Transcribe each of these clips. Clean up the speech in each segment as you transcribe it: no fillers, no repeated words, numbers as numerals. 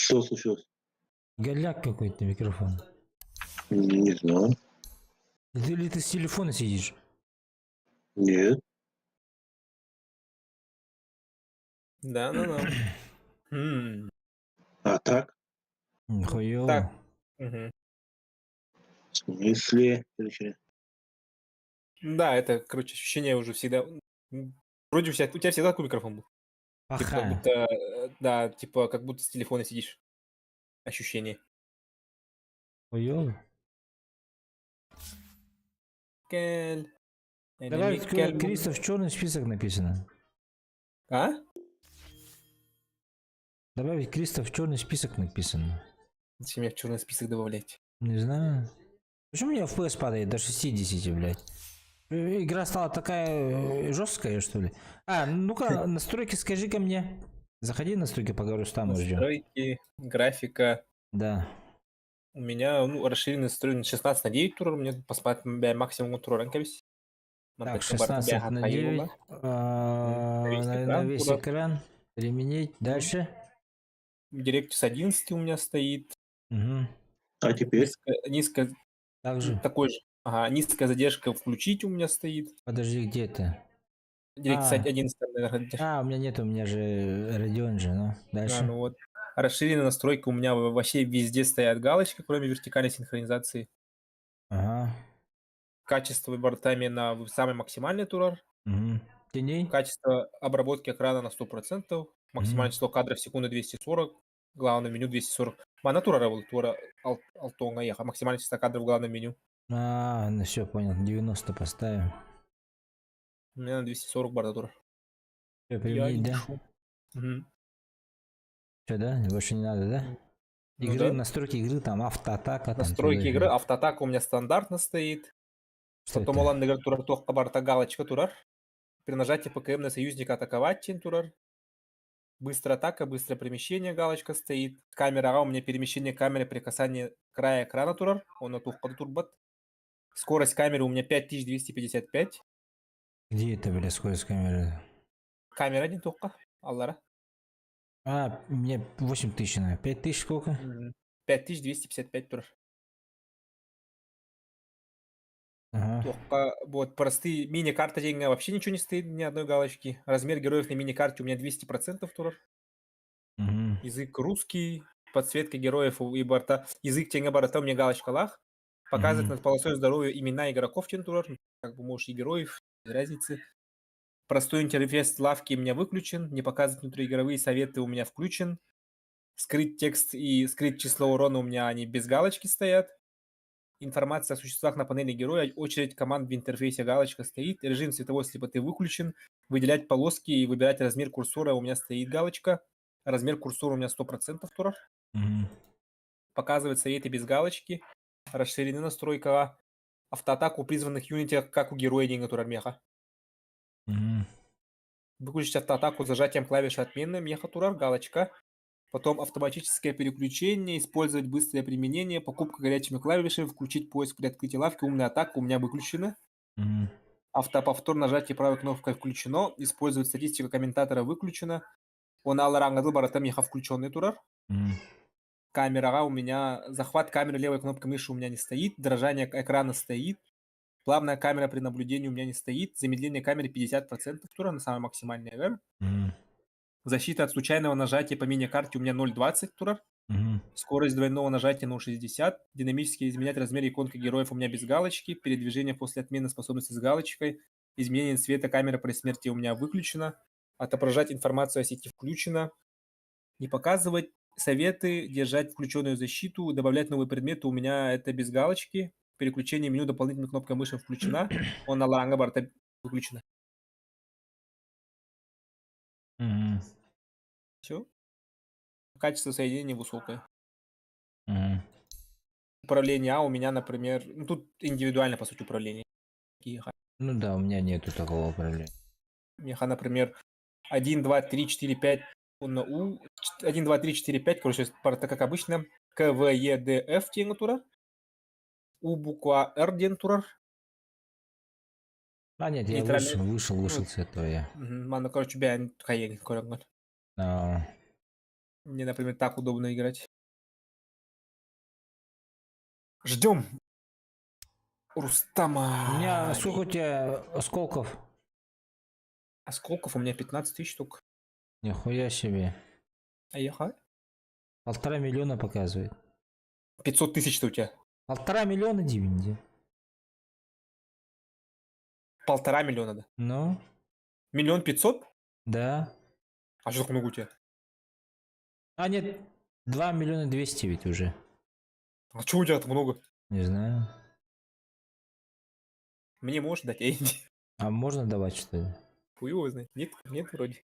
Что случилось? Голяк какой-то микрофон. Не знаю. Или ты с телефона сидишь? Нет. Да. М, А так? Хуёво. Так. Мгм. В смысле? Короче, Да, это, короче, ощущение уже всегда. Вроде у тебя всегда такой микрофон был. Типа, как Паха. будто, да, типа, как будто с телефона сидишь. Ощущение. Хуёво. Кель. Давай, Enemy кель. Кристоф, черный список написано. А? Добавить Кристоф, черный список написано. Зачем меня в черный список добавлять? Не знаю. Почему у меня FPS падает до 60, блядь? Игра стала такая жесткая, что ли? А, ну-ка, настройки скажи-ка мне. Заходи в настройки, поговорю с там ждем. Настройки, графика. Да. У меня расширенный настрой на 16 на 9 туров. Мне посмотреть максимум туров ранковись. Так, 16 на 9. На весь экран. экран. Применить. Дальше. Директ с 11 у меня стоит. Угу. а теперь? Низкая Также. такой же. Ага, низкая задержка включить у меня стоит. Подожди, где ты? Директ А. 11, наверное. У меня нет, у меня же Radeon же, ну. Дальше. Ну вот. Расширенная настройка у меня вообще везде стоят галочки, кроме вертикальной синхронизации. Ага. Качество выбора на самый максимальный турор. Угу. Теней. Качество обработки экрана на 100%. Максимальное число кадров в секунду 240. Главное меню 240. Мана турора был тура алтонга ехал. Максимальное число кадров в главном меню. Ну все, понял. 90 поставим. У меня на 240 барда тура. Все, применить, да? Угу. Все, да? Больше не надо, да? Ну Игры, да. настройки игры, там автоатака. Настройки там, игры. Автоатака у меня стандартно стоит. Что Потом это? Олан игры турар тох кабарта галочка турар. При нажатии ПКМ на союзника атаковать тень турар. Быстрая атака, быстрое перемещение галочка стоит. Камера, у меня перемещение камеры при касании края экрана турар. Он на тухкаду турбат. Скорость камеры у меня 5255. Где это, бля, скорость камеры? Камера один тухка. Аллара. У меня 8000, на 5000 сколько? 5255 турар. Ага. Тухка, вот простые мини-карта деньги вообще ничего не стоит, ни одной галочки. Размер героев на мини-карте у меня 200% турар. Угу. Язык русский, подсветка героев и борта. Язык тенга борта у меня галочка лах. Показывает над полосой здоровья имена игроков тентурар. Как бы, может, и героев, без разницы. Простой интерфейс лавки у меня выключен. Не показывает внутриигровые советы у меня включен. Скрыть текст и скрыть число урона у меня они без галочки стоят. Информация о существах на панели героя. Очередь команд в интерфейсе галочка стоит. Режим цветовой слепоты выключен. Выделять полоски и выбирать размер курсора у меня стоит галочка. Размер курсора у меня 100% туров. Показывает советы без галочки. Расширенная настройка. Автоатаку призванных юнити, как у героя деньга турар-меха. Выключить автоатаку зажатием клавиши отмены меха турар, галочка. Потом автоматическое переключение, использовать быстрое применение, покупка горячими клавишами, включить поиск при открытии лавки, умная атака у меня выключена. Автоповтор нажатие правой кнопкой включено, использовать статистику комментатора выключена. Он аларангадыл барата меха включенный турар. Камера у меня, захват камеры левой кнопкой мыши у меня не стоит, дрожание экрана стоит, плавная камера при наблюдении у меня не стоит, замедление камеры 50% тура на самый максимальный ЭВР. Защита от случайного нажатия по мини-карте у меня 0.20 тура. Скорость двойного нажатия 0.60. Динамически изменять размер иконки героев у меня без галочки. Передвижение после отмены способности с галочкой. Изменение цвета камеры при смерти у меня выключено. Отображать информацию о сети включено. Не показывать советы, держать включенную защиту, добавлять новые предметы у меня это без галочки. Переключение меню дополнительной кнопкой мыши включена. Он на ланга барта выключена. Все. Качество соединения высокое. Управление у меня, например, тут индивидуально, по сути, управление. Ну да, у меня нету такого управления. Меха, например, 1, 2, 3, 4, 5 на У. 1, 2, 3, 4, 5, короче, парта, как обычно. К, В, Е, Д, Ф теңутура. У буква Р дентурар. Нет, я вышел с этого я. Мана, короче, бән кайен көріңгіл. Мне, например, так удобно играть. Ждем Рустама. У меня сколько у тебя осколков? Осколков у меня 15 тысяч штук. Нихуя себе. А я 1,5 миллиона показывает. 500 тысяч-то у тебя. 1,5 миллиона дивиденды. 1,5 миллиона, да? Ну, 1 500 000? да. А что так много у тебя? А нет, 2 миллиона 200 ведь уже. А что у тебя так много? Не знаю. Мне можешь дать? Эй, А можно давать что ли? хуй его знает. Нет, нет вроде.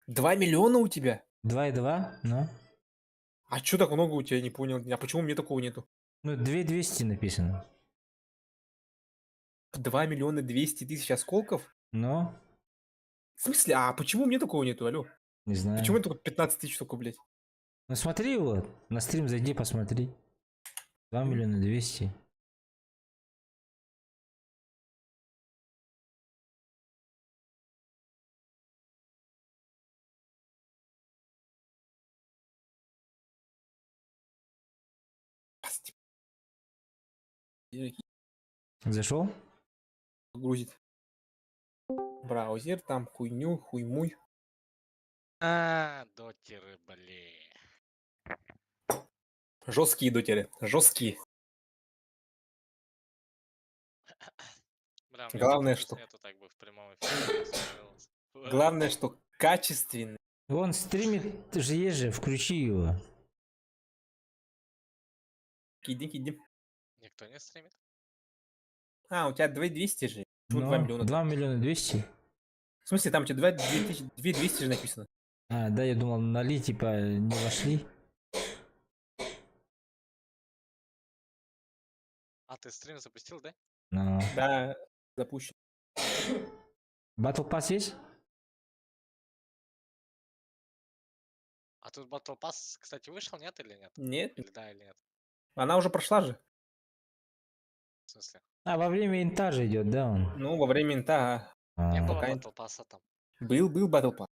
2 миллиона у тебя? 2,2? Ну? А что так много у тебя, не понял. А почему мне такого нету? Ну, 2,200 написано. 2 миллиона 200 тысяч осколков? Ну, В смысле? А почему мне такого нету, алло? не знаю. Почему только 15 тысяч только, блядь? Ну смотри вот, на стрим зайди, посмотри. 2 миллиона 200. Зашел? Грузит. Браузер, там хуйню, хуймуй. Дотеры, блин. Жесткие дотеры, жесткие. Бля, у меня Главное, типа что- нету так бы в прямом эфире остановилось. Главное, что качественный. Вон стримит же есть же, включи его. Иди. Никто не стримит? А, у тебя 200 же. Почему 2 Ну, миллиона? 2 миллиона 200. В смысле, там у тебя 200 же написано. А, да, я думал, нали типа не вошли. А, ты стрим запустил, да? Но. Да, запущен. Battle Pass есть? А тут Battle Pass, кстати, вышел, нет или нет? Нет, Или да, или нет? она уже прошла же. В смысле? А, во время инта же идет, да, он? Ну, во время инта Не А, было пока Battle Pass там. был Battle Pass.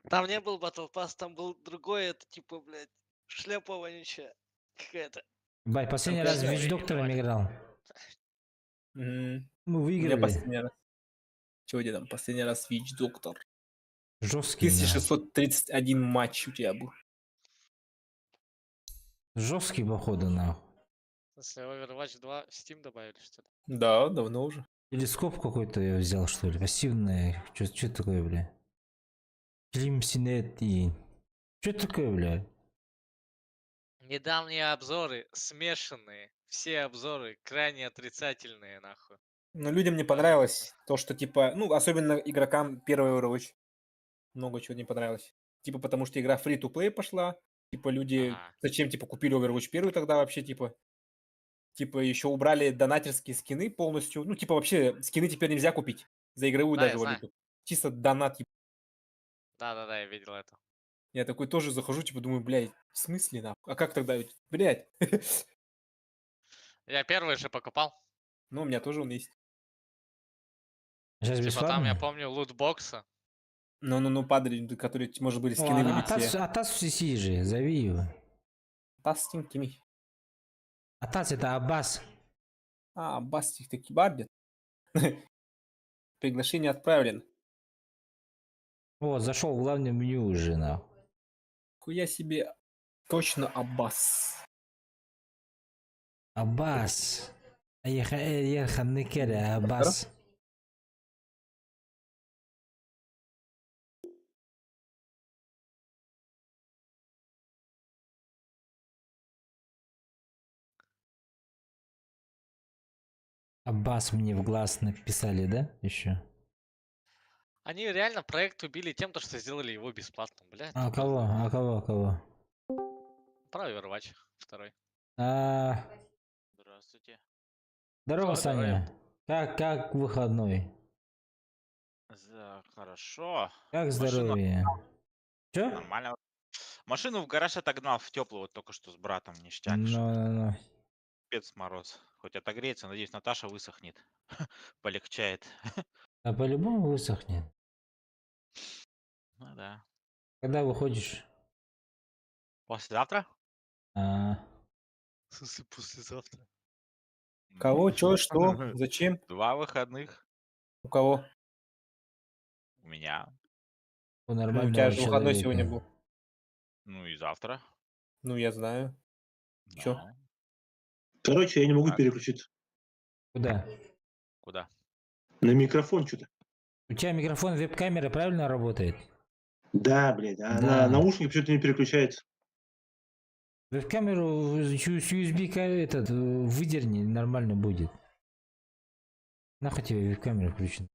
Там не был Battle Pass, там был другой, это типа, блядь, шляпа вонючая какая-то. Бай, последний Там раз красиво, Вич Доктором играл. Мгм. Мы У меня выиграли. последний раз. Чего у тебя там? Последний раз Вич Доктор. Жесткий, да. 1631 матч у тебя был. Жесткий, походу, нахуй. В смысле, Overwatch 2 в Steam добавили, что ли? Да, давно уже. Телескоп какой-то я взял, что ли? Пассивный. Что такое, бля? Фильм Синет и... Что такое, бля? Недавние обзоры смешанные. Все обзоры крайне отрицательные, нахуй. Но людям не понравилось то, что типа, ну, особенно игрокам первой Overwatch. Много чего не понравилось. Типа, потому что игра free-to-play пошла. Типа, люди Ага. зачем, типа, купили Overwatch 1 тогда вообще, типа. Типа, еще убрали донатерские скины полностью. Ну, типа, вообще, скины теперь нельзя купить. За игровую Да, я даже знаю. валюту. Чисто донат. Да-да-да, я видел это. Я такой тоже захожу, типа, думаю, блядь, в смысле, нахуй? А как тогда? Блядь. Я первый же покупал. Ну, у меня тоже он есть. Сейчас Типа там, я бесплатно? помню, лутбокса. Ну, падали, которые, может, были О, скины а выбить Атас, себе. Атас в CC же, зови его. Тастин Кими. Атас это Аббас. А, Бастик таки бардит. Приглашение отправлен. О, зашел в главное меню уже, нахуй. Хуя себе точно Аббас. Аббас. Ерханекере, Аббас. Аббас мне в глаз написали, да? Еще. Они реально проект убили тем, то, что сделали его бесплатным, блядь. А кого? А кого? А кого? Про Overwatch 2. А, Здравствуйте. здорово, Что, давай. Саня. Как выходной? Хорошо. Как Машину здоровье? Че? нормально. Машину в гараж отогнал в теплую вот только что с братом. Ништяк. Ну. Пец мороз. Хоть отогреется, надеюсь, Наташа высохнет. Полегчает. А по-любому высохнет. Ну да. Когда выходишь? Послезавтра? А, В смысле, послезавтра? Кого, Ну, чё, что, зачем, 2 выходных у кого? у меня. у Ну, у нормального тебя же выходной сегодня человека. был. Ну и завтра. Ну, я знаю. Чё? Ну, Короче, я не могу Так. переключиться. Куда? куда? На микрофон что-то. У тебя микрофон веб-камера правильно работает? Да, блядь, а Да. на наушник почему-то не переключается. Веб-камеру с USB этот выдерни, нормально будет. Нахуй тебе веб-камера включена?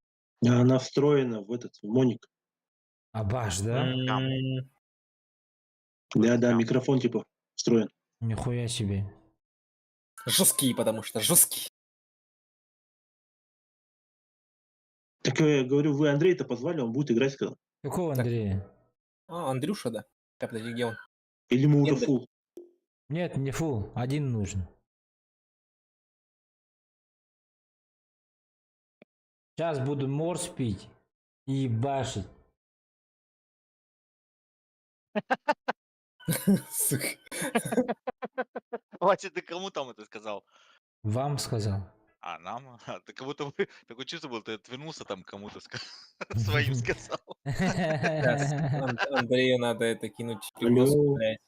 А она встроена в этот в моник. Абаш, да? Там. Да, Там. микрофон типа встроен. Нихуя себе. Жесткий, потому что жесткий. Так я говорю, вы Андрея-то позвали, он будет играть, сказал. Какого Так. Андрея? А, Андрюша, да? Так, подожди, где он? Или ему уже Нет, да. фул. Нет, не фул, один нужен. Сейчас буду морс пить и башить. Сука. Вася, ты кому там это сказал? Вам сказал. А нам? Ты как будто бы такое чувство было, ты отвернулся там кому-то своим сказал. Сейчас Андрею надо это кинуть. Алло. Блядь.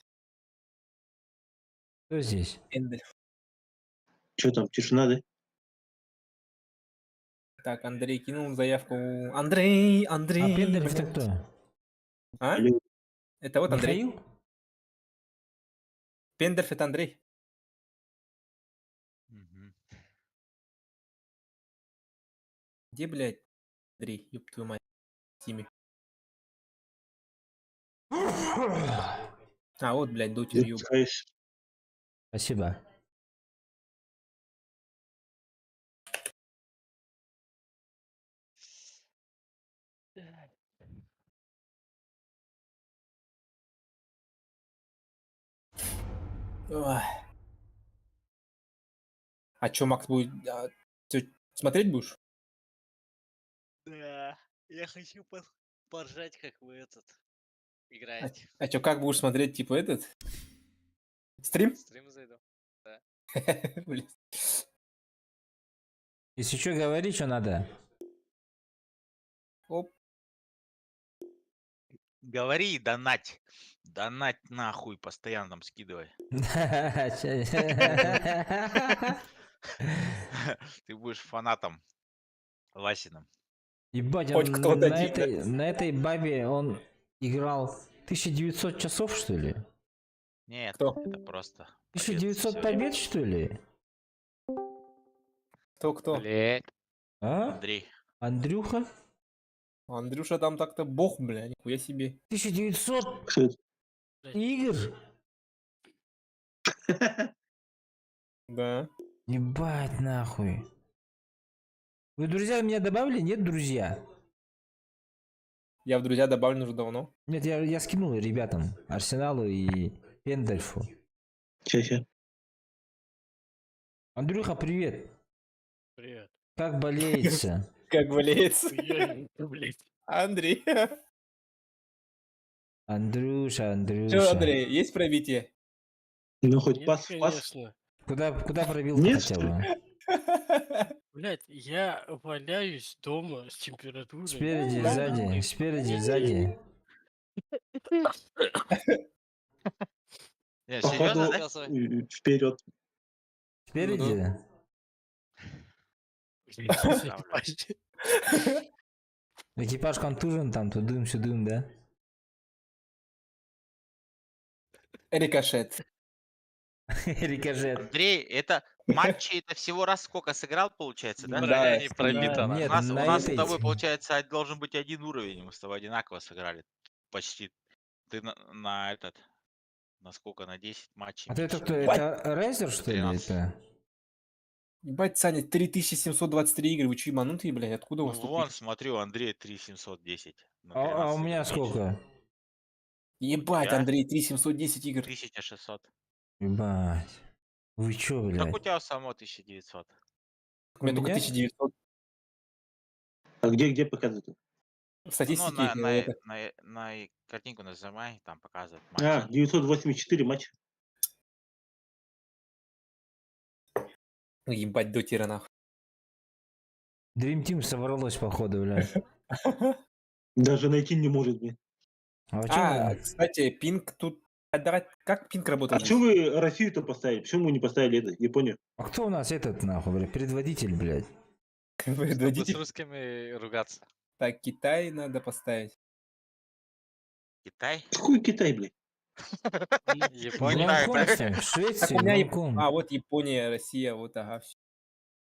Кто здесь? Эндель. Что там, тишина, да? Так, Андрей кинул заявку. Андрей, А Андрей. Пендалев это блядь. кто? А? Алло. Это вот Андрей. Михаил? Пендерф это Андрей. Мгм. Где, блядь, Андрей? Ёб твою мать. Тиме. А, вот, блядь, дотер, ёб. Запускаюсь. Спасибо. Ой. А чё, Макс будет... Ты смотреть будешь? Да, я хочу поржать, как вы играете. А чё, как будешь смотреть, типа, этот? Стрим? Стрим зайду. Блин. Если что, говори, что надо. Оп. Говори и донать. Донать нахуй, постоянно там скидывай. Ты будешь фанатом Васиным. Ебать, Хоть он кто-то на один, да? на этой бабе он играл 1900 часов, что ли? Нет, Кто? это просто. победы 1900 всё время. побед, что ли? Кто? Блядь. А? Андрей. Андрюха? Андрюша там так-то бог, бля, нихуя себе. 1900 Кто это? игр? Да. Ебать нахуй. Вы, друзья, меня добавили? Нет, друзья? Я в друзья добавлен уже давно. Нет, я скинул ребятам. Арсеналу и Пендальфу. Сейчас. Андрюха, привет. Привет. Как болеется? Как болеется. Блять. Андрей. Андрюша, Чё, Андрюша. Андрей, есть пробитие? Ну, хоть Нет, пас в пас. конечно. Куда пробил Нет, хотя что ли? бы? Блять, я валяюсь дома с температурой. Спереди, Да. сзади, спереди, сзади. Не, Походу, серьезно, да? вперед. Спереди? Экипаж контужен там, тудым-сюдым, да? Рикошет. Рикошет. Андрей, это матчи, это всего раз сколько сыграл, получается, да? Да, не пробито. Нет, У нас на с этой... тобой, получается, должен быть один уровень, мы с тобой одинаково сыграли. Почти. Ты на этот... На сколько? На 10 матчей. А ты это меньше кто? меня. Это Рейзер, что ли? 13. Это? Ебать, Саня, 3723 игры. Вы чё, ебанутые, блядь? Откуда у Ну вас тут? вон, смотрю, Андрей 3710. на А 13 у меня игр меньше. сколько? Ебать, тебя? Андрей, 3710 игр. 1600. Ебать. Вы чё, Так блядь? у тебя само 1900. У меня У только меня? 1900. А где показывает? В Ну, статистике на картинку нажимай, там показывает А, матчи. 984 матча. Ну, ебать, дотира нахуй. Dream Team собралось, походу, блядь. Даже найти не может, блин. А чё? Кстати, пинг тут... давай, как пинг А работает что здесь? вы Россию-то поставили? Почему вы не поставили это, Японию? А кто у нас этот, нахуй, блядь? Предводитель, блядь. Чтобы с Предводитель. русскими ругаться. Так, Китай надо поставить. Китай? Какой Китай, блин? Япония. Гонконг да. ставим, Так, Швеция, у меня... Гонконг. вот Япония, Россия, вот, ага, всё.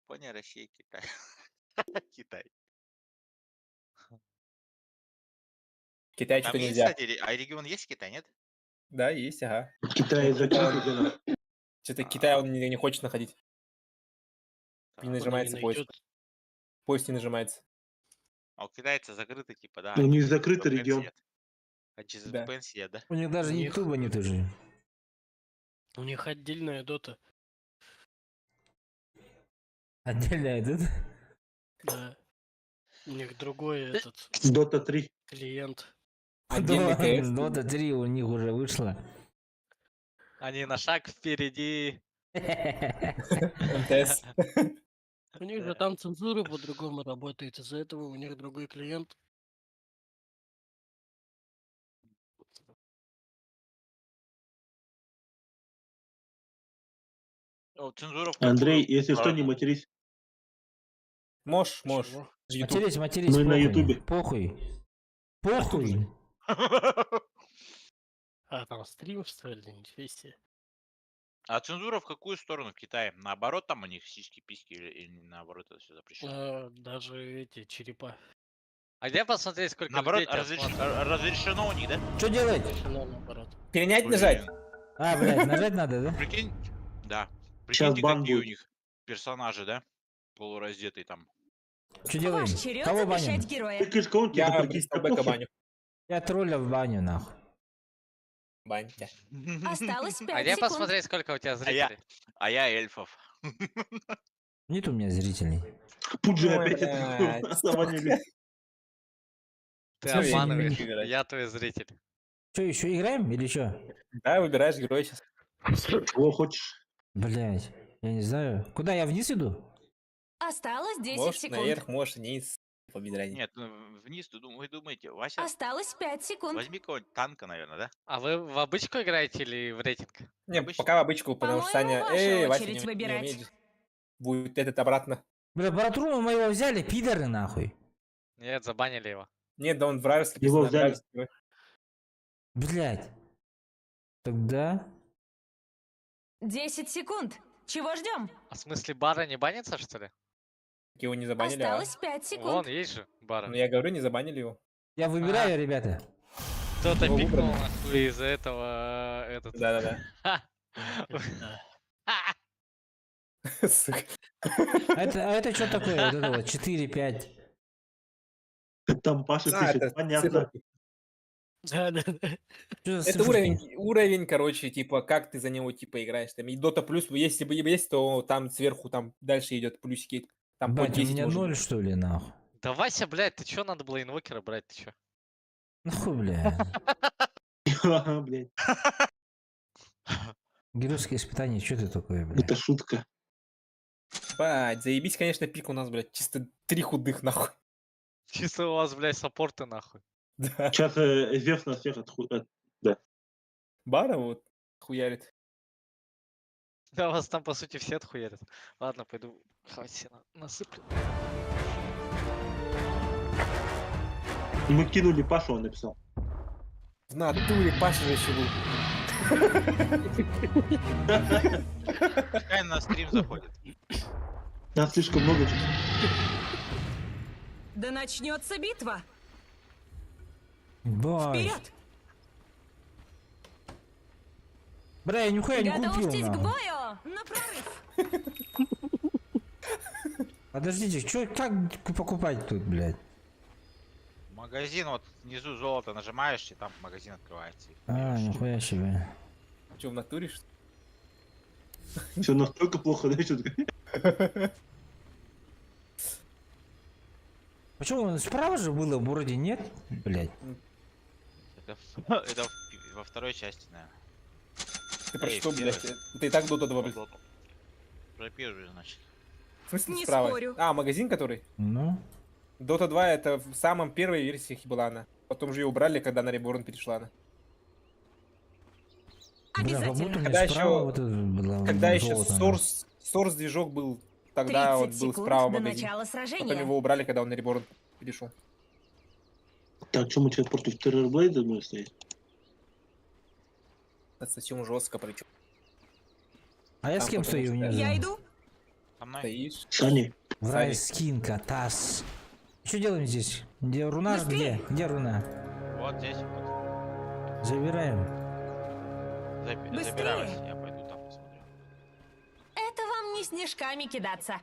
Япония, Россия, Китай. Китай. Китай Там что-то есть, нельзя. кстати, регион есть Китай, нет? Да, есть, ага. Китай закрытый для нас. Что-то Китай он не хочет находить. Не Так. нажимается поиск. Поиск не нажимается. А у китайцев закрытый, типа, да. У них они закрытый VPN регион. сидят. Они через Да. VPN сидят, да? У них даже У них- Ютуба нет уже. У них отдельная дота. Отдельно этот. Да. У них другой этот Дота 3. клиент. Отдельный КС. Dota 3 у них уже вышла. Они на шаг впереди. МТС. У них же там цензура по-другому работает, из-за этого у них другой клиент. О, цензура в Андрей, какую если что, не сторону? матерись. Можешь. Почему? YouTube. Матерись, Мы на похуй. Ютубе. Похуй. Похуй. А, там стрим, что ли? Ничего себе. А цензура в какую сторону в Китае? Наоборот, там у них сиськи, письки или наоборот это все запрещено? Даже эти черепа. А где посмотреть, сколько Наоборот, людей тебя смотрит? разрешено у них, да? Что делать? Решено наоборот. Перенять нажать. Блин, А, блядь, нажать надо, да? Прикинь, да. Щас Прикиньте, бан какие у будет. них персонажи, да? Полураздетые там. Что делаем? Ваш черед Кого запрещать баним? героя. Ты кишка, он тебе Я запретит. Бристолбека баню. Я тролля в баню, нахуй. Баньте. Осталось 5 А где секунд. посмотреть, сколько у тебя зрителей? А я эльфов. Нет у меня зрителей. Пуджи Ой, опять блядь, это заманили. Ты Всё, я не обманываешь. умею играть. Я твой зритель. Что, еще играем или что? Да, выбираешь героя сейчас. Кого хочешь. Блядь, я не знаю. Куда я вниз иду? Осталось 10 Можешь секунд. наверх, можешь вниз. Победрать. Нет, ну, вниз, вы думаете, Вася, Осталось 5 секунд. возьми какого-нибудь танка, наверное, да? А вы в обычку играете или в рейтинг? Не, обычно. пока в обычку, потому что По-моему, Саня... ваша Вася очередь не выбирать. умеет. Будет этот обратно. Бля, братрума моего взяли, пидоры, нахуй. Нет, забанили его. Нет, да он вражеский. Его персонаж, взяли. вражеский герой. Блядь. Тогда... 10 секунд. Чего ждем? А в смысле бара не банится, что ли? Его не забанили, а? Осталось 5 секунд. Вон, есть же бара. Ну я говорю, не забанили его. Я выбираю, ребята. Кто-то его пикнул, выбрали. нахуй, из-за этого этот... Да-да-да. Да. Сука. А это что такое? Вот это вот 4-5. Там Паша А, пишет. это Понятно. циферки. Да-да-да. Что за Это циферки? уровень, короче, типа, как ты за него, типа, играешь. Там и Dota плюс, если бы есть, то там сверху, там дальше идет плюсики. Там по Бать, у 10 меня может 0, быть. что ли, нахуй? Да Вася, блядь, ты чё, надо было инвокера брать, ты чё? Нахуй, бля. Ага, блядь. Геройское испытание, что ты такое, бля? Это шутка. Бать, заебись, конечно, пик у нас, блядь, чисто 3 худых, нахуй. Чисто у вас, блядь, саппорты, нахуй. Да. Сейчас Зевс нас всех Бара вот хуярит. Да, вас там, по сути, все отхуярят. Ладно, пойду хавать себе насыплю. Мы кинули Пашу, он написал. В натуре Паша же еще был. Пускай на стрим заходит. Нас слишком много. Да начнется битва. Бай. Вперед! Бля, я нихуя не купил, Готовьтесь к нахуй. бою! На прорыв! Подождите, что, как покупать тут, блядь? Магазин, вот внизу золото нажимаешь, и там магазин открывается. и А, берешь. нихуя себе. Че, в натуре, что ли? Все настолько плохо, да, что-то. Почему? Справа же было, вроде нет? Блять. Это во второй части, наверное. Ты про Эй, что, блядь? первый. Ты и так Dota 2, блядь. Про первую, значит. В смысле Не справа? спорю. А, магазин который? Ну. Dota 2 это в самом первой версии была она. Потом же ее убрали, когда на Reborn перешла она. Бля, как будто Обязательно. мне Когда справа еще- вот это было Когда еще золото, Source движок был, тогда 30 он был секунд справа до магазин. начала Потом сражения. его убрали, когда он на Reborn перешел. Так, что мы сейчас против Террорблейда будем стоять? Это совсем жестко причем. А я с Там кем потому стою что- внизу? Я иду. Со мной? Стоишь. Сани, Врай скинка, таз. Что делаем здесь? Где руна? Быстрее! Где руна? Вот здесь вот. Забираем. Быстрее! Забираюсь, я пойду там посмотрю. Это вам не снежками кидаться.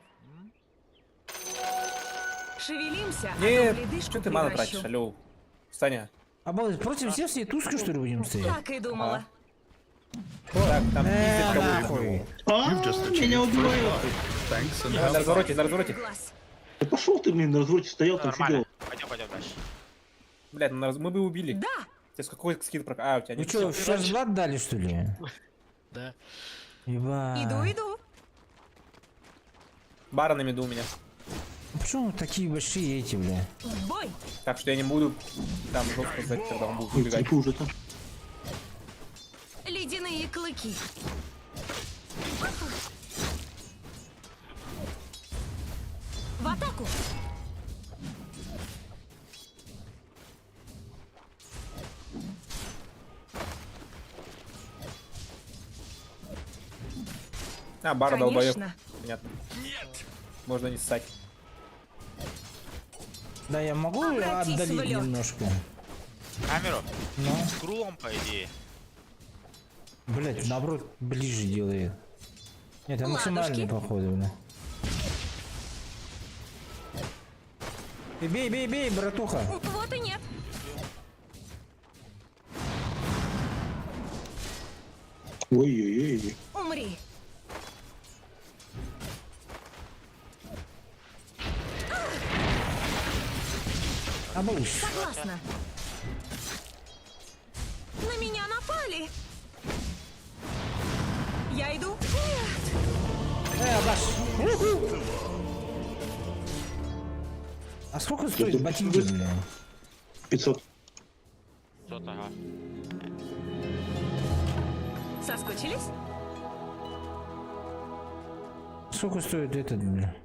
Шевелимся, а то Нет, в ледышку что ты маны превращу. тратишь, алло. Саня. Обалдеть, против всех всей тузки, что ли, будем стоять? Так и думала. Так, там пиздец кого-то. Нахуй. меня убивают. Давай, на развороте, на развороте. Глаз. Да пошел ты, блин, на развороте стоял, там Нормально. сидел. Пойдем дальше. Блядь, ну мы бы убили. Да, Тебе с какой скид прок... А, у тебя Вы нет. что, сейчас блат дали, что ли? Да. Еба. иду. Бара на меду у меня. Ну почему такие большие эти, бля? В бой. Так что я не буду там жестко ждать, когда он будет Ой, убегать. типа уже там. Ледяные клыки. В атаку. А, бара долбоёб. Конечно. Понятно. Можно не ссать. Да, я могу Обратись в отдалить лёд. немножко? Камеру? Ну, С крулом, по идее. блять, наоборот, ближе делает. Нет, это максимальный, Ладушки. походу, бля. Ты бей, бей, бей, братуха. Вот и нет. Ой-ой-ой. Умри. Обусь. Согласна. На меня напали. Я иду. Нет. Абаш. А сколько стоит ботинки, бля? 500. Что-то, ага. Соскучились? Сколько стоит этот, бля?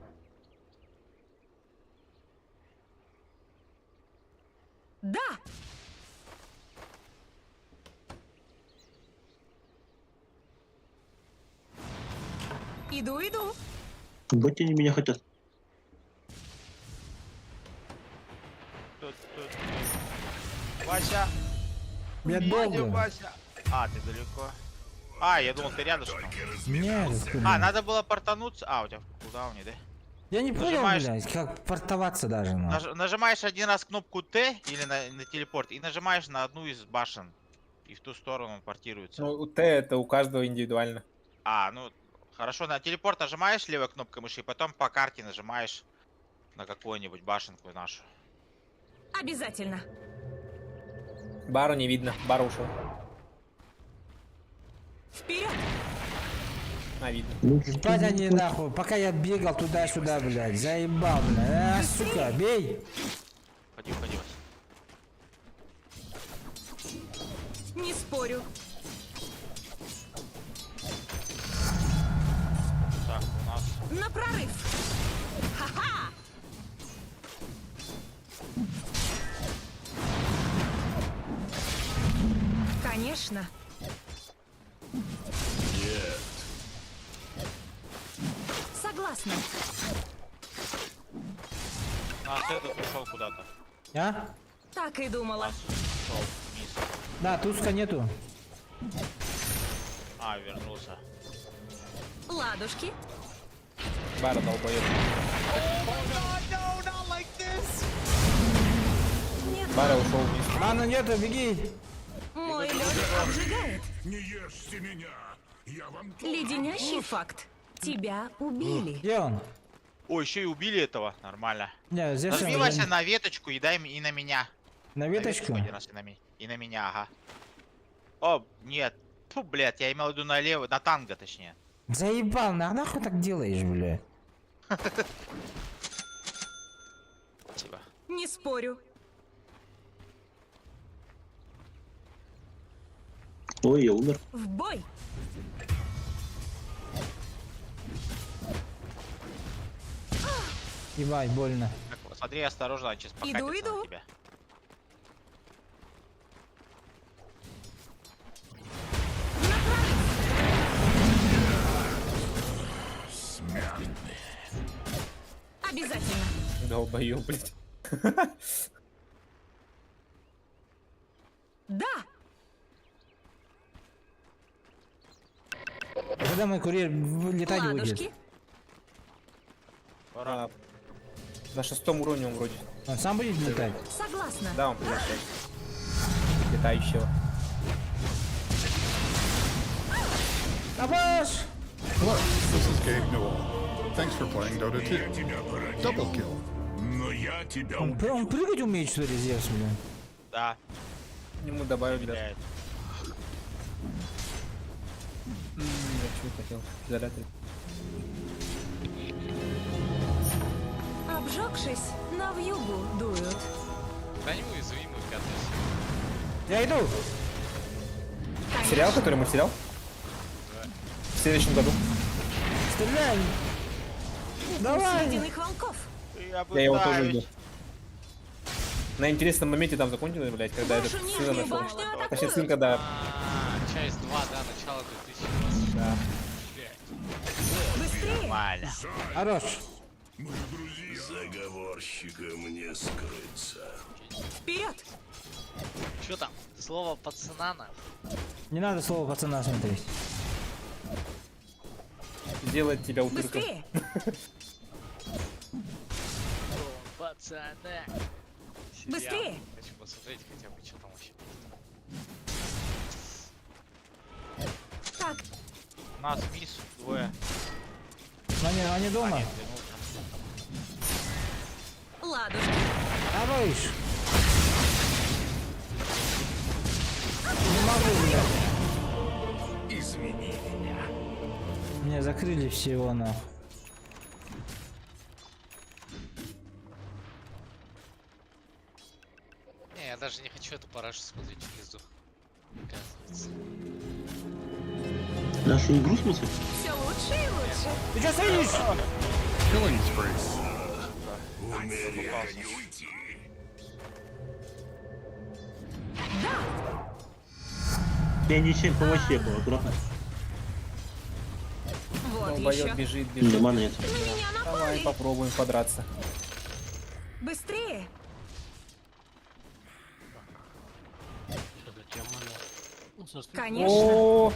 Да. Иду. Ботини меня хотят. Тут. Вася! Я Дядя долго. Вася! А, ты далеко. А, я думал, ты рядышком. Нет, А, надо было портануться. А, у тебя в кулдауне, да? я не понял, нажимаешь- блядь, как портоваться даже, ну. Нажимаешь один раз кнопку Т или на телепорт и нажимаешь на одну из башен. И в ту сторону он портируется. Ну, у Т это у каждого индивидуально. А, ну, хорошо, на телепорт нажимаешь левой кнопкой мыши, и потом по карте нажимаешь на какую-нибудь башенку нашу. Обязательно. Бару не видно, бар ушел. Вперед. А, видно. Ну, Спать они нахуй, пока я бегал туда-сюда, блядь, заебал, блядь, а, сука, бей! Ходи, Вася. Не спорю. Так, у нас... На прорыв. Ха-ха. Конечно. Согласна. Нас этот ушел куда-то. А? Так и думала. Ушел вниз. Да, туска нету. А, вернулся. Ладушки. Бара долбоёб. Нет, Бара ушел вниз. Мана нету, беги! мой лед обжигает. Не ешьте меня! Я вам Леденящий факт. Тебя убили. Где он? О, еще и убили этого. Нормально. Не, здесь Нажми, он Вася, на веточку и дай и на меня. на На веточку. один раз и на меня, ага. О, нет. Фу, блядь, я имел в виду налево, на танго, точнее. Заебал, нахуй так делаешь, бля? Спасибо. Не спорю. Ой, я умер. В бой. Ебать, больно. Так, вот, смотри, осторожно, он сейчас покатится на иду. тебя. Обязательно. Долбоёб, блядь. Да. Когда мой курьер летать будет? Ладушки. А, на 6-м уровне он вроде. Он сам будет летать? Согласна. Да, он превращает. Летающего. Абаш! Hello, this is Gabe Newell. Thanks for playing Dota 2. Double kill. Он прыгать умеет, что ли, Зевс, блин? Да, Ему добавили даже. блядь. Я чего хотел? Изолятор. Обжегшись, на вьюгу дуют. Да неуязвимый пятый. Я иду! Сериал, который мультсериал? В следующем году. Стреляй! Давай! Ледяных волков. Я его тоже пытаюсь. жду. На интересном моменте там закончилось, блядь, когда этот Вашу сына нижнюю нашел. башню атакуют. Точнее, сынка, да. Часть 2, да, начало 2020. Да. Быстрее. Нормально. Хорош! Вперед. Что там? Слово пацана на. Не надо слово пацана смотреть. Делает тебя утырком. Быстрее. Слово пацана. Сериал. Быстрее. Хочу посмотреть хотя бы, что там вообще. Так, Нас мисс двое. Они дома? Нет, вернулся. ладушки. Хорош! Не могу, блядь. Меня закрыли всего, нахуй. Не, я даже не хочу эту парашу смотреть в пизду. Оказывается. Нашу игру, в смысле? Все лучше и лучше. Ты что стоишь? Killing spree. Я ничем помочь не был, аккуратно. Вот Долбоёб еще. бежит, бежит. Да, мана нет. На меня Давай напали. попробуем подраться. Быстрее. Конечно. О,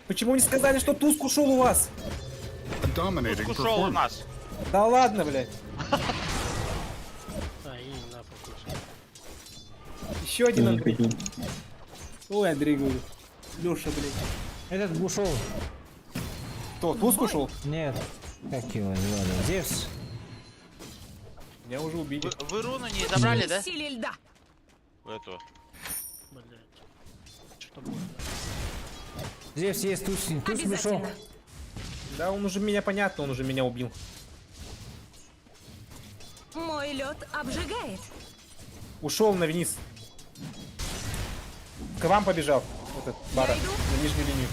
почему не сказали, что Туск ушел у вас? A dominating Туск ушел у performance. нас. Да ладно, блядь. Еще один Андрей. Ой, Андрей, говорю. Леша, блядь. Этот ушел. Кто, Туск ушел? Нет. Как его звали? Зевс. Меня уже убили. Вы руну не забрали, да? В силе льда. Эту. Зевс есть, Туз ушел. Обязательно. Да, он уже меня, понятно, он уже меня убил. Мой лед обжигает. Ушел на вниз. К вам побежал. Этот Бара. иду. На нижнюю линию.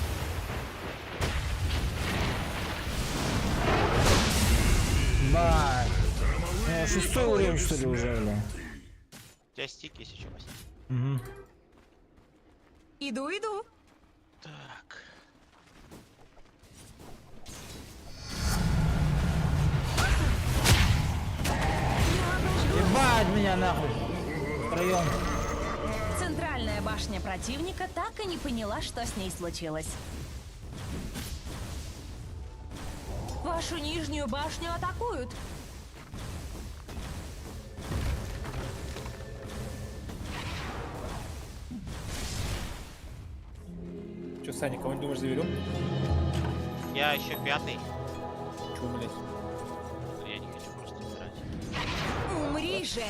Бать. 6-й уровень, что ли, уже, бля? У тебя стик есть еще, Вася. Угу. Иду, иду. Так. Ебать меня нахуй. Втроем. Центральная башня противника так и не поняла, что с ней случилось. Вашу нижнюю башню атакуют. Че, Саня, кого не думаешь, заберем? Я еще пятый. Че, блядь? же!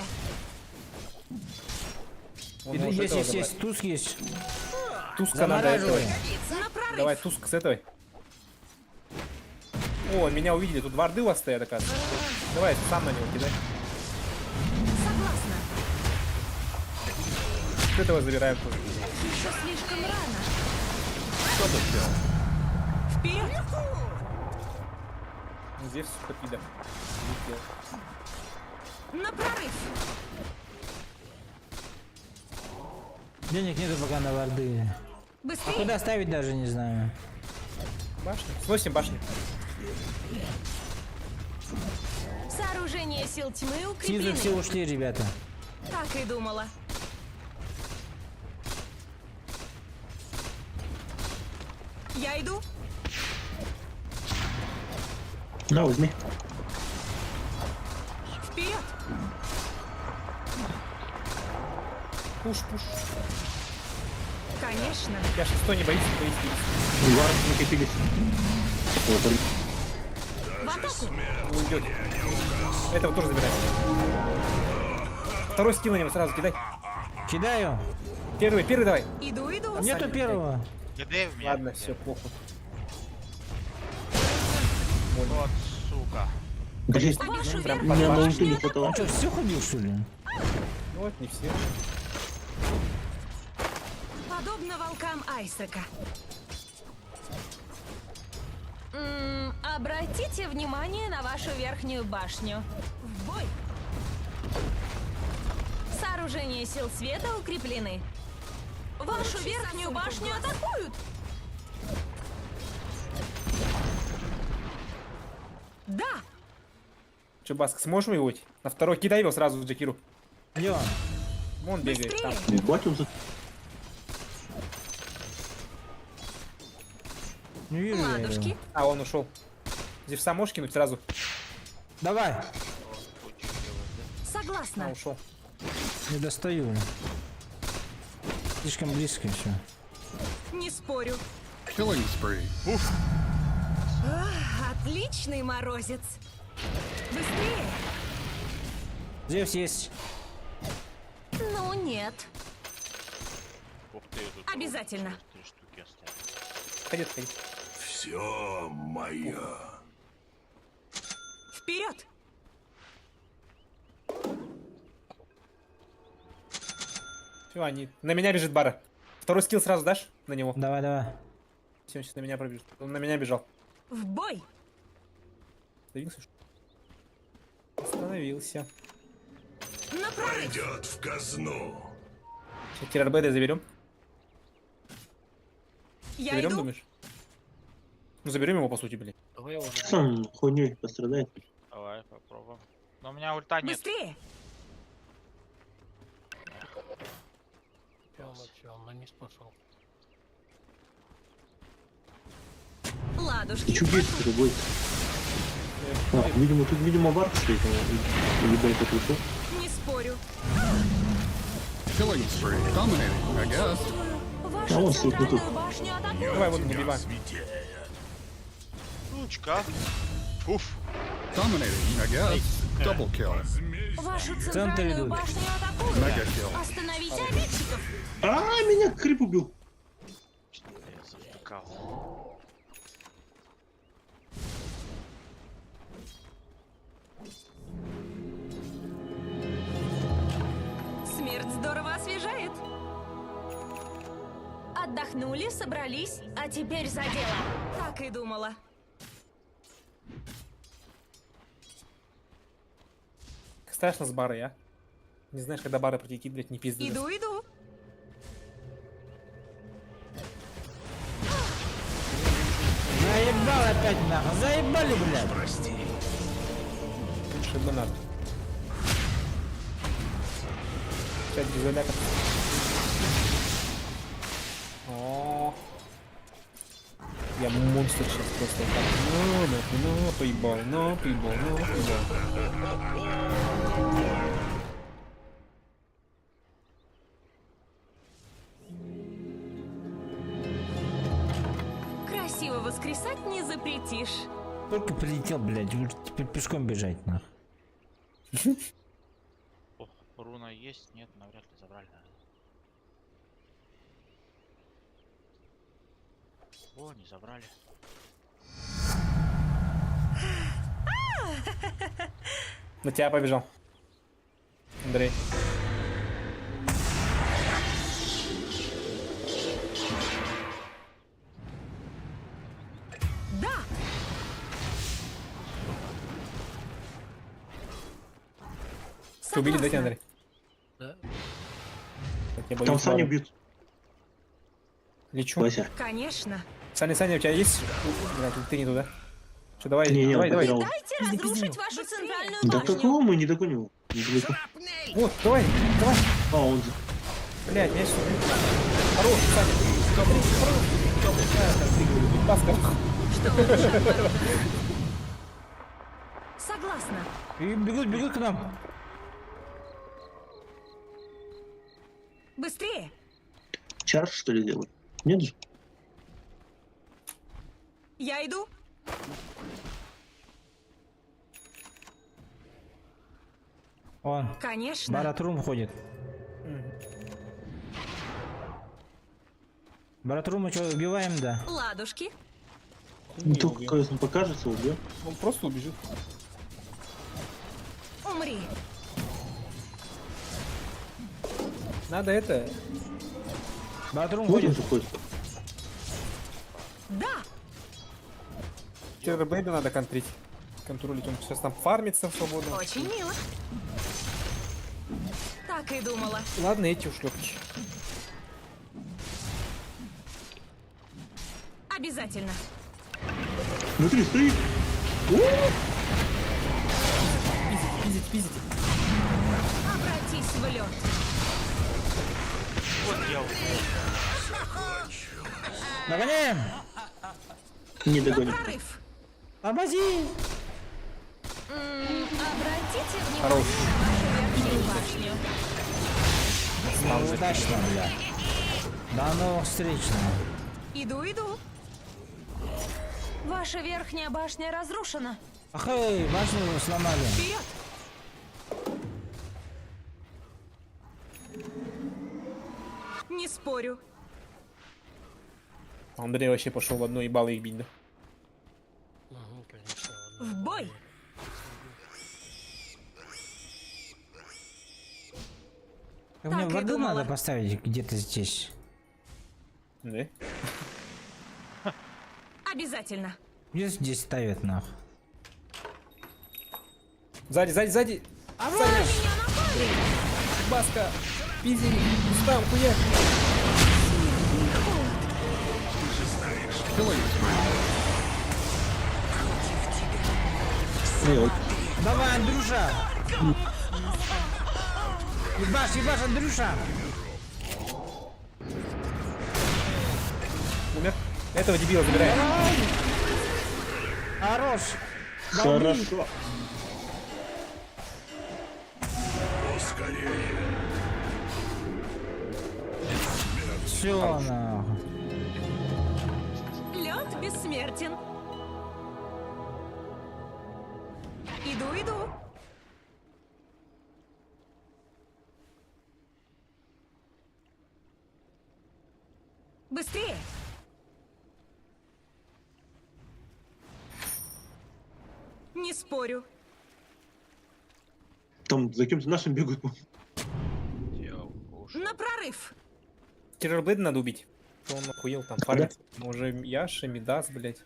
Он может Есть, этого есть, забрать. есть, туз есть. Туска надо этого. Замораживай. На прорыв! Давай туск с этой. О, меня увидели. Тут варды у вас стоят, оказывается. Давай, сам на него кидай. Согласна. С этого забираем тоже. Еще слишком рано. Double kill. Вперед! Зевс, пидор. На прорыв! Денег нету пока на варды. А Быстрее! куда ставить даже не знаю. Башня. Сносим башню. Сооружение сил тьмы Снизу укреплены. все ушли, ребята. Так и думала. Я иду. На, возьми. Вперед! Пуш, пуш. Конечно. Я шестой не боюсь, не боюсь. Вар накопились. Вот, В атаку! Уйдет. Этого тоже забирай. Второй скилл на него сразу кидай. Кидаю. Первый давай. Иду, иду. Нету первого. Где в меня? Ладно, все, плохо. Вот, сука. Блин, Вашу прям у меня на верхнюю ульту не башню хватало. Он что, все ходил, что ли? Ну вот, не все. подобно волкам Айсека. Обратите внимание на вашу верхнюю башню. В бой! Сооружения сил света укреплены. Вашу верхнюю башню атакуют! Да! Че, Баск, сможем его? На второй кидай его сразу в Джакиру. Где он? Вон бегает там. Быстрее! Ебать он за... Не вижу я Ладушки. его. А, он ушел. Зевса можешь кинуть сразу? Давай. А, Согласна. ушел. Не достаю. Слишком близко все. Не спорю. Killing spree. Отличный морозец. Быстрее! Зевс есть. Ну нет. Ух ты, тут Обязательно. 3 штуки осталось. Ходит, ходит. Вперед! Все, они... На меня бежит Бара. Второй скилл сразу дашь на него? Давай, давай. Все, он сейчас на меня пробежит. Он на меня бежал. В бой! Остановился, что ли? Остановился. На прорыв! Сейчас Тирарбеда заберем. Я Заберем, иду. думаешь? Ну заберем его по сути, блин. Давай его уже. Сам хуйней пострадает. Давай, попробуем. Но у меня ульта нет. Быстрее! Он на низ пошел. Ладушки. Чубит другой. А, видимо, тут, видимо, варп стоит. Ебать, как ушел. Не спорю. Killing spree. Dominating, I guess. Вашу А он стоит не тут. центральную башню атакуют. Давай вот убиваем. Сучка. Уф. Dominating, I guess. Double kill. Вашу центре центральную идут. башню атакуют. Mega kill. Остановите обидчиков. А, меня крип убил. Я завтыкал. Смерть здорово освежает. Отдохнули, собрались, а теперь за дело. Так и думала. Страшно с Барой, а? Не знаешь, когда Бара прилетит, блядь, не пизды. Иду, иду. Заебал опять нахуй. Заебали, блядь. Лучше бы надо. Сейчас дизолятор. О, я монстр сейчас просто вот так. Ну, поебал, ну, поебал, ну, поебал. Красиво воскресать не запретишь. Только прилетел, блядь. Уже теперь пешком бежать, нахуй. оно и есть? Нет, навряд ли забрали. О, не забрали. На тебя побежал. Андрей. Да! Ты убили, да, тебя, Согласна. Андрей? Да. Так, я Там боюсь, Саню ладно. бьют. Лечу. Вася. Конечно. Саня, у тебя есть? Блядь, ты не туда. Что, давай, Не, давай, он давай. потерял. Дайте разрушить вашу центральную Да башню. какого мы не догоним? Недалеко. Вот, давай. А, он... Блядь, мяч. Хорош, Саня. Баска. Что лучше оборудовано? Согласна. И бегут к нам. Быстрее. Чарж, что ли, делать? Нет же? Я иду. Он. Конечно. Баратрум ходит. Баратрум, что, убиваем, да? Ладушки. Ну, только когда он покажется, убьет. Он просто убежит. Умри. Надо это... Баратрум Вот он ходит. же ходит. Да. Террорблейда надо контрить. Контролить. Он сейчас там фармится свободно. Очень мило. Так и думала. Ладно, эти ушлепки. Обязательно. Смотри, стоит. Пиздить. Обратись в лед. Догоняем! Не На догоним. прорыв. Тормози! Обратите Хорош. внимание на вашу верхнюю башню. Удачно, бля. До новых встреч. Иду. Ваша верхняя башня разрушена. Ах, эй, башню сломали. Вперед! Не спорю. Андрей вообще пошел в одно ебало их бить, да? Угу, конечно. В бой! Мне Так и воду думала. надо поставить где-то здесь. Да? Обязательно. Где здесь ставят, нахуй? Сзади. Саня. Баска. Пиздик. Там, хуя. Давай, Андрюша! Ебашь, Андрюша! Умер. Этого дебила забираем. Хорош! Хорошо. Все, нахуй. Лед бессмертен. Иду. Быстрее. Не спорю. Там за кем-то нашим бегают. На прорыв. Террорблейда надо убить. Он охуел там фармится. Уже Яша, Мидас, блядь.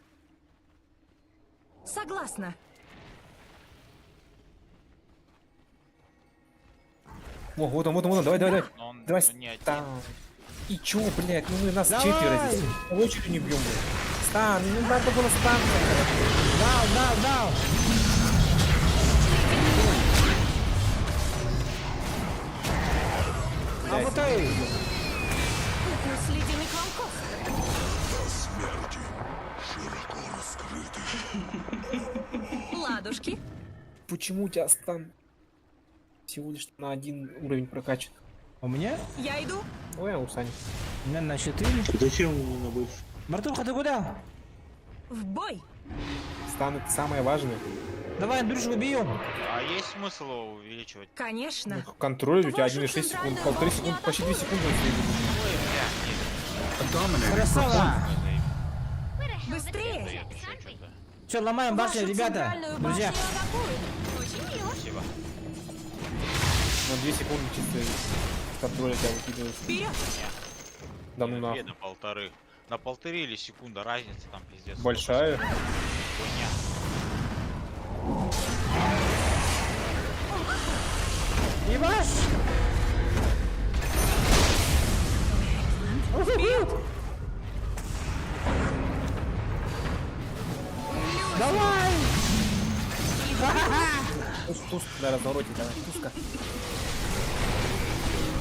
Согласна. О, вот он, давай. Но он Давай, не один. стан. И чё, блядь, ну мы нас Давай! четверо здесь. Кого чуть не бьем, блядь. Стан, ну надо было стан. Дал! А вот эй! Укус ледяных волков. Ладушки. Почему у тебя стан всего лишь на один уровень прокачан? У меня? Я иду. Ой, а у Сани. У меня на 4. Зачем ему на больше? Мартуха, ты куда? В бой. Стан это самое важное. Давай, Андрюшку, бьем. А есть смысл его увеличивать? Конечно. Контроль у тебя Вашу 1,6 секунд, центральную 1,5 башню секунды, почти 2 атакуют. секунды. он следует. Ой, бля, нет. A dominating Красава. Быстрее. Дает еще что-то. Все, ломаем башню, Вашу ребята. центральную Друзья. башню атакуют. Очень мило. Спасибо. Ну, 2 секунды чисто контроля тебя выкидывает. Вперед. Да ну Две нахуй. на полторы. На полторы или секунда разница там пиздец. Большая. Хуйня. Ебаш. Давай. Туз на развороте, давай. Тузка.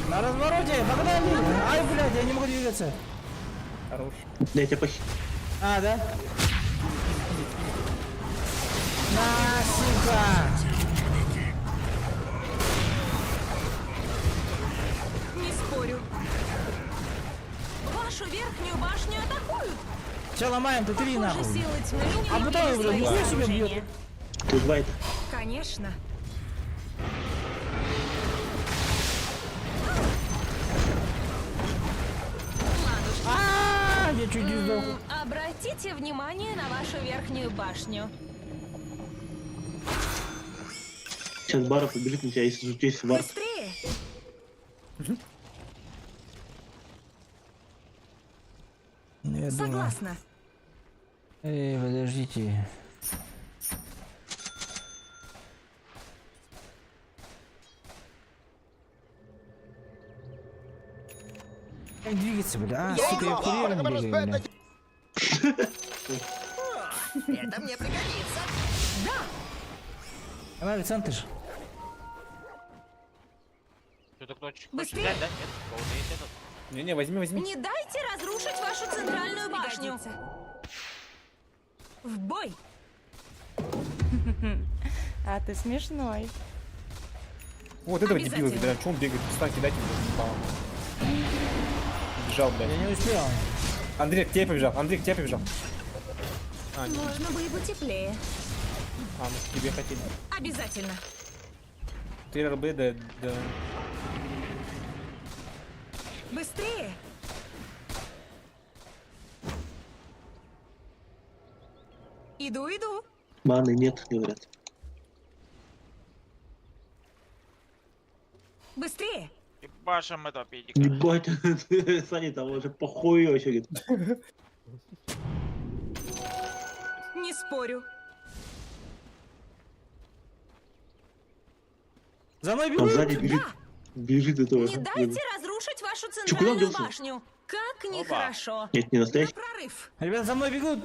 На развороте, погнали. Ай, блядь, я не могу двигаться. Хорош. Я тебя похи... А, да? На, сука. Не спорю. Вашу верхнюю башню атакуют. Все, ломаем, ты три Похоже, нахуй. силы тьмы не А потом, прекратили блядь, свои нихуя себе бьет. сооружения. Тут два это. Конечно. А, я чуть не сдох. Обратите внимание на вашу верхнюю башню. Сейчас Бара побежит на тебя, если здесь варп. Быстрее. Я думаю. Согласна. Эй, подождите. Как двигаться, бля? А, сука, я курьером бегаю, бля. Это мне пригодится. Давай, центр. Что-то кто хочет Быстрее. взять, да? Нет? У кого-то есть этот? Не-не, возьми, возьми. Не дайте разрушить вашу центральную башню. В бой. А ты смешной. Вот этого дебила Обязательно. забираем. Че он бегает? Встань, кидать его. Бежал, блядь. Я не успел. Андрей, к тебе побежал. Андрей, к тебе побежал. А, не. Можно бы и потеплее. А, мы к тебе хотели. Обязательно. 3 РБ, да. Быстрее. Иду, иду. Маны нет, говорят. Быстрее. Ебашим этого педика. Ебать, Саня там уже похуй очередь. Не спорю. За мной Он бегут. сзади бежит. Бежит это. Не дайте разрушить вашу куда он центральную делся? башню. Как Опа. нехорошо. Нет, не На настоящий. прорыв. Ребята, за мной бегут.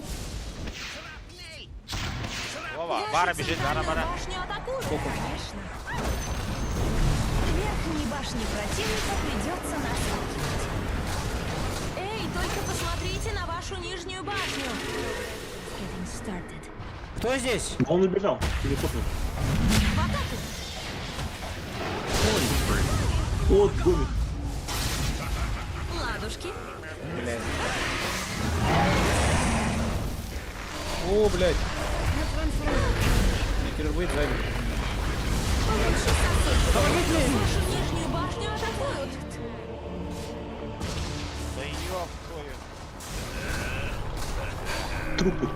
Вова, Вашу Бара бежит, Бара, центральную Бара. башню атакуют. Конечно. Верхней башни противника придется нас покинуть. Эй, только посмотрите на вашу нижнюю башню. Getting started. Кто здесь? Он убежал. Телепортнул. В атаку. Вот, гомик. Ладушки. Блядь. О, блядь. 3 РБ, сзади. Вашу нижнюю башню атакуют. Да ёб твою. Трупы.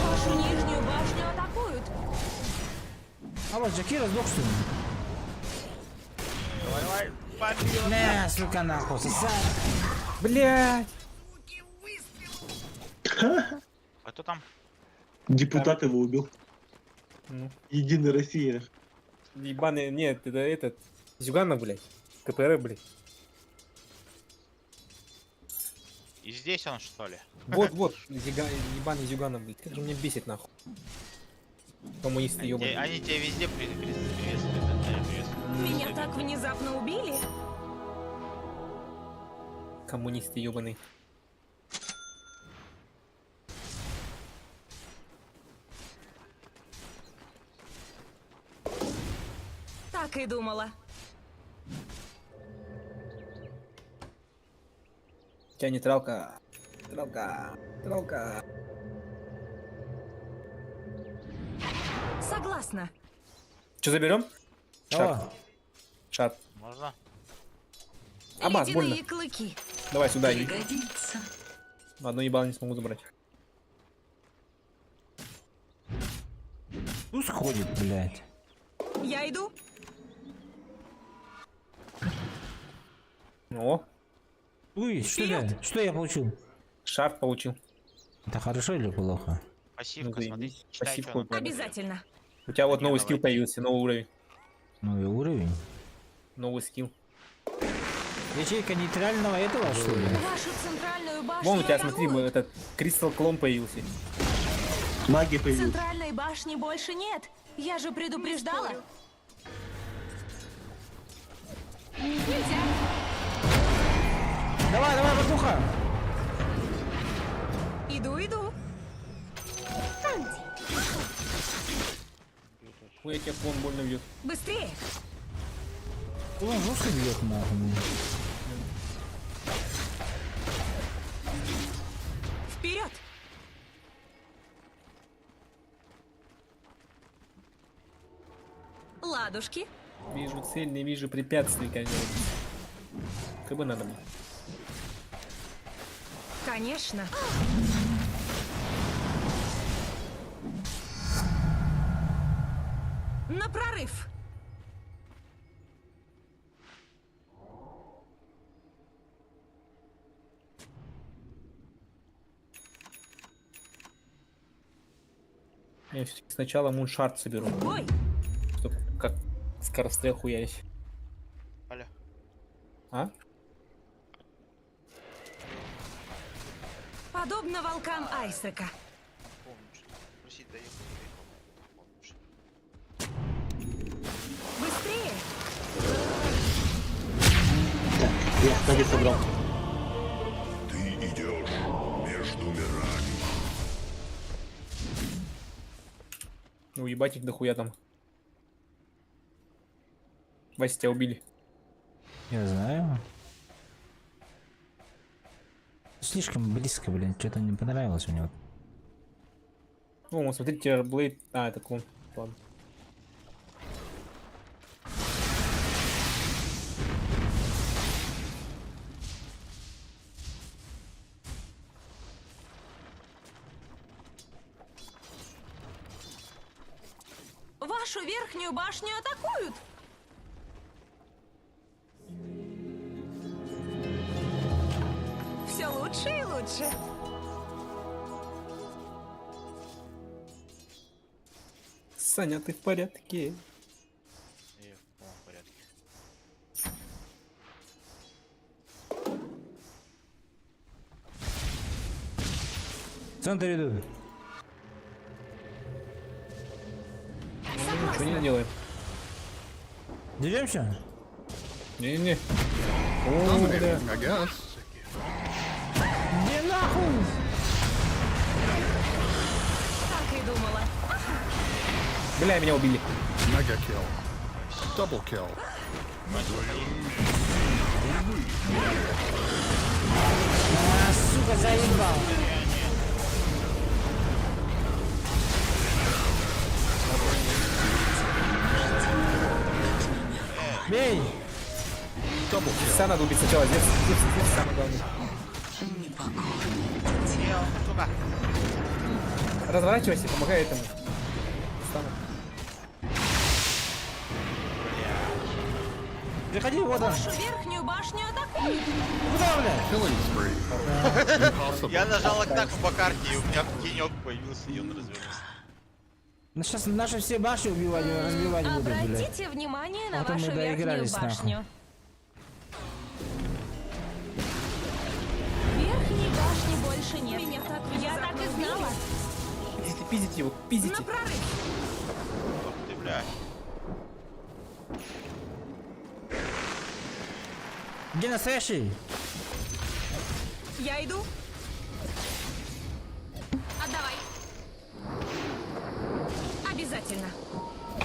Вашу нижнюю башню атакуют. А вот Джакира сдох, что ли? Давай, побьем. Не, сука, нахуй, сосай. Блядь. А кто там? Депутат его убил. Ну. Единая Россия. Ебаный, нет, это этот. Зюганов, блядь. КПР, блядь. И здесь он, что ли? Вот, ебаный Зюганов, блядь. Как же меня бесит, нахуй. Коммунисты, Они ёбаные. тебя везде приветствуют. да, приветствуют. Меня так внезапно убили. Коммунисты, ёбаные. Так и думала. У тебя нейтралка. Нейтралка. Согласна. Что заберем? Шар. О, Шар. Можно? Абаз, больно. Ледяные клыки. Давай сюда иди. Одно ебало не смогу забрать. тут сходит, блядь. Я иду. О, Ой, что я? Что я получил? шар получил. Это хорошо или плохо? Пассивка, Ну, смотри. заебись. Читай, Пассивку что он отправил. Обязательно. У тебя вот Не, новый давай. скилл появился, новый уровень. Новый уровень. Новый скилл. Ячейка нейтрального этого, что ли? Вашу центральную башню Вон у тебя, смотри, атакуют. этот Кристалл Клон появился. Магия появилась. Центральной башни больше нет. Я же предупреждала. Нельзя. Давай, давай, батуха! Иду. Ой, я тебя клон больно бьет. Быстрее. Он жестко бьет нахуй. Вперед. Ладушки. Вижу цель, не вижу препятствий, конечно. Как бы надо было. Конечно. На прорыв. Я всё-таки сначала муншарт соберу, Бой. чтобы как скорострел хуярить. Алло. А? Подобно волкам Айсека. Помнишь? Просить даю. Помнишь? Быстрее. Так, я кстати собрал. Ты идешь между мирами. Ну ебать их дохуя там. Вася, тебя убили. Я знаю. Слишком близко, блин, что-то не понравилось у него. О, вот смотри, Терблейд. А, это клон. Ладно. Вашу верхнюю башню атакуют. Все лучше и лучше. Саня, ты в порядке? И в полном порядке. Центр идут. Ничего не делаем. Деремся? Не-не-не. Dominating, I guess. Не нахуй! Так и думала. Бля, меня убили. Mega kill. Double kill. А, сука, заебал. Бей! Double kill. Ся надо убить сначала. Здесь самое главное. Сука. Разворачивайся, помогай этому. Стану. Приходи, вот он. Вашу верхнюю башню атакуют. Куда, бля? Killing spree. Impossible. Я нажал так в бокарке, и у меня тенек появился, и он развернулся. Ну сейчас наши все башни убивать, разбивать будут, блядь. Обратите внимание на А то мы вашу верхнюю доигрались, нахуй. башню. Верхней башни больше нет. Я так и знала. Пиздите его, пиздите. На прорыв. Ох ты, бля. Где настоящий? Я иду. Отдавай. Обязательно.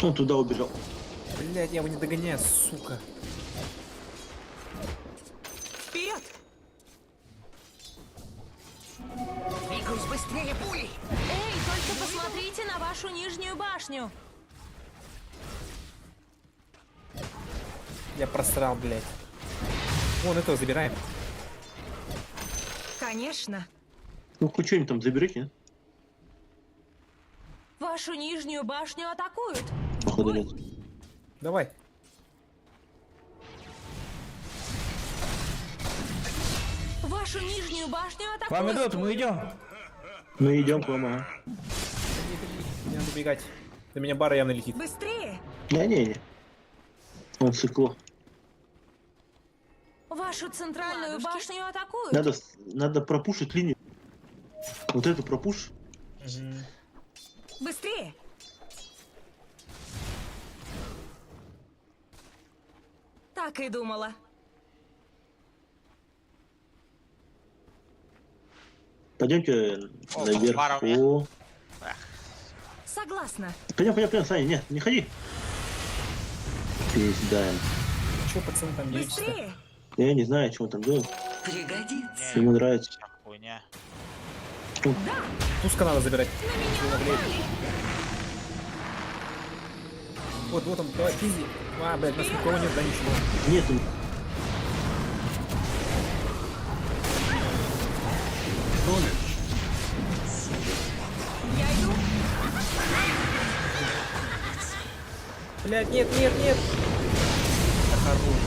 Он туда убежал. Блядь, я его не догоняю, сука. Вперед. Эй, только посмотрите на вашу нижнюю башню. Я просрал, блядь. Вон этого забираем. Конечно. Ну, хоть что-нибудь там заберите, нет? Вашу нижнюю башню атакуют. Походу нет. Давай. Вашу нижнюю башню К вам атакуют. идут, мы идем. Мы идем к вам, ага. Не надо бегать. До меня бара явно летит. Быстрее. Не-не-не. Он цикло. Вашу центральную Ладушки. башню атакуют. Надо пропушить линию. Вот эту пропуш. Быстрее. Так и думала. Пойдемте О, наверх. пара у меня. О. Согласна. Пойдем, Саня, нет, не ходи. Пиздаем. Че, пацан, там делаете? Быстрее. Я не знаю, что он там делает. Не, Ему нравится. вся хуйня. Туска надо забирать. Вот он, давай, пизди. А, блядь, нас никого нет, да ничего. Нет, Tonnage. Я иду. Блядь, нет. Да хорош.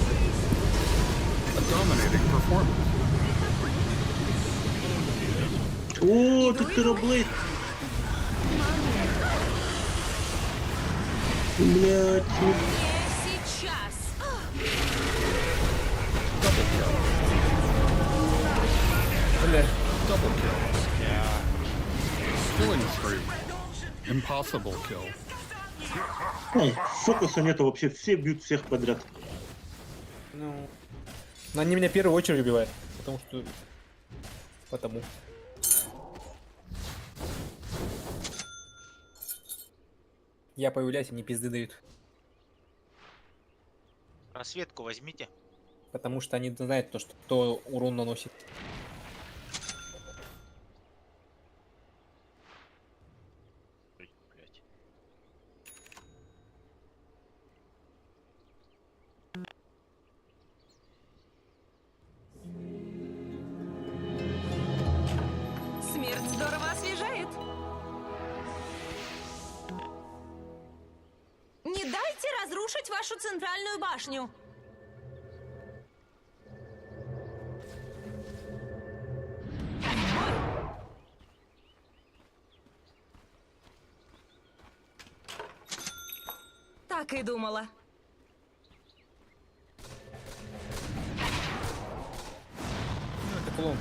A dominating performance. О, тут тераблейд. Блять. Не сейчас. Бля. Double kill. Killing spree. Impossible kill. Ай, фокуса нету вообще, все бьют всех подряд. Ну, они меня в первую очередь убивают. Потому. Я появляюсь, мне пизды дают. Рассветку возьмите. Потому что они знают то, что кто урон наносит. Блядь. Смерть здорово освежает. Не дайте разрушить вашу центральную башню. Так и думала. Ну, это клон.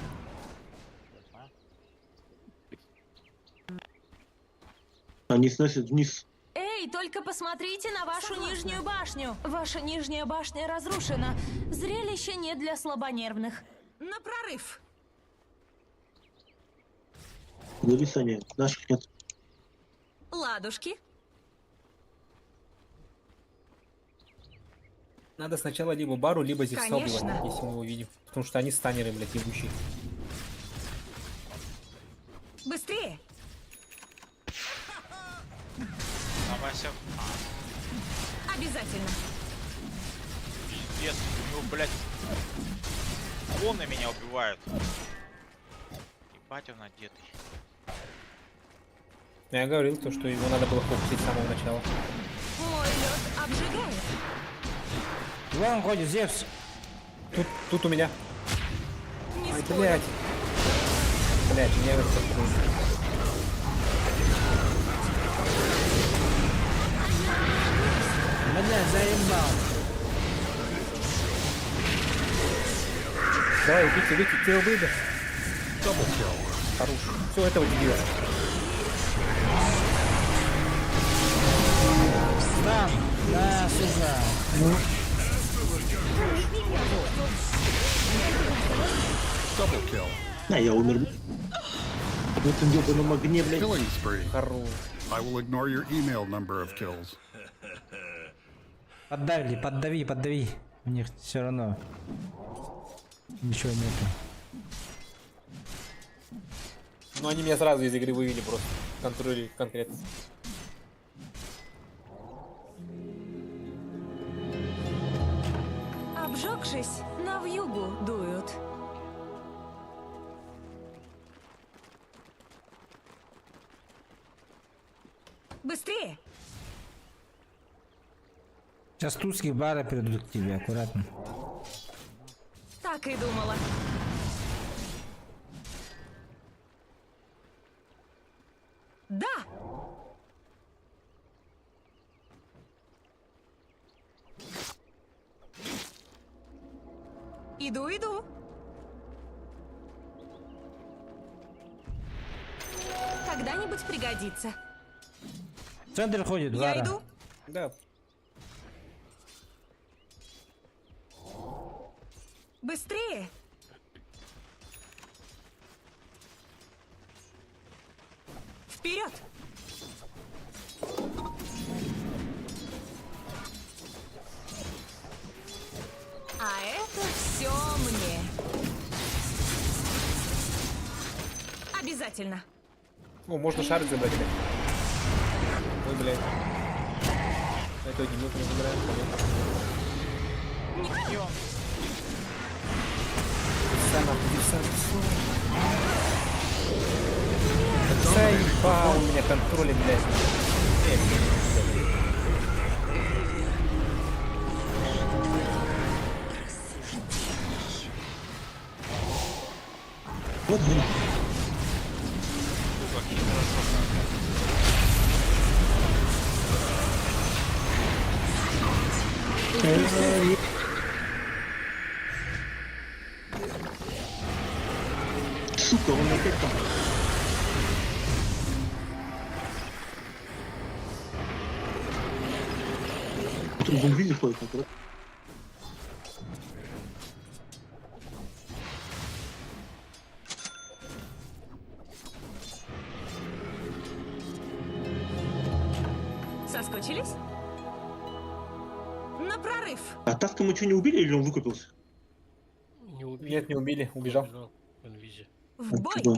Они сносят вниз. Эй, только посмотрите на вашу нижнюю башню. Ваша нижняя башня разрушена. Зрелище не для слабонервных. На прорыв. Говори, Саня, наших нет. Ладушки. Надо сначала либо бару, либо Зевса убивать, Конечно. если мы его видим. Потому что они станеры, блядь, ебучие. Быстрее. Давай все. Обязательно. Пиздец, у него, блядь, клоны меня убивают. Ебать он одетый. Я говорил то, что его надо было фокусить с самого начала. Мой лед обжигает. Вон ходит Зевс. Тут у меня. Не Ай, спорю. блядь. Блядь, меня это Блядь, заебал. Давай, убейте, тело выйдет. Double kill. Хорош. Все, этого дебила. Стан. Да, сюда. Double kill. Я умер. В этом ёбаном огне, блядь. Killing spree. Хорош. I will ignore your email number of kills. Поддави. У них все равно ничего нету. Ну они меня сразу из игры вывели просто. Контролили конкретно. Обжегшись, на вьюгу дуют. Быстрее! Сейчас тузские бары придут к тебе, аккуратно. Так и думала. Да! Иду. Когда-нибудь пригодится. В центр ходит, Я Вара. иду. Да. Быстрее! Вперед! А это все мне. Обязательно. О, можно шар забрать, блядь. Ой, блядь. Это одинок не забираем, понятно. Заебал у меня контроль, блядь. Вот, блин. Сука, он опять там. В другом виде ходит, да? Соскучились? На прорыв! А так-то мы что, не убили или он выкупился? Не убили. Нет, не убили, убежал. В инвизе. В бой! Да.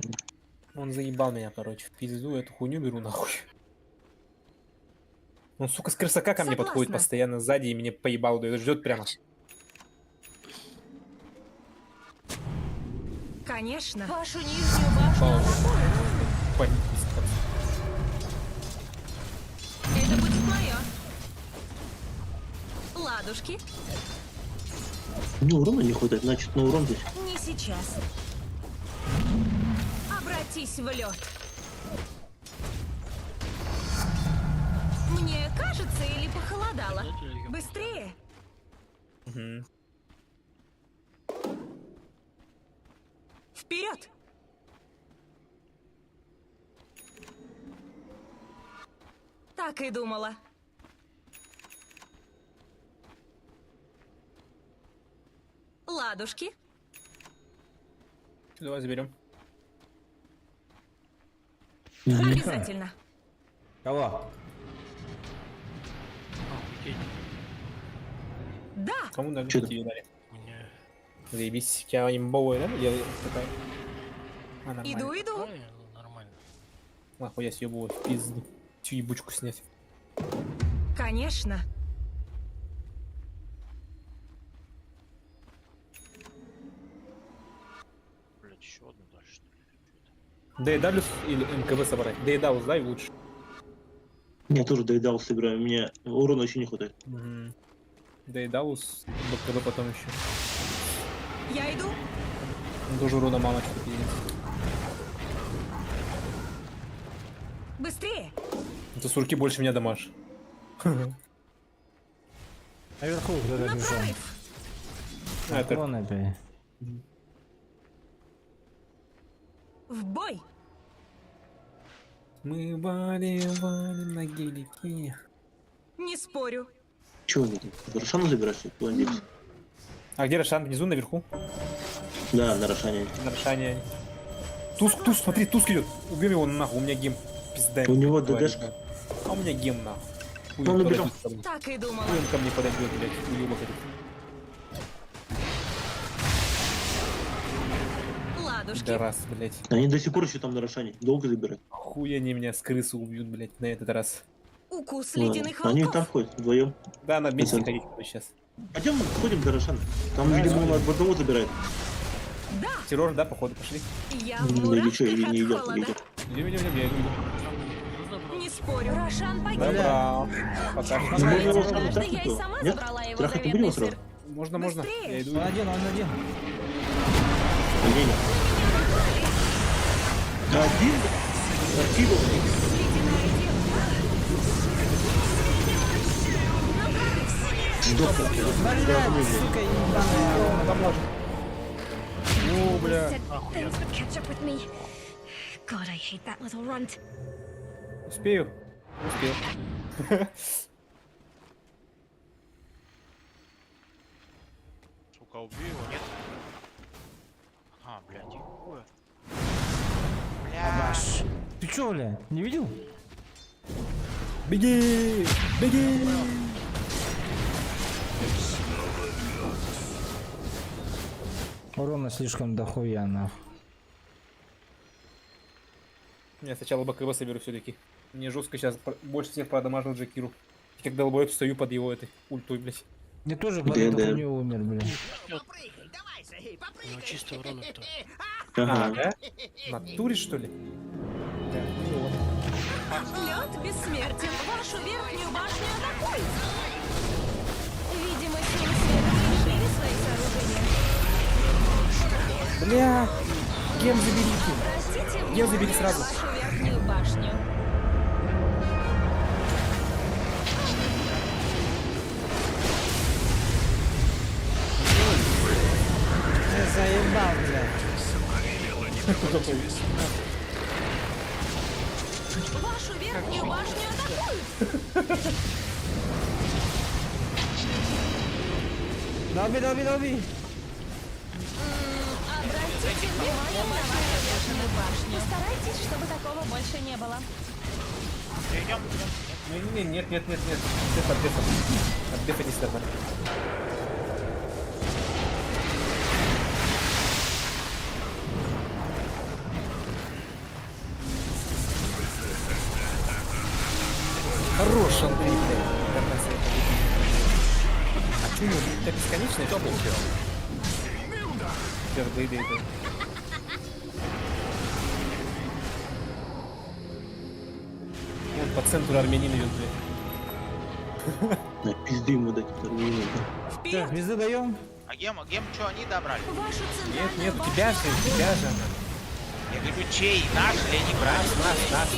Он заебал меня, короче. В пизду эту хуйню беру нахуй. Он, сука, с крысака ко мне Согласна. подходит постоянно сзади и мне поебал дает. Ждет прямо. Конечно. Вашу нижнюю башню атакуют. Паник. Это будет мое. Ладушки? Мне урона не хватает, значит на урон здесь. Не сейчас. Обратись в лед. Мне кажется, или похолодало? Быстрее! Угу. Вперед! Так и думала. Ладушки? Давай заберем. Обязательно. Кого? Окей. Да! Кому дали? Чё Тебе дали. Мне... Заебись. У тебя имбовая, да? Или такая? А, нормально. Иду. Ну, нормально. Нахуй я съебываю в пизду. Всю ебучку снять. Конечно. Блять, еще одну дальше, что ли? Дейдалюс или МКБ собрать? Дейдалус, дай лучше. Я тоже доедал, собираю, мне урона еще не хватает. Угу. Дейдалус, МКБ потом еще. Я иду. Тоже урона мало, что пиздец. Быстрее! Это сурки больше меня дамаж. Наверху кто-то На бежал. прорыв! Это Вон опять. В бой! мы валим на гелике. Не спорю. Чего вы там? Рошану забираешь? Куда делись? А где Рошан? Внизу, наверху? Да, на Рошане. На Рошане. Туз, смотри, Туз идет. Убьем его нахуй, у меня гем. Пизда. У него говорит, ДДшка. да. А у меня гем нахуй. Хуй Он он убежал. подойдет ко мне. Так и думала. Хуй он ко мне подойдет, блядь. Уебок этот. ладушки. Да раз, блядь. Они до сих пор еще там на Рошане. Долго забирают. Хуй они меня с крысы убьют, блядь, на этот раз. Укус Ладно. ледяных Они волков. там ходят вдвоем. Да, на вместе Это- ходить буду сейчас. Пойдем сходим до Рошана. Там, видимо, он от одного забирает. Террор, да, походу, пошли. Я в Или что, или мурашках не от идет, холода. не идет. Идем, я иду. Не спорю. Рошан погиб. Добра. Пока. Ну, Знаете, можно его сразу однажды трахнуть я и его. сама Нет? забрала его Трахать не будем его заветный сразу? сыр. Можно, можно. Быстрее. Я иду. Он один, он один. Не-не. Один? Красиво. Сдохнул. Блядь, сука, ебаная. О, бля. Things would catch up with me. God, I hate that little runt. Успею. Успел. Сука, убью его, нет? А, блядь, такое. Абаш. Ты чё, бля, не видел? Беги! Беги! Урона слишком дохуя, нахуй. Я сначала БКБ соберу все-таки. Мне жестко сейчас больше всех продамажил Джекиру. И как долбоёб стою под его этой ультой, блядь. Я тоже под Да, эту да. хуйню умер, бля. Ну, чисто урона-то. Ага. да? В натуре, что ли? Лед бессмертен. Вашу верхнюю башню атакует. Видимо, силы света решили свои сооружения. Бля! Гем заберите! Простите, Я забери внимание сразу. на вашу верхнюю башню. Я заебал, бля. Вашу верхнюю башню атакуют. Долби, долби, долби. Обратите внимание на вашу верхнюю башню. Постарайтесь, чтобы такого больше не было. Нет. Деф от дефа. От дефа здесь нормально. Хорош, Андрей, блядь. Как раз это. А чё, это бесконечное? Перды, да. Вот по центру армянин идет, блядь. На пизды ему дать это не нужно. Так, звезды даем. А гем что они добрали? Вашу центральную Нет, башню тебя же. Я говорю, чей? Наш или они брали?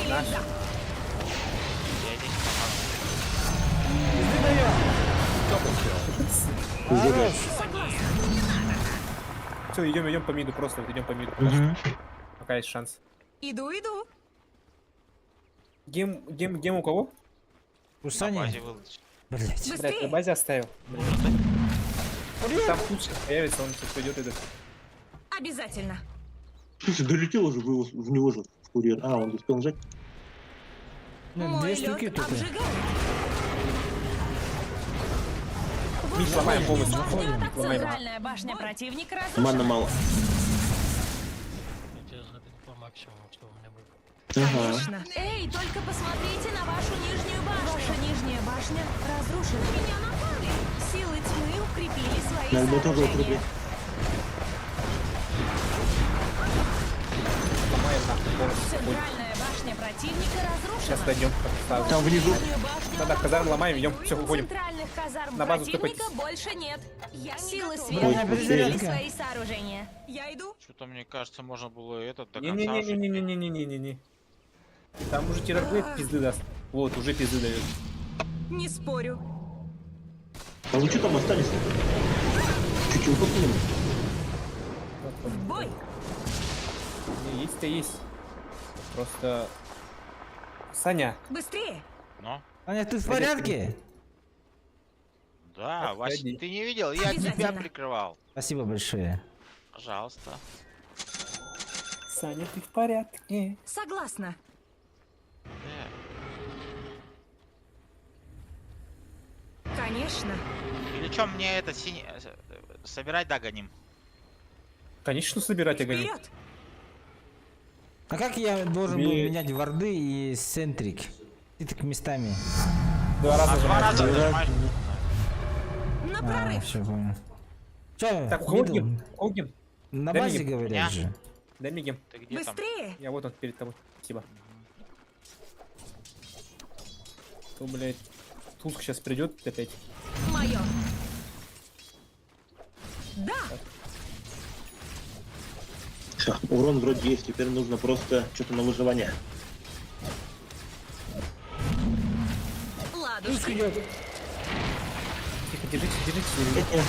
Наш. Я здесь помогу. Звезды даем. Хорош. Все, идем по миду, просто вот идем по миду. пока что. Пока есть шанс. Иду. Гем у кого? У На Сани. базе вылазить. Блять. Блядь, на Быстрее. базе оставил. Там тут сейчас появится, он сейчас пойдет идет. Обязательно. Слушай, долетел уже в него же в курьер. А, он успел нажать. Ну, Мой две лед штуки только. обжигает. Мид ломаем полностью. Башня Ломаем. Центральная башня противника разрушена. Мана мало. Я тебя забил по максимуму, что у меня было. Ага. Конечно. Эй, только посмотрите на вашу нижнюю башню. Ваша нижняя башня разрушена. Меня напали. Силы тьмы укрепили свои Надо тоже сооружения. укреплять. Ломаем нахуй полностью. Центральная башня противника разрушена. Сейчас дойдем. Там внизу. Нижнюю башню Да, казарм ломаем, идем, все, уходим. Центральных казарм На базу противника стопайтесь. больше нет. Силы Ой, света укрепили перезарядка. свои сооружения. Я иду. Что-то мне кажется, можно было этот до конца. Не-не-не-не-не-не-не-не. Там уже террорблейд пизды даст. Вот, уже пизды дает. Не спорю. А вы что там остались? Чуть-чуть упомянули. В бой. Не, есть-то есть. Просто... Саня, Быстрее. Но? Аня, ты в порядке? Да, Вася, Отходи. ты не видел? Я тебя Обязательно. прикрывал. Спасибо большое. Пожалуйста. Саня, ты в порядке? Согласна. Конечно. Или что мне это собирать догоним? Конечно, собирать огонь. Вперед. А как я должен был Тебе- менять варды и центрик? И так местами. Два раза Два раза нажимаешь. нажимаешь. На А, прорыв. все понял. Че, Так, у кого гем? У кого гем? на дай базе мне- говорят Меня? же. Дай мне гем. Ты где там? Быстрее. Я вот он перед тобой. Спасибо. То, блядь, Туск сейчас придет опять. Мое. Да. Всё, урон вроде есть, теперь нужно просто что-то на выживание. Ладушки. Тихо, держитесь, держитесь.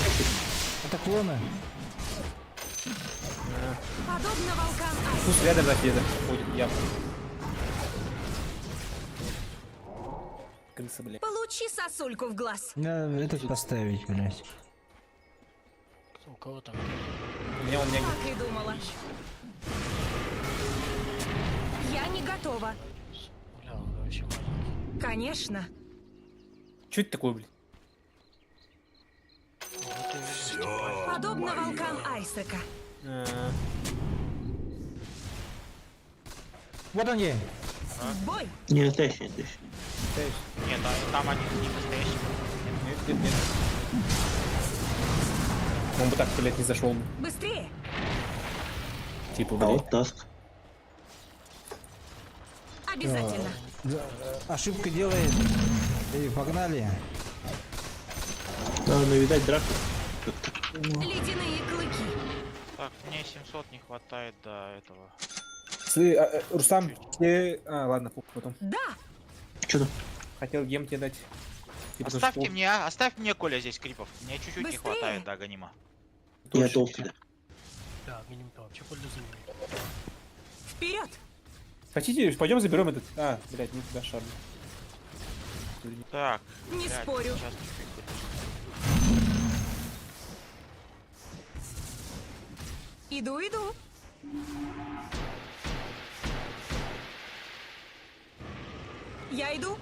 Это клоны. Подобно волкам Айс. Туск рядом за Феда ходит, явно. Крыса, блядь. Получи сосульку в глаз. Надо этот поставить, блядь. Кто, у кого там? У меня он не... Как и думала. Я не готова. Бля, он вообще маленький. Конечно. Чё это такое, блядь? Вот и типа, Подобно волкам Айсека. А, Вот он где. В бой. Не настоящий, не настоящий. знаешь, Нет, там один не настоящий. нет. Он бы так, блядь, не зашел бы. Быстрее. Типа, А блядь. вот таск. Обязательно. Ошибку делает. И погнали. Надо навидать драку. Ледяные клыки. Так, мне 700 не хватает до этого. Рустам, тебе... А, ладно, потом. Да. Что там? Хотел гем тебе дать. Типа, то, Оставьте что- мне, оставь мне, Коля, здесь крипов. Мне чуть-чуть не Быстрее. хватает до Ганима. Я Точно. толстый, да. да, минимум-то вообще пользуется. Вперед. Хотите, пойдем заберем этот... А, блядь, не туда шарм. Так. Не блядь, спорю. сейчас чуть-чуть будет. Иду. Я иду.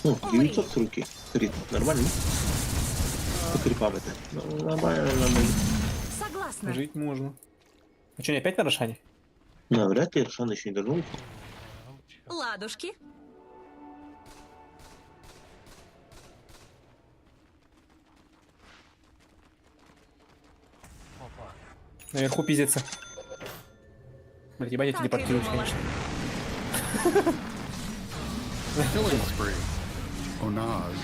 Ну, Умри. 900 с руки. Крит. Нормально? По крипам это. Ну, нормально. Согласна. Жить можно. Ну что, не опять на Рошане? Ну, вряд ли Рошан еще не вернулся. Ладушки. Опа. Наверху пиздится. Блядь, ебать, я Так и телепортируюсь, думала. конечно. Killing spree. Onage.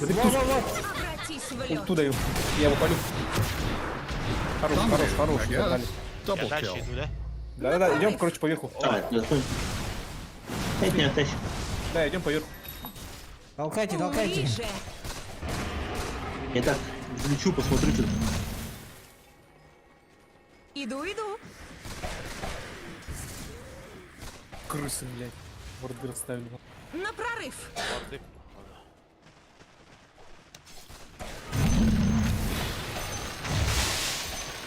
Да ты Туск, Обратись в лед. ульту даю. Я его палю. Хорош, Dominating, I забрали. guess. Я Double дальше kill. иду, да? Да, идем, короче, поверху. А, я понял. Это не настоящий. Да, идем поверху. Толкайте. Умри же. Я так взлечу, посмотрю, что там. Иду. Крысы, блядь. Бордыр ставили. На прорыв. Борды,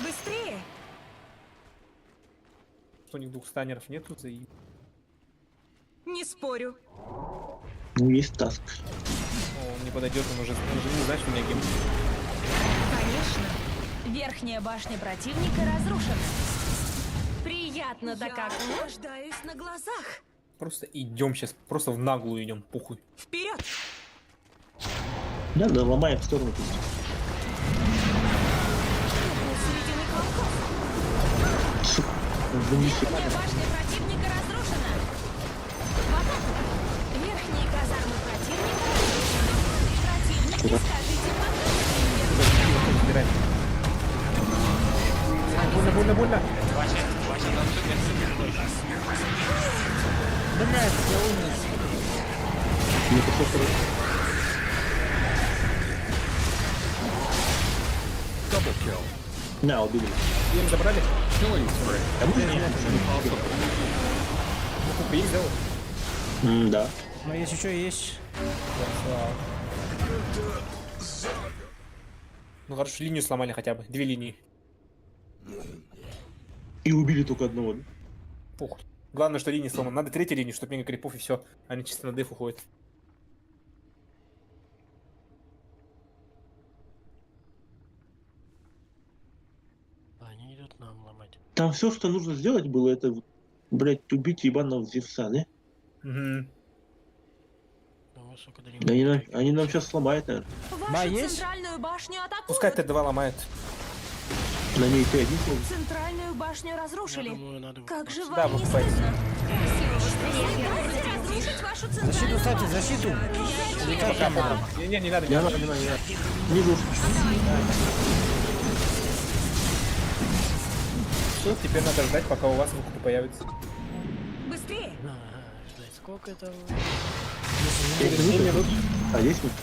Быстрее. Что у них двух станеров нету, и... Не спорю. Ну, есть таск. О, он не подойдет, он уже не знает, что у меня гем. Конечно. Верхняя башня противника разрушена. Приятно-то как. Я рождаюсь на глазах. Просто идем сейчас, просто в наглую идем, похуй. Вперед. Да, ломаем в сторону пусть. Ледяных волков. Сука. Вниз. Верхняя башня противника разрушена. В атаку. Верхние казармы противника разрушены. Противники, скажите пока. Забирай. Больно. Вася, танцуй, Блядь, я умер. Не пошел второй. Double kill. На, убили. Гем забрали? Killing spree. А мы не Ну, есть, да? Да. Но есть еще есть. Ну хорошо, линию сломали хотя бы. 2 линии. И убили только одного. Да? Похуй. Главное, что линии сломаны. Надо 3-ю линию, чтобы мега крипов и все. Они чисто на деф уходят. Там все, что нужно сделать было, это, блядь, убить ебаного Зевса, да? Мгм. Ну, сука, да не Они нам сейчас сломают, наверное. Вашу есть? центральную башню атакуют. Пускай Т2 ломает. На ней ты один был. Центральную башню разрушили. надо Как же Да, вам не покупайте. стыдно? Красиво восприятие. Разрушить вашу центральную Защиту ставьте, башню. защиту. Или как Пока, там пока. надо? Не, не надо, Не надо, не надо, не надо. Не нужно. Все, теперь надо ждать, пока у вас выкупы появятся. Быстрее. Ждать сколько это? 7 минут. А 10 минут?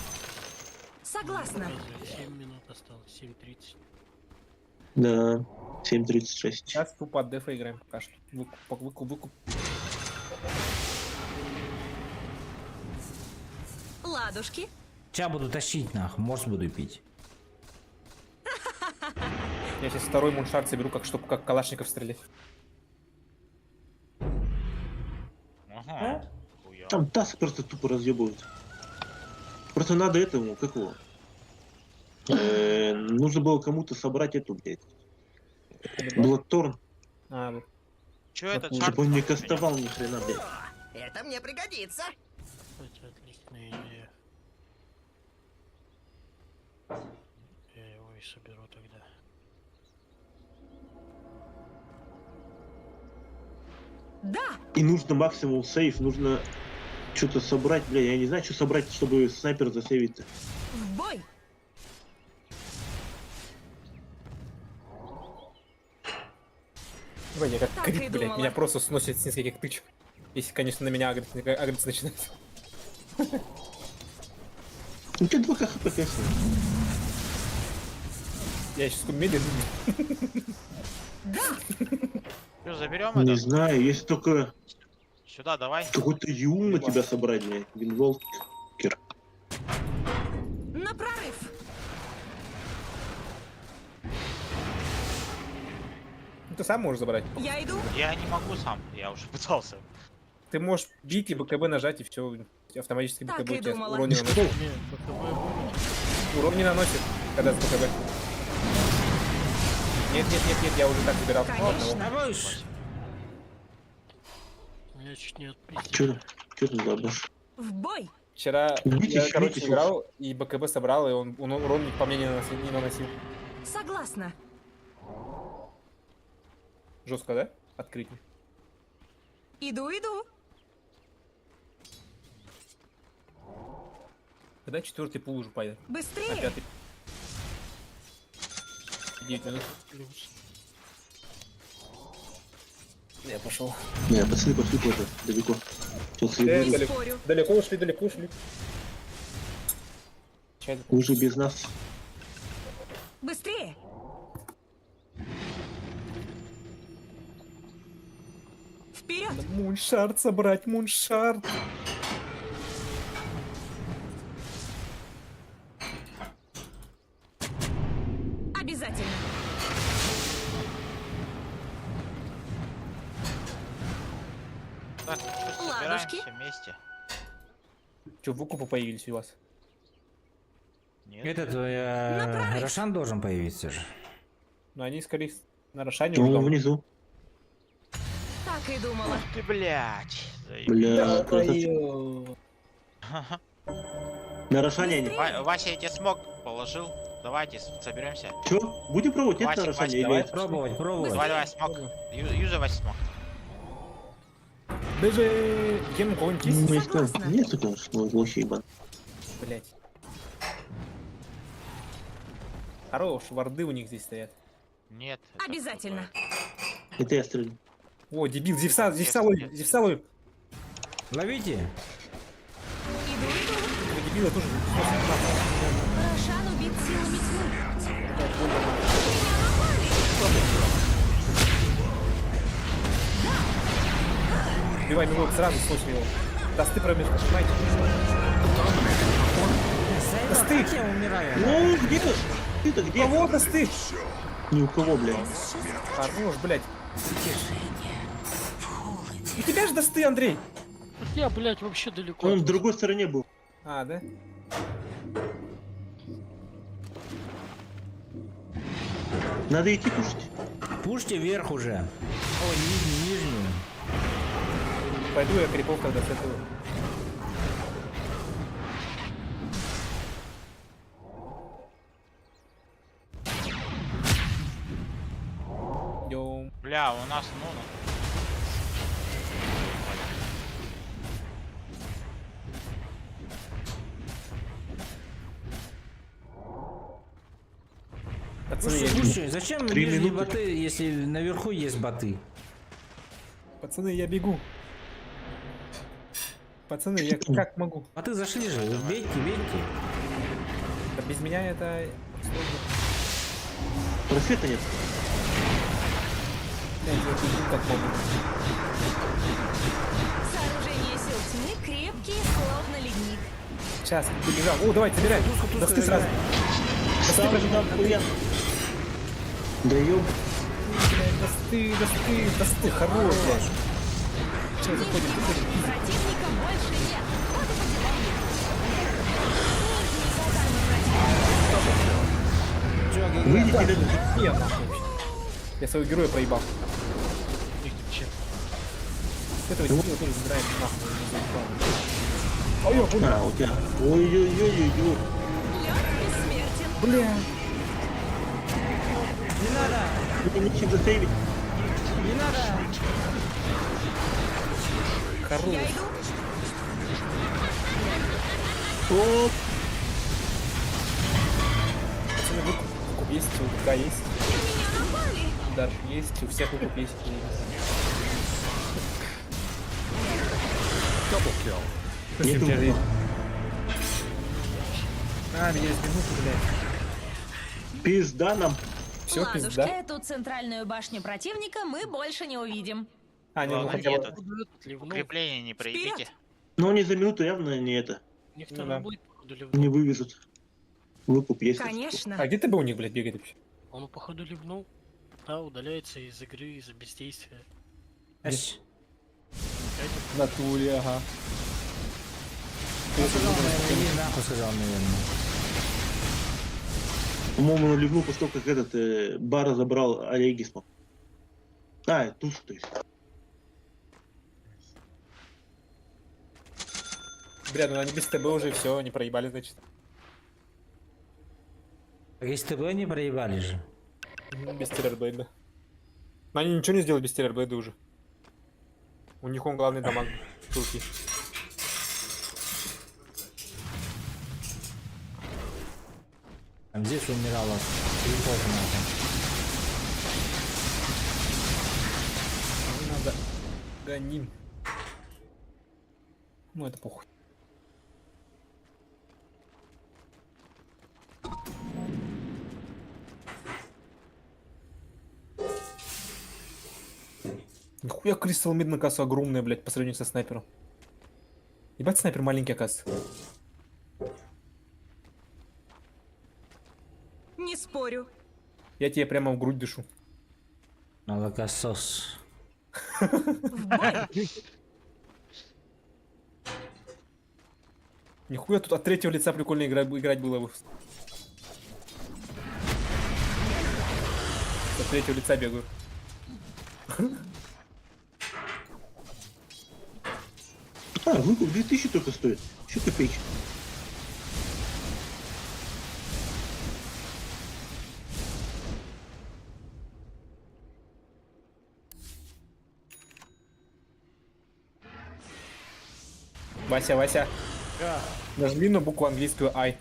Согласна. 7 минут осталось, 7:30. Да. 7:36. Сейчас тупо от дефа играем пока что. Выкуп. Ладушки. Сейчас буду тащить, нах. Морс буду пить. Я сейчас второй муншард соберу, чтобы как калашников стрелять. Ага. Хуя. Там тасс просто тупо разъебывают. Просто надо этому, как его? Нужно было кому-то собрать эту, блядь. Блокторн, А, вот. Чё этот Чтобы шар? чтобы он не кастовал ни хрена, блядь. Это мне пригодится. Это отличная идея. Я его и соберу тогда. Да. И нужно максимум сейф, нужно что-то собрать, блядь. Я не знаю, что собрать, чтобы снайпер засейвиться. В бой. Блин, я как Так крип, и блядь, думала. меня просто сносит с нескольких тычек. Если, конечно, на меня агриться начинает. У тебя 2 хп, конечно. Я сейчас медленно. Чё, заберем Не это? знаю, если только Сюда, давай. какой-то юл на тебя собрать, блядь. Винволкер. На прорыв. Ну, ты сам можешь забрать. Я иду. Я не могу сам, я уже пытался. Ты можешь бить и БКБ нажать, и все. Автоматически Так БКБ и у тебя думала. урон не наносит. Не, БКБ будет. Урон не наносит, когда с БКБ. Нет, я уже так забирал. Конечно. Давай уж. Я чуть не отпиздил. Чё ты забыл? В бой. Вчера Убейте, я, короче, убейте, играл, и БКБ собрал, и он урон по мне не наносил. Согласна. Жестко, да? Открыть. Иду. Когда 4-й пул уже пойдет? А Быстрее. 5-й. 9 минут. Плюс. Я пошел. Не, пацаны пошли куда-то далеко. Сейчас Не съебали. спорю. Далеко ушли. Чай. Уже без нас. Быстрее. Вперед. Муншард собрать, муншард. Обязательно. Так, чё, Ладушки. собираемся вместе? Че, выкупы появились у вас? Нет? Этот На прорыв. Рошан должен появиться же. Ну, они, скорее, на Рошане Он уже. внизу. Так и думала. Ты, блядь. Бля, красавчик. Ага. На Рошане они. Вася, я тебе смог положил. Давайте, соберемся. Чё? Будем пробовать? Нет, Васик, на Рошане? давай. Или... Пробовать. Давай, смог. Юзай, Вася, смог. Даже ем кого-нибудь есть? Нет, Согласна. нет, конечно, лохи ебан. Блять. Хорош, варды у них здесь стоят. Нет. это Обязательно. Это я стрелял. О, дебил, Зевса ловит. Ловите. Иду. Этого дебила тоже. Рошан убит силами тьмы. Убивай его сразу, слушай его. Досты промеж, понимаете? Досты. Я умираю. Ну, где ты? Ты-то где? Кого досты? Ни у кого, блядь. Хорош, блять. У тебя же досты, Андрей. Я, блядь, вообще далеко. Он от в вас. другой стороне был. А, да? Надо идти кушать. Пушьте вверх уже. Ой, нижнюю. Пойду я крипов тогда с этого. Идем. Бля, у нас, ну, Пацаны, я бегу. Слушай, зачем 3 нижние минуты. боты, если наверху есть боты? Пацаны, я бегу. Пацаны, я как могу? Боты зашли же, бейте, бейте. Да без меня это сложно. Просвета нет. Я не бегу как могу. Сооружения сил тьмы крепкие, словно ледник. Сейчас, побежал. О, давай, забирай. Да ты сразу. Сам же там хуя. Да ёб. Да ты, хорош, блядь. Сейчас заходим, заходим. Противника больше нет. Вот и потеряли. Выйдите, ребята. Я нахуй. Я своего героя проебал. Этого дебила тоже забираем нахуй. Ой, ой, А, у тебя. Ой-ой-ой-ой-ой. Лед бессмертен. бля. Не надо, Мне нечем засейвить. не надо. Хорош. Я иду. Оп. Пацаны, выкуп есть, у ВК есть. Меня напали. Дарш есть, у всех выкуп есть. Double kill. Нет У тебя же выкупа. есть. А, меня есть минуту, блядь. Пизда нам. Все, Ладушки, пизда. эту центральную башню противника мы больше не увидим. А, не, ну Главное, хотя бы... нет. укрепление не проебите. Но они за минуту явно не это. У них Ну там да. будет, походу, ливнул. Не вывезут. Выкуп есть. Конечно. А где ты был у них, блядь, бегает вообще? Он, походу, ливнул. Да, удаляется из игры из-за бездействия. Эс. В натуре, ага. Он сказал, наверное, иди нахуй, сказал, наверное. По-моему, он ливнул после того, как этот Бара забрал Орегисма. А, тушу, то есть. Бля, ну они без ТБ уже все, они проебали, значит. Так если ТБ не проебали же. Без Террорблейда. Но они ничего не сделали без Террорблейда уже. У них он главный дамаг. Турки. Там здесь умирало. Перепозно нахуй. Надо гоним. Ну это похуй. Нихуя Кристалл Мид на кассу огромная, блядь, по сравнению со снайпером. Ебать, снайпер маленький, оказывается. Не спорю. Я тебе прямо в грудь дышу. Молокосос. Нихуя тут от третьего лица прикольно играть было бы. От третьего лица бегаю. А, выкуп 2000 только стоит. Еще копейки. Вася, Вася. Нажми на букву английскую I.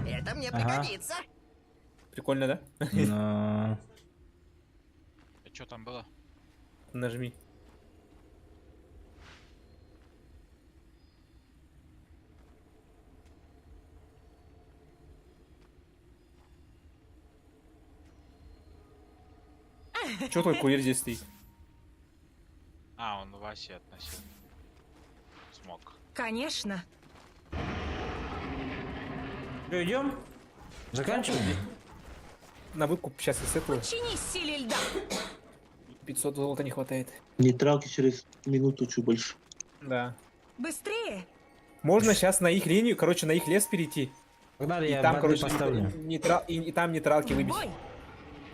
Это мне Ага. пригодится. Прикольно, да? Но... А что там было? Нажми. Чё твой курьер здесь стоит? А, он Васе относил. Смог. Конечно. Что, идем? Заканчиваем? На выкуп сейчас из этого Подчинись силе льда. 500 золота не хватает. Нейтралки через минуту чуть больше. Да. Быстрее. Можно сейчас на их линию, короче, на их лес перейти. Погнали, И я там, воды короче, поставлю. и там нейтралки выбить. Бой.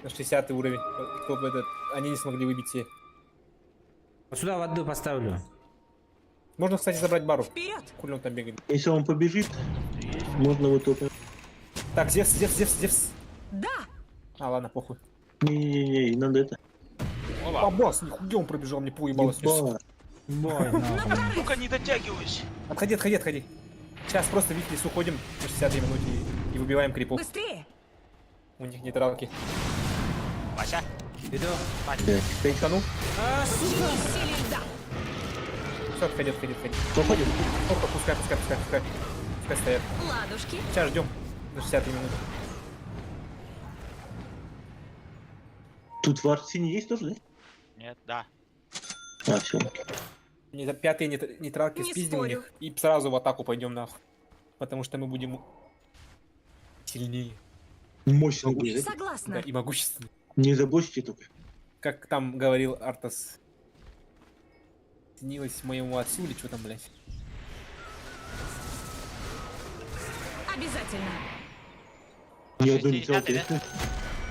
На 60 уровень. Кто бы этот... Они не смогли выбить все. Вот сюда воду поставлю. Можно, кстати, забрать бару. Вперед! Хули он там бегает. Если он побежит, можно вот только... Так, Зевс. Да! А, ладно, похуй. Не-не-не, надо это... А, бас, нихуя он пробежал, мне поебалось. Еба. Бой, нахуй. Ну-ка, не дотягивайся. Отходи. Сейчас просто в лес уходим на 60 минуте и выбиваем крипов. Быстрее! У них нейтралки. Вася. Иду. Пейканул. А, сука! Силе льда! Все, отходи. Уходим. Опа, пускай. Пускай стоят. Ладушки! Сейчас ждем до 60 минут. Тут в Арсене есть тоже, да? Нет, да. А, все. Пятые нейтралки Не спиздим у спорю. них и сразу в атаку пойдем нахуй. Потому что мы будем сильнее. Мощно будет. Да, Согласна. и могущественнее. Не забочьте только. Как там говорил Артас. Снилось моему отцу или что там, блядь? Обязательно. Ни На одной 60-й, нейтралки.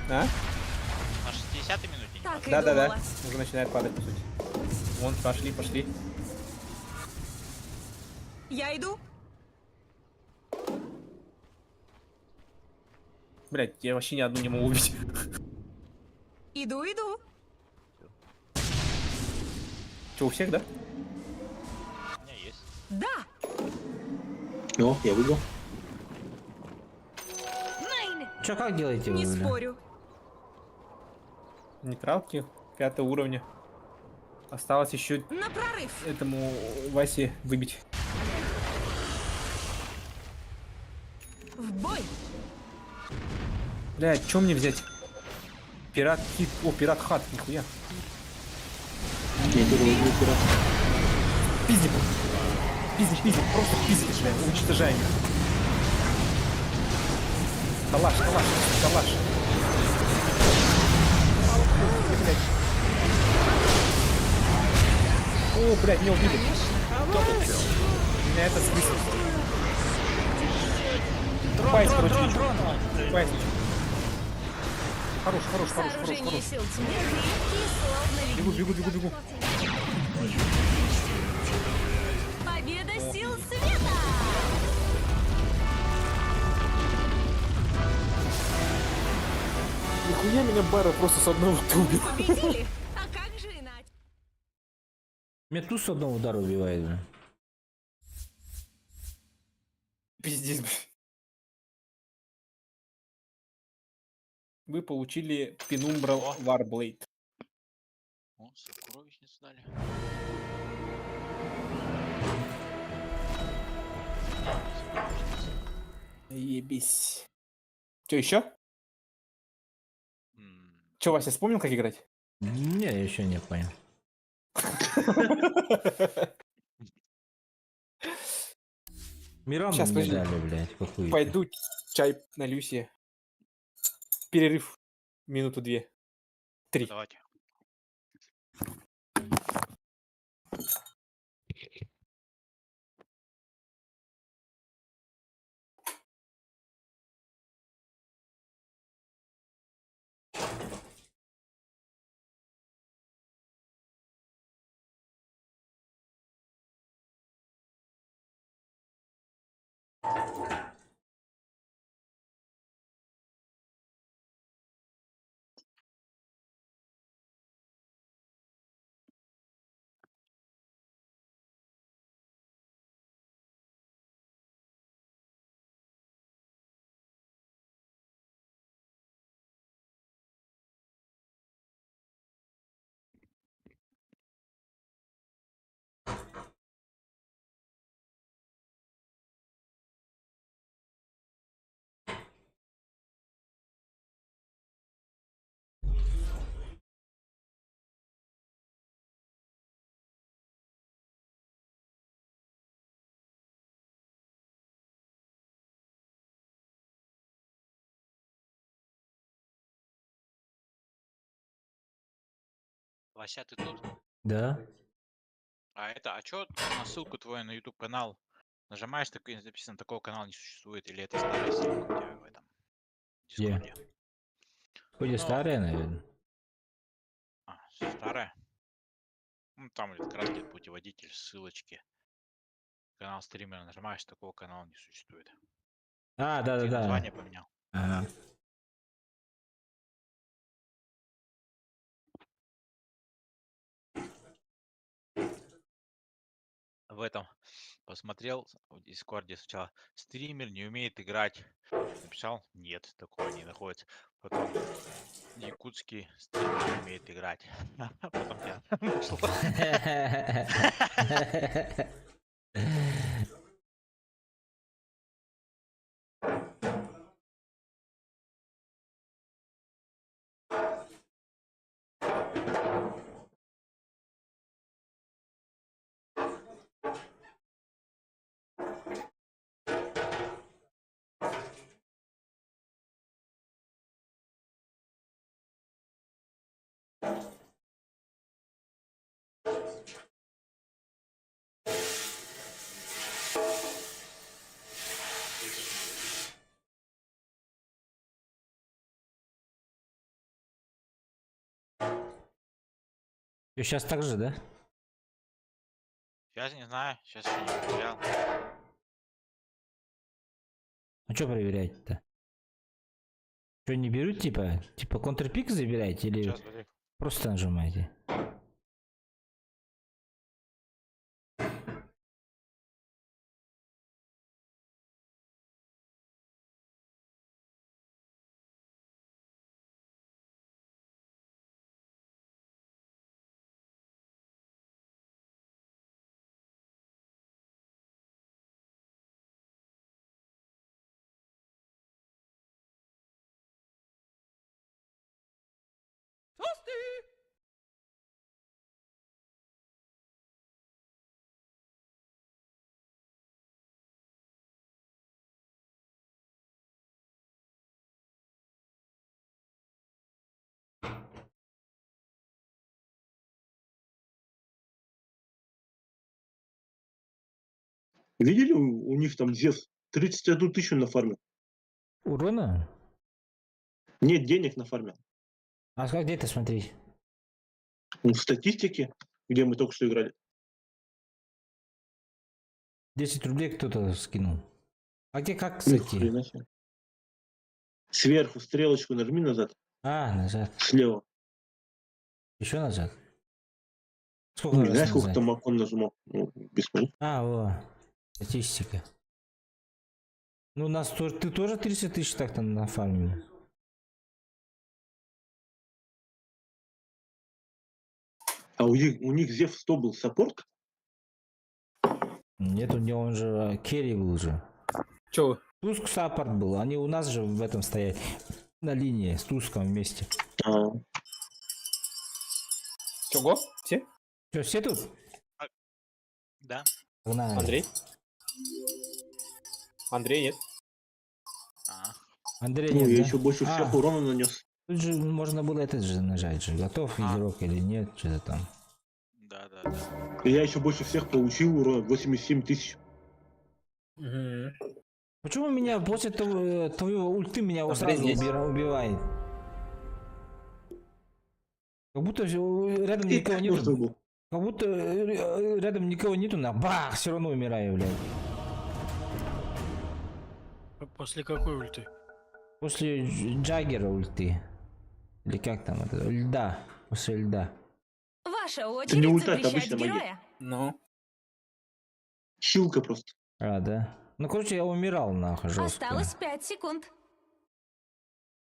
А? На 60-й минуте? Так и Да. думала. Уже начинает падать, по сути. Вон, пошли. Я иду. Блядь, я вообще ни одну не могу убить. Иду. Че, у всех, да? У меня есть. Да! О, я выиграл. Найн! Чё, как делаете вы, Не бля? спорю. Нейтралки 5 уровня. Осталось еще На прорыв! этому Васе выбить. В бой! Блядь, что мне взять? Пират Хит. О, Пират Хат, нихуя. Я первый раз. Пиздим. Просто пиздим, блядь. Уничтожаем их. Калаш. Блядь. О, блядь, меня убили. Меня это смысл. Байс, короче. Байс. Хорош. Сооружение сил тьмы крепкие, словно ледник. Бегу. Победа сил света! Нихуя меня Бара просто с одного убил. Победили! А как же иначе? Меня тут с одного удара убивает, бля. Пиздец, блядь. Вы получили Penumbral Warblade. О, сокровищницу дали. Ебись. Че еще? Че, Вася, вспомнил, как играть? Не, я еще не понял. Миром Сейчас, мне подожди. дали, блядь, какую-то. Пойду чай налью себе. Перерыв. Минуту 2. 3. Давайте. Вася, ты тут? Да? А чё на ссылку твою на YouTube канал нажимаешь, так и написано, такого канала не существует, или это старая ссылка у тебя в этом Где? Дискорде? Вроде старая, наверное. Старая. Ну, там как раз где путеводитель, ссылочки. Канал стримера нажимаешь, такого канала не существует. А, Ты да-да-да. название поменял. Ага. В этом посмотрел в Дискорде сначала. Стример не умеет играть. Написал, нет, такого не находится. Потом якутский стример не умеет играть. Потом тебя нашло. Сейчас так же, да? Сейчас не знаю, сейчас еще не проверял. А что проверять-то? Что, не берут, типа? Типа контрпик забираете или Сейчас, смотри. просто нажимаете? Видели, у них там Зевс 31 тысячу на фарме. Урона? Нет денег на фарме. А как где это смотреть? В статистике, где мы только что играли. 10 рублей кто-то скинул. А где как Ни зайти? хрена себе. Сверху стрелочку нажми назад, А, назад. слева. Еще назад. Сколько Ну, не раз знаю, сколько назад? там окон нажимал. Ну, без понятия. А, во. Статистика. Ну, у нас тоже, ты тоже 30 тысяч так-то нафармил. А у них Зев 100 был саппорт? Нет, у него он же керри был же. Чё? Туск саппорт был, они у нас же в этом стоят. На линии с Туском вместе. А, Чего? Все? Что, все тут? Да. Погнали. Андрей? Андрей нет. А, Андрей, ну, нет, я да? еще больше всех А, урона нанес. тут же можно было этот же нажать же. Готов А. игрок или нет, что-то там. да, да, да. И я еще больше всех получил урона, 87 тысяч. Мгм. Почему меня после твоего ульты меня Андрей сразу здесь. убивает? Как будто рядом никого Мертвый нету. был. Как будто рядом никого нету, на бах, все равно умираю, блядь. После какой ульты? После Джаггера ульты. Или как там это? Льда. После льда. Ваша не очередь ульта, это запрещать обычная магия. героя. Ну. Хилка просто. А, да. Ну, короче, я умирал, нахуй, жестко. Осталось 5 секунд.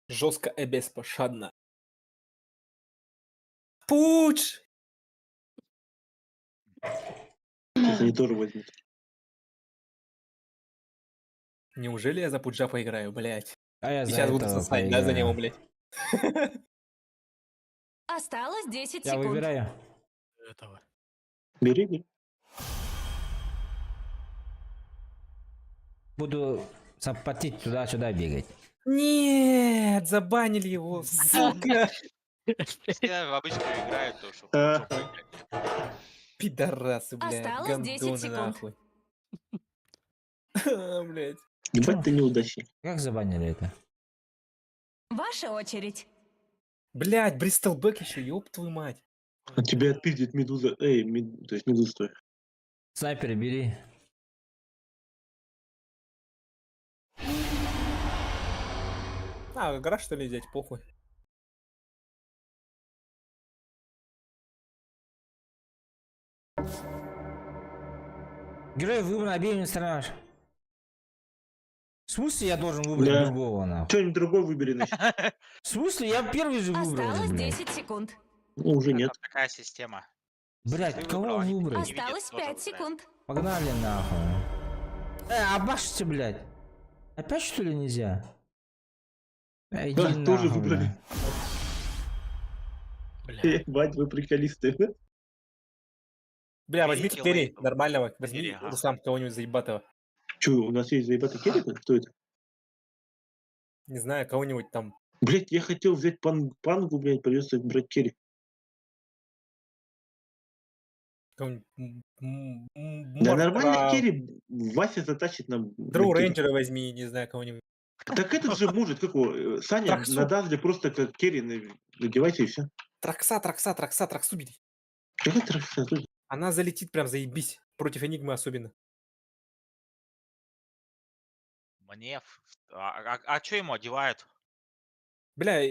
Жестко и беспощадно. Пуч! Сейчас они тоже возьмут. Неужели я за Пуджа поиграю, блядь? А я И за сейчас буду этого сосать, да, за поиграю. него, блядь? Осталось 10 Я секунд. выбираю. Этого. Бери, бери. Буду саппотить туда-сюда бегать. Нет, забанили его, сука! Все в обычную играют, то что А. хорошо поиграть. Пидорасы, блядь, Осталось 10 гандоны, секунд. нахуй. Блядь. Ебать ты неудачник. Как забанили это? Ваша очередь. Блять, Бристолбэк еще, ёб твою мать. А тебя отпиздит медуза. Эй, то есть медуза стой. Снайпер бери. А, гараж что ли взять, похуй. Герой выбран обеими сторонами. В смысле я должен выбрать Да. другого, нахуй? Что-нибудь другой выбери, значит. В смысле я первый же выбрал, Осталось блядь. 10 секунд. Ну, уже нет. Это такая система. Блядь, Ты кого выбрал, они выбрать? не видят, Осталось тоже 5 выбирают. секунд. Погнали нахуй. Обашьте, блядь. Опять что ли нельзя? Иди Да, нахуй, тоже выбрали. блядь. Бля. Ебать, вы приколисты. Бля, Бери возьмите килла Керри, и- нормального. Возьми, Керри, ага. Руслан, кого-нибудь заебатого. Че, у нас есть заебатый керри? Кто это? Не знаю, кого-нибудь там. Блять, я хотел взять пангу, блядь, придется брать керри. кого-нибудь Да нормально Мортара, керри Вася затащит нам. Дроу блядь, керри. Рейнджера возьми, не знаю, кого-нибудь. Так этот же может, как его, Саня Траксу. на Дазле просто как керри надевайте и все. Траксу бери. Какой тракса? Она залетит прям заебись. Против Энигмы особенно. Мне... А что ему одевают? Бля,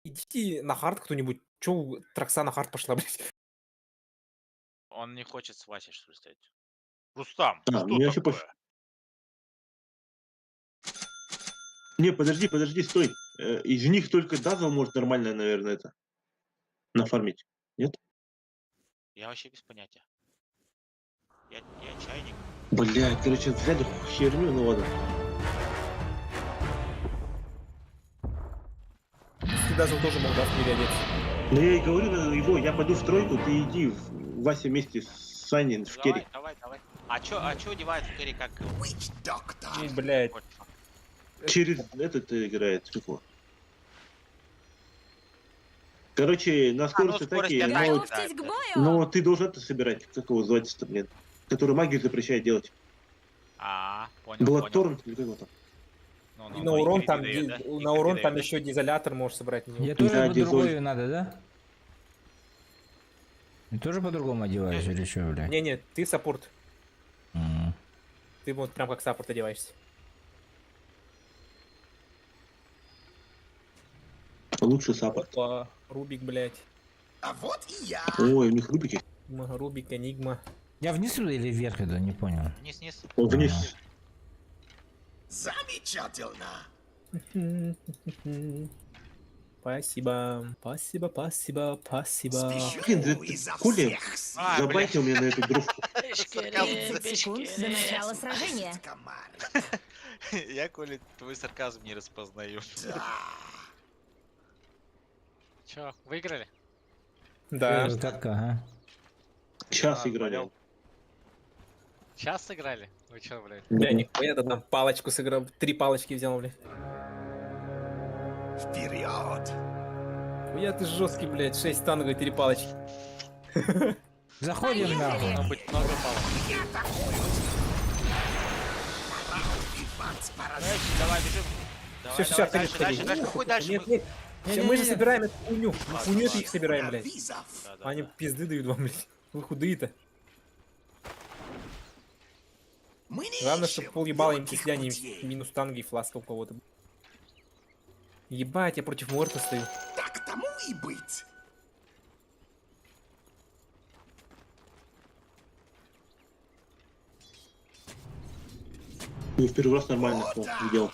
идите на хард кто-нибудь. Чё Тракса на хард пошла, блядь? Он не хочет с Васей, что ли, стоять? Рустам, А, что мне вообще такое? пофиг. Не, подожди, стой. Из них только Дазл может нормально, наверное, это нафармить. Я вообще без понятия. Я чайник. Блядь, короче, взяли херню, ну ладно. Дазл тоже мог в мире одеться. Но я и говорю на его, я пойду в тройку, ты иди Вася вместе с Саней в керри. Давай. А чё одевают в керри, как его? И, блядь. Вот. Через этот играет. Как его? Короче, на скорость скорость атаки, атаки. но, Готовьтесь к да. бою! но ты должен это собирать. Как его звать-то, блин? Который магию запрещает делать. Понял. Bloodthorn или как его там? Ну, И на урон Игорь там, дает, да? на Игорь урон там дает. еще дизолятор можешь собрать на него. Я тоже Да, по другому дизоль. надо, да? Я тоже по-другому одеваюсь или что, блядь? Не, ты саппорт. М. Ты вот прям как саппорт одеваешься. Лучший саппорт. Опа, Рубик, блядь. А вот и я. Ой, у них рубики. Рубик, Энигма. Я вниз иду или вверх иду, не понял. Вниз. Он вниз. Замечательно. Спасибо. Блин, да из-за Коля всех сил. А, забайтил меня на эту дровку. 30 секунд до начала сражения. Комар. Я, Коля, твой сарказм не распознаю. Да. Чё, выиграли? Да. Катка, ага. Час играли. понял. Час сыграли? Вы чё, блядь? Бля, нихуя, там палочку сыграл. 3 палочки взял, блядь. Вперед. Хуя ты жесткий, блядь. 6 танго и 3 палочки. Заходим нахуй. Должно быть много баллов. Давай, бежим. Всё, Давай, конечно, дальше. конечно. Какой дальше? Нет, нет. Всё, мы же собираем эту хуйню. Хуйню это их собираем, блядь. Визов. Да. Они пизды дают вам, блядь. Вы худые-то. Мы не Главное, ищем чтобы пол ебала им легких кисляне, путей. минус танги и фласка у кого-то. Ебать, я против Морта стою. Так тому и быть. Ну, в первый раз нормально сделал.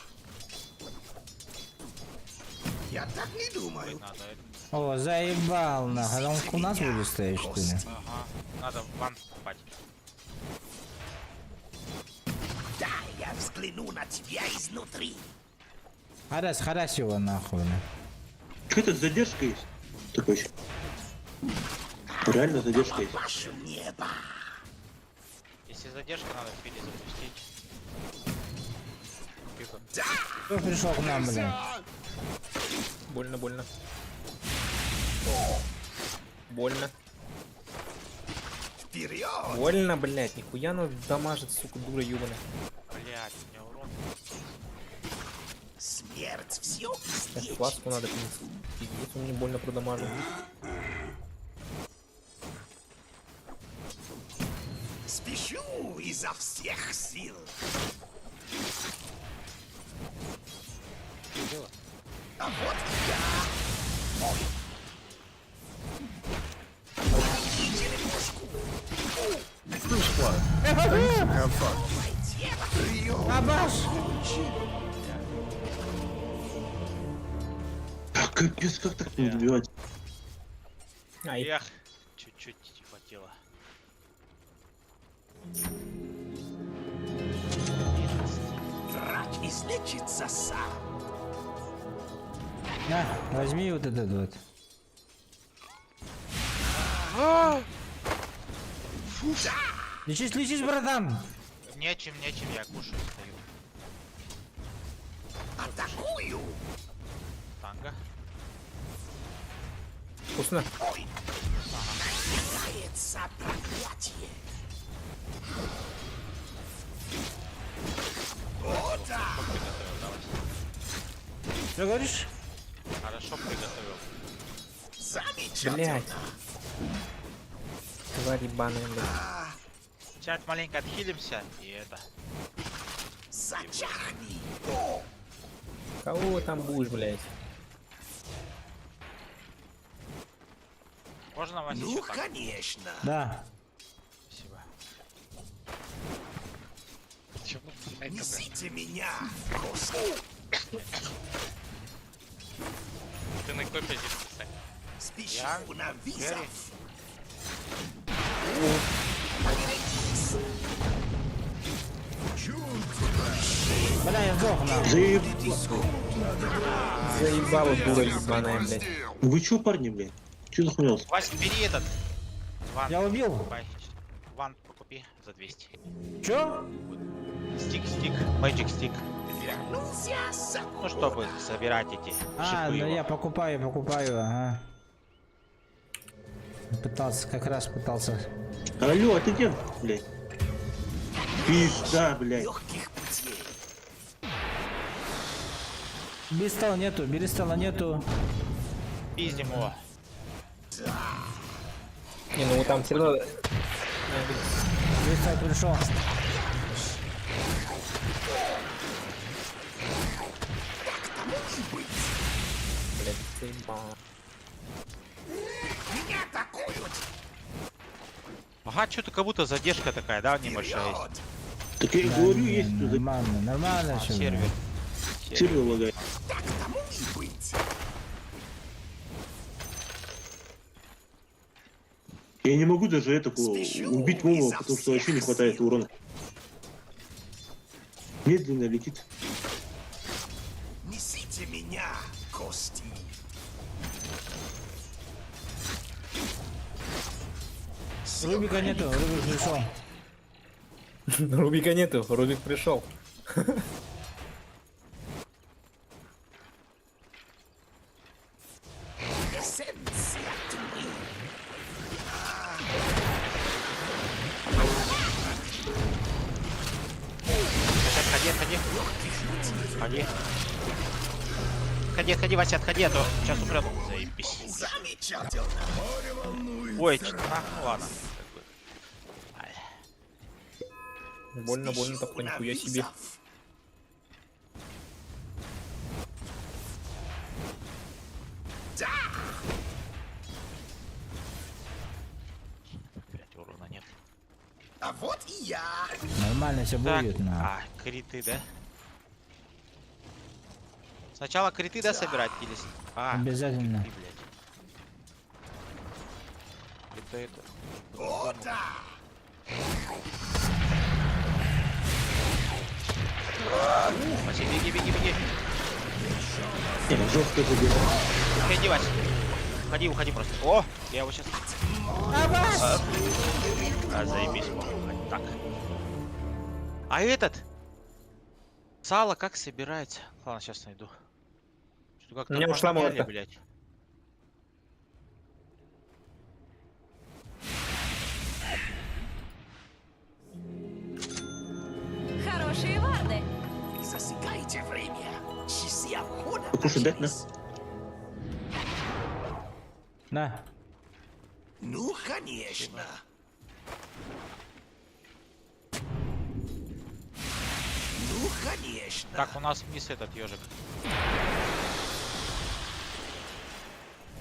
Я так не думаю. Надо это. О, заебал нахуй. А он у нас будет стоять, что ли? Ага. Надо в ван покупать. Да, я взгляну на тебя изнутри. Харас его нахуй. на. Какая-то задержка есть. Такой еще. Реально задержка есть. Ваше небо. Если задержка, надо Фили запустить. Тихо. Кто пришел к нам, блин? Больно. Больно. Вперед. Больно, блядь. Нихуя она дамажит, сука, дура ебаная. Блять, у меня урон. сердце, все Сейчас класску надо принести. Пиздец, он не больно продамажил. спешу изо всех сил. А вот я. First blood. Thanks and have fun. Абаш! Капец, как так не добивать? Ай, Эх, чуть-чуть не хватило. Враг излечится сам. На, возьми вот этот вот. Лечись, лечись, братан! Нечем, я кушаю, стою. Атакую. Танго. вкусно. Начинается проклятие. О, да. Приготовил, давай. Что говоришь? Хорошо приготовил. Замечательно. Блять. Тварь ебаная, блядь. Сейчас маленько отхилимся и это. Зачахни. Кого там будешь, блядь? Можно вас Ну, еще так? конечно. Да. Спасибо. Несите меня, Господи. Ты на какой позиции, кстати? Спешу на визов. Бля, я сдох, на. Заебала дура ебаная, блядь. Вы чё, парни, блядь? Чё захуялся? Вася, бери этот. Ван, Я убил. покупай. Ван покупи за 200. Чё? Стик, magic stick. Вернулся с Ну, чтобы собирать эти А, шипы ну его. я покупаю, ага. Пытался, как раз пытался. Алло, а ты где, блядь? Пизда, блядь. легких путей. Берестала нету. Пиздим его. Не, ну там все равно... Берестал пришел. Блядь, заебала. Меня атакуют. Ага, что-то как будто задержка такая, да, небольшая есть. Вперед. Так я и Да, говорю, не, есть тут нормально А, все. сервер. сервер лагает. Так тому и быть. Я не могу даже этому Спешу убить Вову, изо потому что вообще не всех хватает сил. урона. Медленно летит. Несите меня, кости. Рубика нету, Рубик пришел. Рубика нету, Рубик пришел. Эссенция тьмы. Ходи, Вася, отходи, а то сейчас умрет. Заебись. Замечательно. Ой, ну ладно. Ай. Больно, Спешу так на нихуя себе. визов. Да. Блять, урона нет. А вот и я. Нормально все Так, будет, на. а, криты, да? Сначала криты, да, собирать или... А, Обязательно. криты, блядь. Это... О, да. Вася, беги. Жестко забил. Уходи, Вася. Уходи просто. О, я его сейчас... заебись, по-моему. Так. А этот? Сало как собирается? Ладно, сейчас найду. Что-то как-то У меня ушла поменяли, молотка. блядь. Хорошие варды. Засекайте время. Часы Покушай, дать на. На. Ну, конечно. Ну, конечно. Так, у нас вниз этот ежик.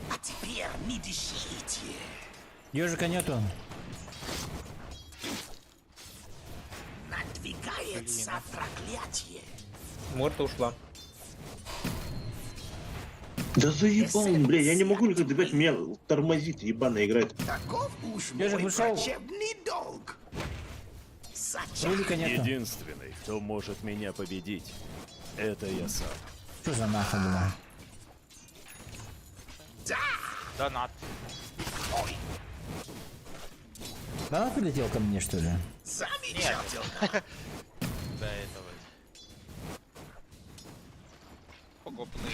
А теперь не дышите. Ежика нету. Надвигается проклятие. Морта ушла. Да заебал он, бля, я не могу никак добивать, меня тормозит, ебаная играет. Таков уж Я же мой вышел. врачебный долг. Зачем? Рубика нету. Единственный, кто может меня победить, это я сам. Что за нахуй была? Донат. Да она прилетел ко мне, что ли? Замечательно. До этого. Погопный.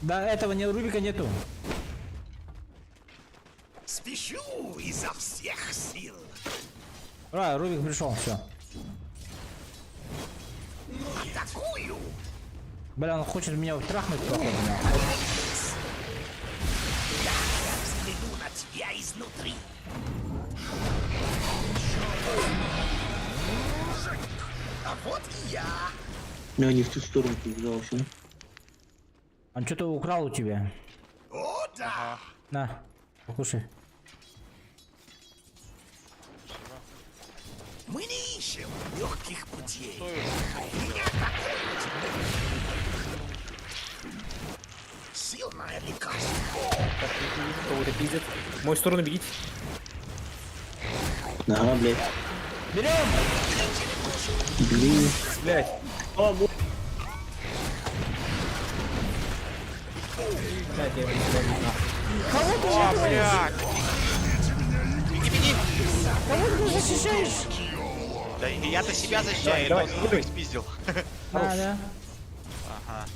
Да, этого не, Рубика нету. Спешу изо всех сил. Ура, Рубик пришел, все. Атакую. Бля, он хочет меня трахнуть, походу. нахуй. Я взгляну на тебя изнутри. А вот и я. Я не в ту сторону побежал вообще. Он что-то украл у тебя. О, да. На, покушай. Мы не ищем легких путей. Сильное лекарство. Кого-то пиздит. В мою сторону бегите. Ага, блядь. Берем! Блин. Блять. А, вот. Блять, я его не знаю. Кого ты О, блядь! Кого ты защищаешь? Да я-то себя защищаю, Давай, но давай. спиздил. Да. Ага.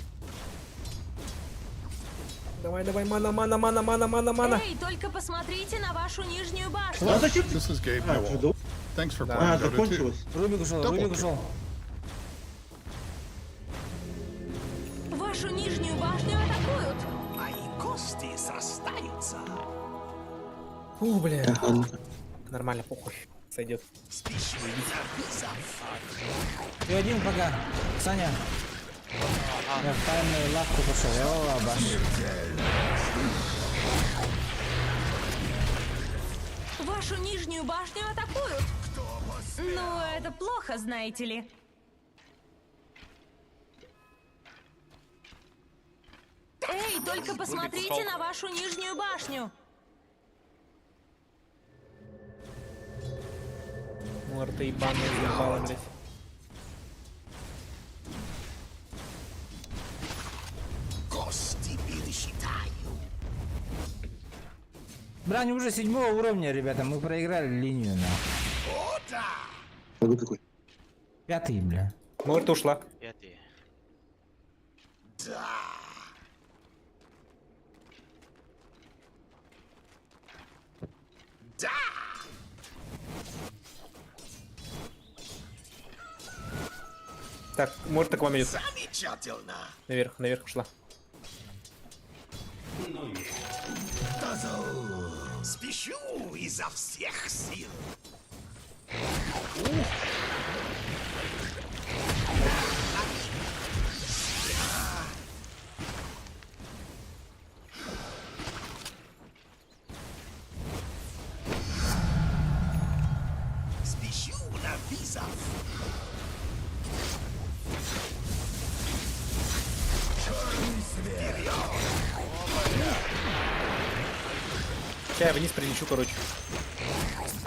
Давай, давай, мана. Эй, только посмотрите на вашу нижнюю башню. А зачем? This is Gabe А, Newell. чудо. Thanks for А, playing Dota 2. закончилось. Рубик ушел, Double Рубик kill. ушел. Вашу нижнюю башню атакуют. Мои кости срастаются. Фу, бля. Ага. Нормально, похуй. Сойдет. Спешу на вызов. Ты один пока. Саня. Я в тайную лавку пошел. О, баш. Вашу нижнюю башню атакуют. Ну, это плохо, знаете ли. Эй, только посмотрите на вашу нижнюю башню. Морта ебаная заебала, блять. Кости пересчитаю. Бля, они уже 7-го уровня, ребята. Мы проиграли линию, на. О, да. А вы какой? 5-й, бля. Морта ушла. Пятый. Да. Да. Так, Морта к вам идет. Замечательно. Наверх ушла. Спешу изо всех сил. Спешу на вызов. Сейчас я вниз прилечу, короче.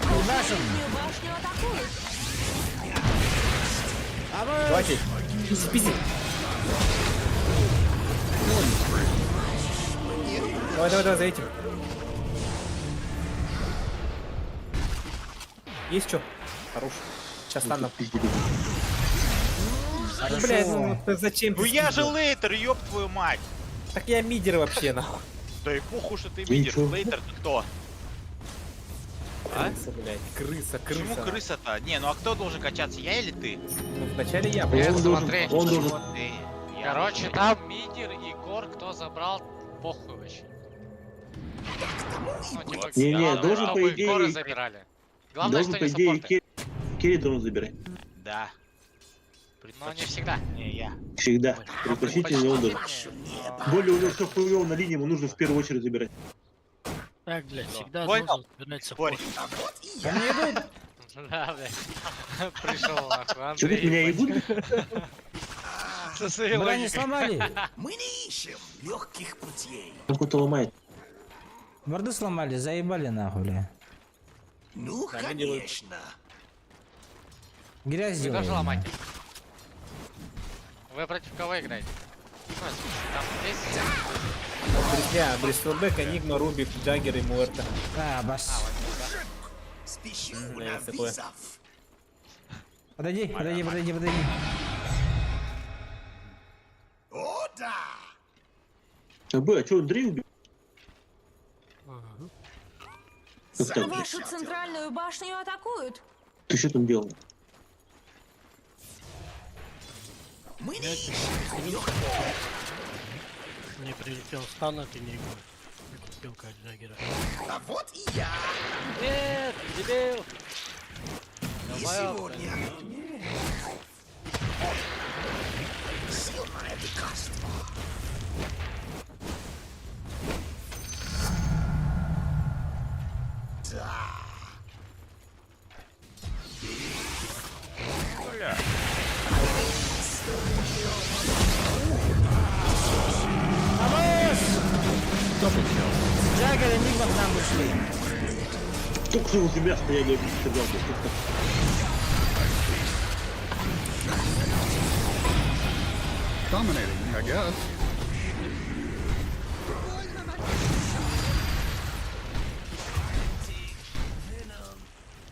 Нижнюю башню атакуют. Давайте. Спиздить. Давай, за этим. Есть что? Хорош. Сейчас стану. Блядь, ну ты зачем? Ну ты я же спиздил? лейтер, ёб твою мать! Так я мидер вообще, нахуй. Да и похуй, что ты видишь. Ничего. Лейтер ты кто? А? Крыса, блядь. Крыса, Почему крыса. крыса-то? Не, ну а кто должен качаться, я или ты? Ну, вначале я, Нет, Он должен, смотри. он должен. Вот ты. Я Короче, должен. там Мидер и Кор, кто забрал, похуй вообще. Ну, типа, Не-не, главное, должен, чтобы по идее, Коры забирали. Главное, Должен, что по не идее, саппорты. Керри должен забирать. Да. Но не всегда. Не, я. Всегда. Предпочтительно он должен. Более у него все хуево на линии, ему нужно в первую очередь забирать. Так, блядь, всегда Понял? должен собирать Спорь. саппорт. Да, блядь. Пришел нахуй, Че тут меня Андрей. ебут? Со своей Бля, не логикой. сломали. Мы не ищем легких путей. Он кто-то ломает. Борды сломали, заебали нахуй, бля. Ну, Да, они делают. конечно. Грязь Вы делаем. тоже ломайте. Вы против кого играете? Ну, там есть... Друзья, Брестелбек, Энигма, Рубик, Джаггер и Муэрта. А, бас. Спешу Да, на есть такое. вызов. Подойди, подойди, подойди, подойди. О, да. А что, Андрей убил? Как так? Вашу центральную башню атакуют. Ты что там делал? Мы не ищем Мне прилетел стан от Энигмы. Пилка от Джаггера. А вот и я. Нет, дебил. И сегодня. Сильное лекарство. Да. Джаггер и Нигма к нам пришли. Только что у тебя стояли, сказал, что Dominating, I guess.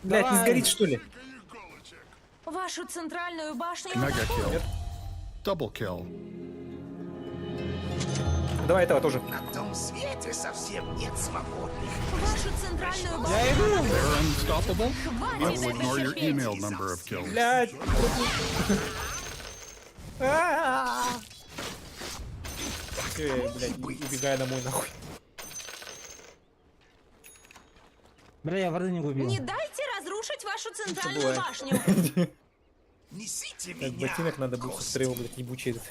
Блядь, не Давай. сгорит, что ли? Вашу центральную башню Mega атакуют. kill. Double kill. Давай этого тоже. На том свете совсем нет свободных. Вашу центральную башню. They're unstoppable. I Хватит will ignore your терпеть. email number of kills. Блядь. Все, блядь, убегаю домой нахуй. Бля, я воды не купил. Не дайте разрушить вашу центральную бывает. башню. Несите Как меня. ботинок надо будет со стрелом, блядь, ебучий этот.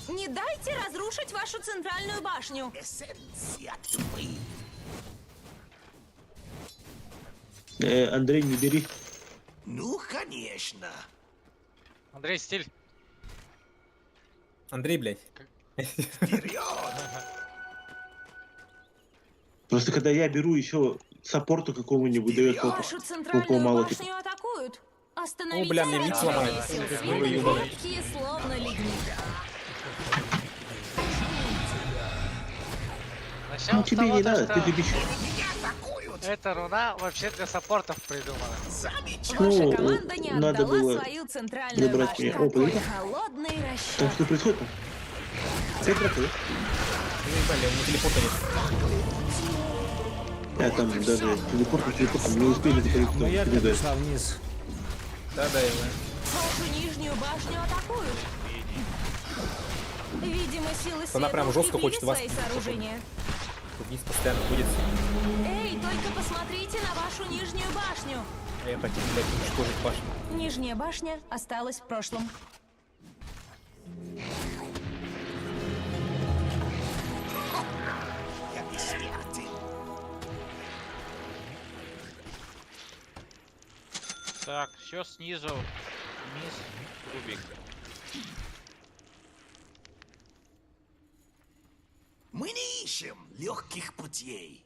Не дайте разрушить вашу центральную башню. Эссенция тьмы. Андрей, не бери. Ну, конечно. Андрей, стиль. Андрей, блядь. Вперед. Просто когда я беру еще саппорту какому-нибудь дает опыт. Вашу Опыта центральную мало башню типа. атакуют. Остановите бля, мне микс врага. ломает. Сил Как света, вы ёбаный. легкие, словно ледник. Начнем Ну с тебе того, не то, надо, что ты любишь. Меня атакуют. эта руна вообще для саппортов придумана. Замечательно. Ну, Ваша команда не надо отдала было свою центральную забрать башню. меня. О, Какой подожди. холодный Там расчет. что происходит там? Опять проходит? Блядь, у меня телепорта нет. Там даже телепортом не успели закрыть. Но я пришла вниз. Да-да, я знаю. Вашу нижнюю башню атакуют. Видимо, силы света Она прям жестко укрепили хочет вас свои сооружения. Вниз постоянно будет. Эй, только посмотрите на вашу нижнюю башню. А я хотел, блядь, уничтожить башню. Нижняя башня осталась в прошлом. Я бессмертен. Так, все снизу. Вниз. Рубик. Мы не ищем легких путей.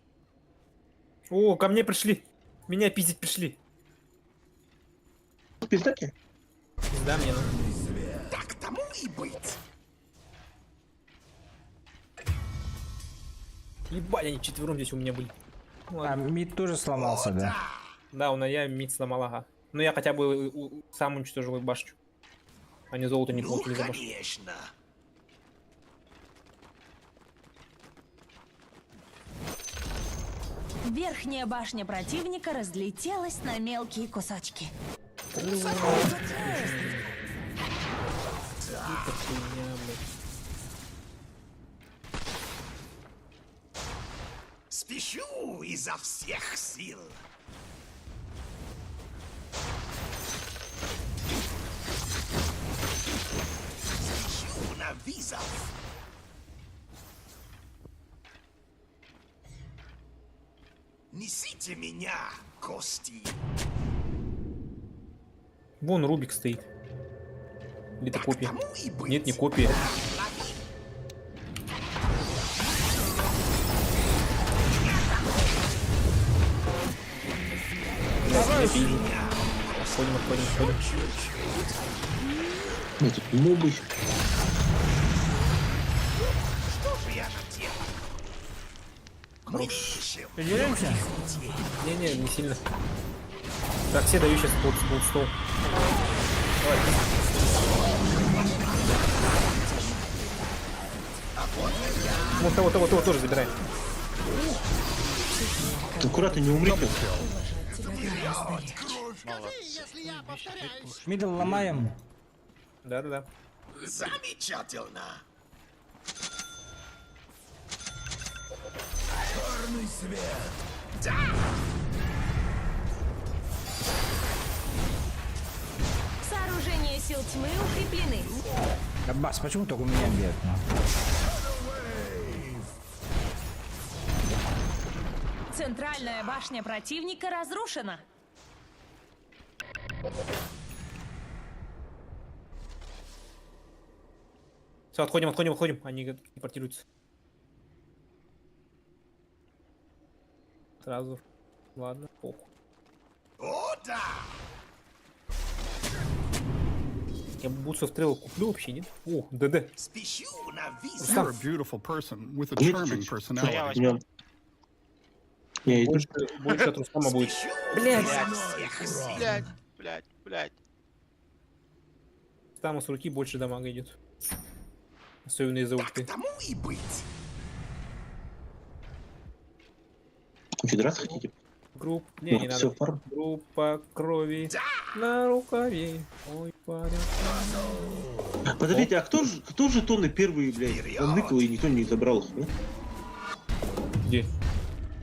О, ко мне пришли. Меня пиздить пришли. Пиздаки? Да, мне ну. Так тому и быть. Ебать, они четвером здесь у меня были. Ну, А, ладно. мид тоже сломался, да? Да, у меня я мид сломал, ага. Но я хотя бы сам уничтожил их башню. Они золото не Ну, получили за башню. конечно. Верхняя башня противника разлетелась на мелкие кусочки. Сука, хуйня, блядь. Спешу изо всех сил. Спешу на визов. Несите меня, кости. Вон Рубик стоит. Или это копия? Тому и быть. Нет, не копия. Лови. Отходим. Эти мобы. Что же я наделал? Мы ищем. Придеремся? Не сильно. Так, все даю сейчас под стол. Давай. Вот того тоже забирай. Аккуратно, не умри. Мидл ломаем. Да. Замечательно. Черный свет. Да. Сооружения сил тьмы укреплены. Аббас, почему только у меня бьет? Ну? Центральная башня противника разрушена. Все, отходим. Они телепортируются. Сразу. Ладно, похуй. О, да. Я бутсов стрел куплю вообще, нет? О, ДД. Спешу на визов. Рустам, You're a beautiful person with a Нет, charming чуть-чуть. personality. Я иду. больше от Рустама будет. Спешу Блядь. изо всех сил. Блять. Там с руки больше дамага идет. Особенно из-за Так ульты. тому и быть. Конфедерация хотите? Не Ну, все, надо. фарм. Группа крови на рукаве. Ой, парень. Подождите, а кто же тоны первые, блядь? Он выкл и никто не забрал их, ну? Где?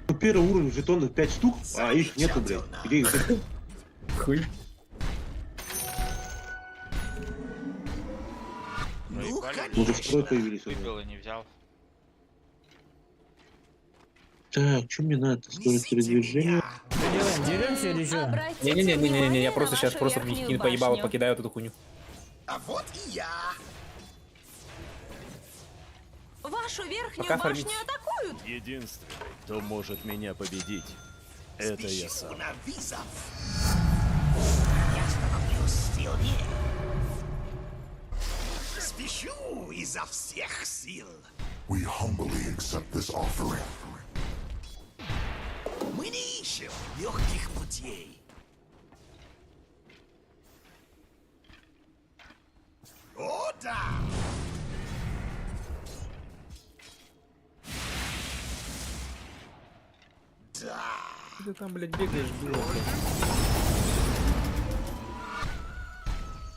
Ну, первый уровень жетонов 5 штук, а их нету, блядь. Где их? Хуй. Ну, Уже конечно. второй появились уже. Выбил и не взял. Так, что мне надо? Скорость Несите передвижения. меня. Что делаем? Деремся или что? Обратите Не, я внимание просто на сейчас вашу просто верхнюю не поебало, башню. покидаю вот эту хуйню. А вот и я. Вашу верхнюю Пока башню фармите. атакуют. Единственный, кто может меня победить, это я Спешу сам. на визов. Я становлюсь сильнее. Спешу изо всех сил. We humbly accept this offering. Мы не ищем легких путей. О, да! Да! Ты там, блядь, бегаешь, дура, блядь.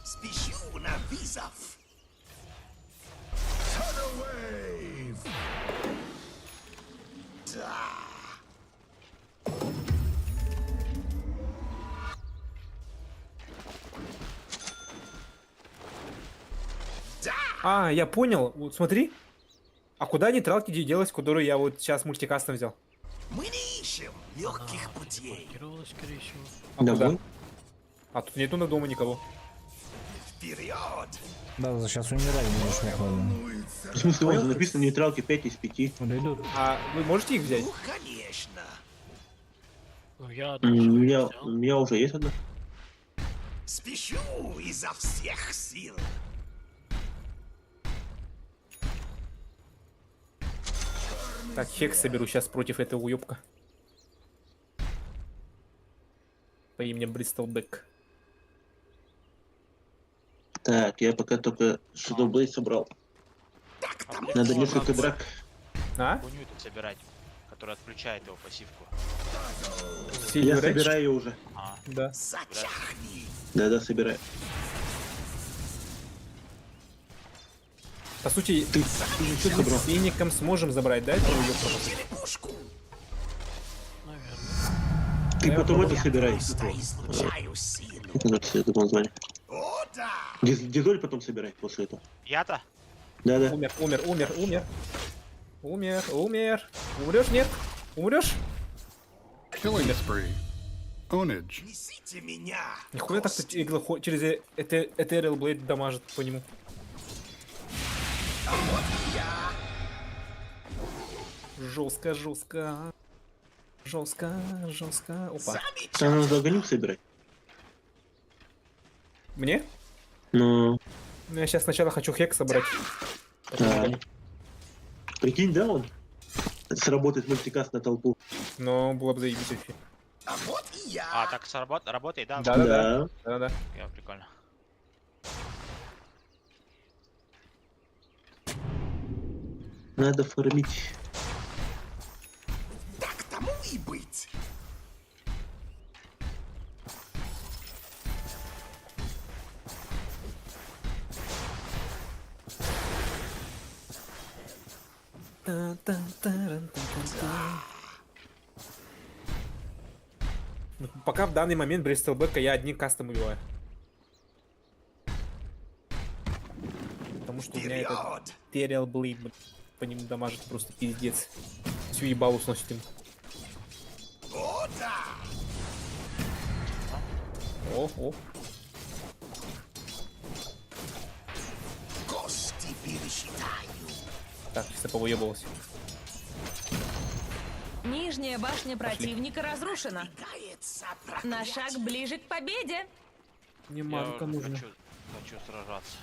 Спешу на визов. Да! Да! А, я понял. Вот смотри. А куда нейтралки делась, которую я вот сейчас мультикастом взял? Мы не ищем легких путей. Блокировалось, скорее всего. А куда? Домой? А тут нету на дома никого. Вперед! Да, сейчас умирать будешь, походу. В смысле, вон написано нейтралки 5 из 5. Подойдут. А вы можете их взять? Ну, конечно. Ну, я У даже меня, взял. у меня уже есть одна. Спешу изо всех сил. Так, хекс соберу сейчас против этого уёбка. По имени Бристолбек. Так, я пока только Shadow Blade собрал. Так тому Надо Можно несколько было драк. А? Хуйню тут собирать, которая отключает его пассивку. Сильный Я рейдж. собираю ее уже. А, Да. Да, собираю. По сути, Ты что собрал? с фиником сможем забрать, да? эту её пропасть? Ты потом это собирай. Я думал название. Дизоль потом собирай после этого. я-то? Да. Умер. Умрешь, нет? Умрешь? Killing spree. Ownage. Несите меня. Нихуя так игла через Ethereal Blade дамажит по нему. Жестко. Опа. Там надо огонек собирать. Мне? Ну, Ну, я сейчас сначала хочу хек собрать. да. Прикинь, да, он сработает мультикаст на толпу. Но было бы заебись вообще. А вот и я. А, так работает, да? Да. Я, прикольно. Надо фармить. Так тому и быть. Ну, пока в данный момент Бристлбека я одним кастом убиваю. Потому что у меня этот Вперед! Ethereal Blade, блин, по нему дамажит просто пиздец. Всю ебалу сносит им. О, да! О. Кости пересчитаю. Так, все повыебывалось. Нижняя башня противника разрушена. Двигается На шаг ближе к победе. Не Я манка уже нужна. хочу сражаться.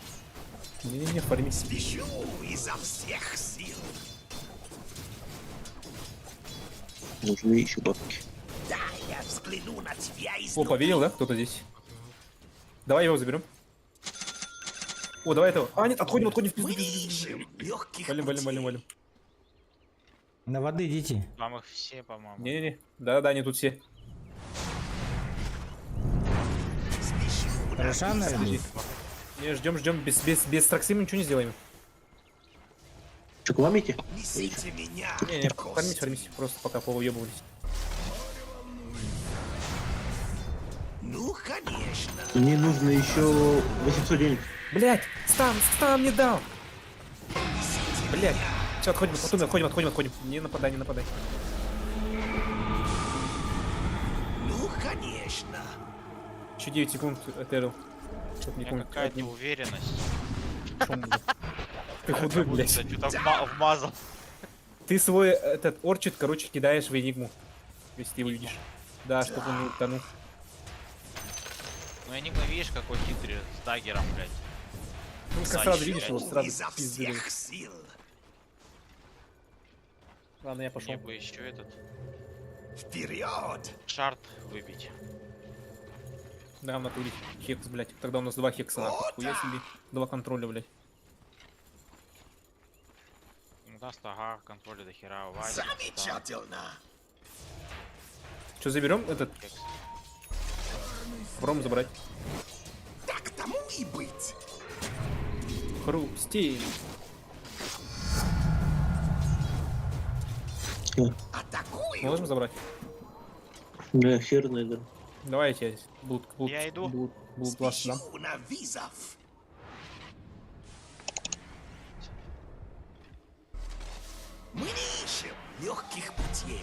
Не, фармить. Спешу изо всех сил. Нужны еще бабки. Да, я взгляну на тебя из... Опа, видел, да? Кто-то здесь. Давай его заберем. О, давай этого. А, нет, отходим. Мы не ищем легких Валим. На воды идите. Вам их все, по-моему. Не. Да, они тут все. Хороша, наверное? Не, ждем. Без Траксима ничего не сделаем. Че, к вам идти? Несите меня. Не, фармись. Просто пока повыебывались. Ну, конечно. Мне нужно еще 800 денег. Блять, стам не дал. Блять. Все, отходим. Не нападай. Ну, конечно. Еще 9 секунд, Этерил. Чтоб У не меня помню. какая-то уверенность. Ты худой, Будто блядь. что-то вмазал. Ты свой этот орчит, короче, кидаешь в энигму. Если ты его видишь. Да, чтобы он не утонул. Ну, Энигма, видишь, какой хитрый, с даггером, блядь. Ну, как сразу видишь, Изо вот сразу Изо пизды дают. всех сил. Ладно, я пошел. Мне бы еще этот Вперед! шарт выбить. Да, в натуре. Хекс, блядь. Тогда у нас 2 хекса, нахуй. Хуя себе. 2 контроля, блядь. У нас ага, контроля до хера, Вася. Замечательно! Что, заберем этот? Попробуем забрать. Так тому и быть. Хрустей. Атакую! Можем забрать? Да, хер найду. Давай я тебя Я иду. Будут вас дам. Спешу на визов. Мы не ищем легких путей.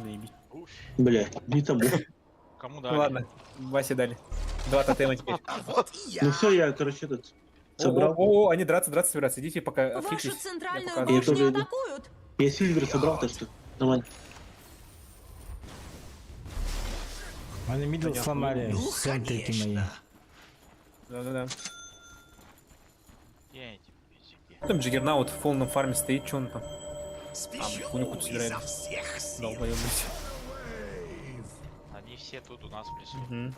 Заебись. Бля, не тому. Кому Ну дали? ладно, Васе дали. 2 тотема теперь. А вот и я. Ну все, я, короче, этот собрал. О, они драться собираются. Идите пока Вашу отвлеклись. центральную Я показываю. Я тоже башню иду. атакуют. Я Сильвер собрал, так что нормально. Они мидл сломали. Ну, Центрики мои. конечно. Да. Я тебе. Там Джиггернаут в полном фарме стоит, что он там? Спешу хуйню тут собираем. изо всех сил. Долбоёб, блядь. Они все тут у нас в лесу. Мгм.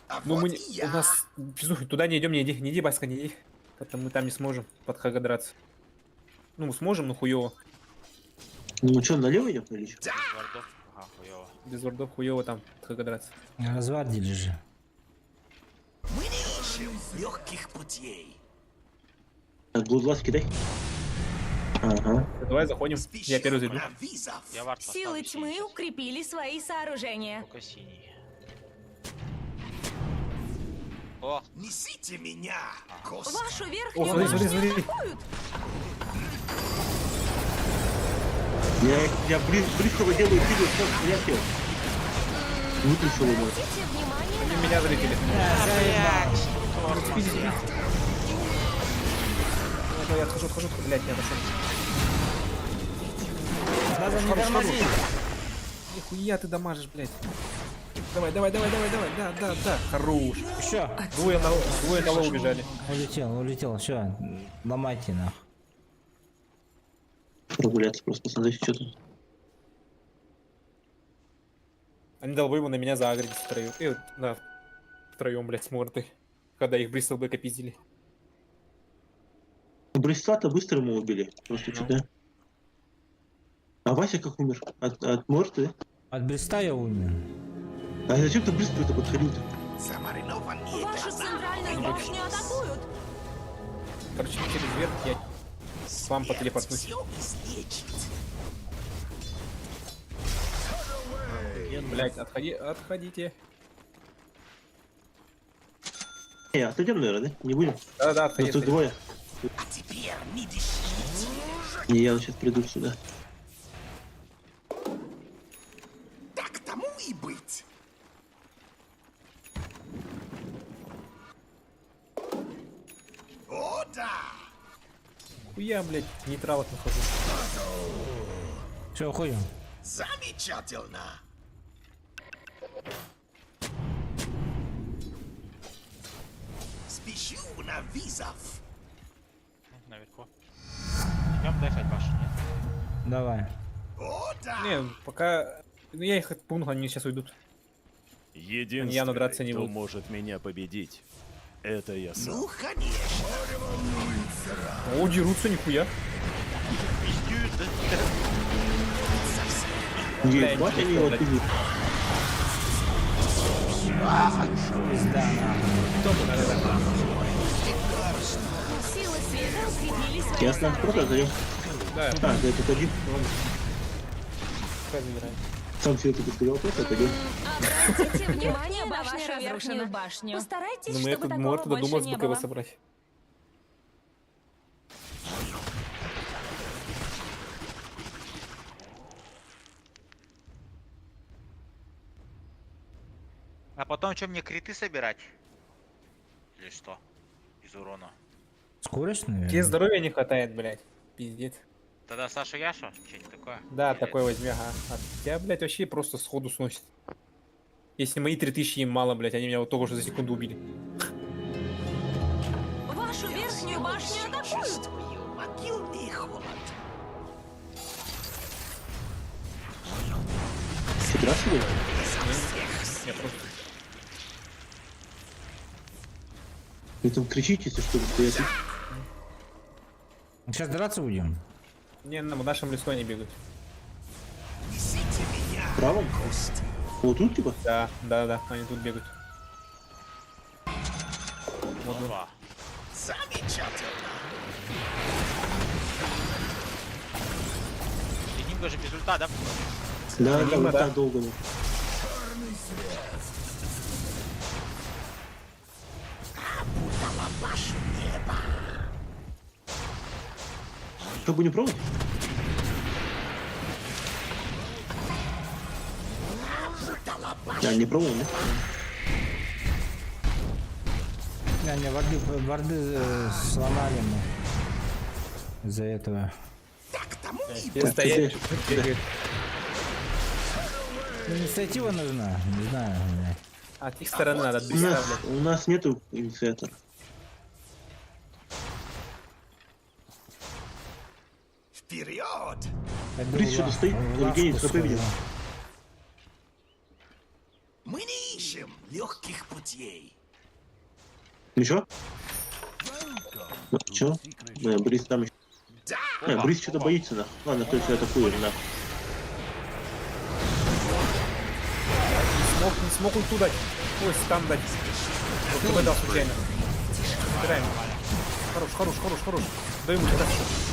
А Ну вот мы и я. у нас слушай, туда не идем, не иди, Баска, не иди. Потому мы там не сможем под Хага драться. Ну, мы сможем, но хуёво. Ну что, налево идем или что? Без вардов. Ага, хуёво. Без вардов хуёво там, как драться. Развардили же. Мы не ищем легких путей. Так, Блудлас кидай. Ага. Давай заходим, я первый зайду. На визов. Я вард Силы поставлю тьмы сейчас. укрепили свои сооружения. Только синий. О, Несите меня, Коста. Вашу О, верхнюю смотри, смотри, башню смотри. атакуют. Я близкого делаю фигу, что я сел. Выключил его. Обратите внимание Они на меня вашу залетели. Я отхожу, блядь, я отошел. Надо не тормозить. Нихуя ты дамажишь, блядь. Давай, да, хорош. Еще. Двое на лоу убежали. Улетел, все. Ломайте нах. Прогуляться просто, посмотреть, что тут. Они долбоебы на меня заагрились втроем. Да, втроем, блядь, с мордой. Когда их Бристлбека пиздили. Бристлата быстро ему убили. Просто Ну. что-то. А Вася как умер? От морты? От Бреста я умер. А зачем ты быстро-то подходил-то? Замаринованные Вашу центральную башню атакуют. Короче, через верх я сам потелепортнусь. все излечит. Блядь, отходите. Отойдем, наверное, да? Не будем? Да, Нас отходите. тут двое. А теперь не дышите. Не, я сейчас приду сюда. Так тому и быть. О, да! Хуя, блядь, нейтралок нахожу. Все, уходим. Замечательно! Спешу на визов. наверху. Идем дефать башню, нет? Давай. О, да! Не, пока... Ну, я их отпугну, они сейчас уйдут. Единственный, драться не кто буду. может меня победить, это я сам. Ну, конечно. О, дерутся, нихуя. Пиздюют, да? Ебать, они его отпили. Пизда нахуй. Силы света укрепили свои Я останусь просто отойдем. Да, А, да, тут один. пускай забирает. Сам себе это сказал, просто отойдем. Обратите внимание на Башня вашу верхнюю разрушена. башню. Постарайтесь, Ну, мы чтобы этот такого морд больше додумался не БКВ было. собрать. А потом что, мне криты собирать? Или что? Из урона. Скорость, наверное. Тебе здоровья не хватает, блядь. Пиздец. Тогда Саша Яшу? Что-нибудь такое? Да, Или- такой возьми, ага. А тебя, блядь, вообще просто сходу сносит. Если мои 3000 им мало, блядь, они меня вот только что за секунду убили. Вашу верхнюю башню атакуют. Чувствую могильный холод. Драться будем? Я просто... Вы там кричите, если что, стоять. Сейчас драться будем. Не, в нашем лесу они бегают. Несите меня, Правом? Коста. Вот тут типа? Да, они тут бегают. Вот, вот. Опа. Замечательно. И Нинго же без ульта, да? Да, да, Мимо, вот да. так долго. не. Опутала вашу небо. Что, будем пробовать? Опутала Да, не пробовал, да? Не, варды сломали мы. Из-за этого. Так тому и Все стоят, бегают. Ну, инициатива нужна, не знаю. блядь. А от их стороны надо У отбить, нас, блядь. у нас нету инициатора. вперед. Пойду Брис в что-то ла- стоит, в Евгений, лавку ХП видел. схожу. Мы не ищем легких путей. Еще? Ну, чё? Да, Брис там еще. Брис что-то боится, нахуй. Ладно, кто тебя атакует, нахуй. Не смог ульту дать. Ой, стан дать. Вот КБ дал случайно. Собираем. Хорош. Дай ему так.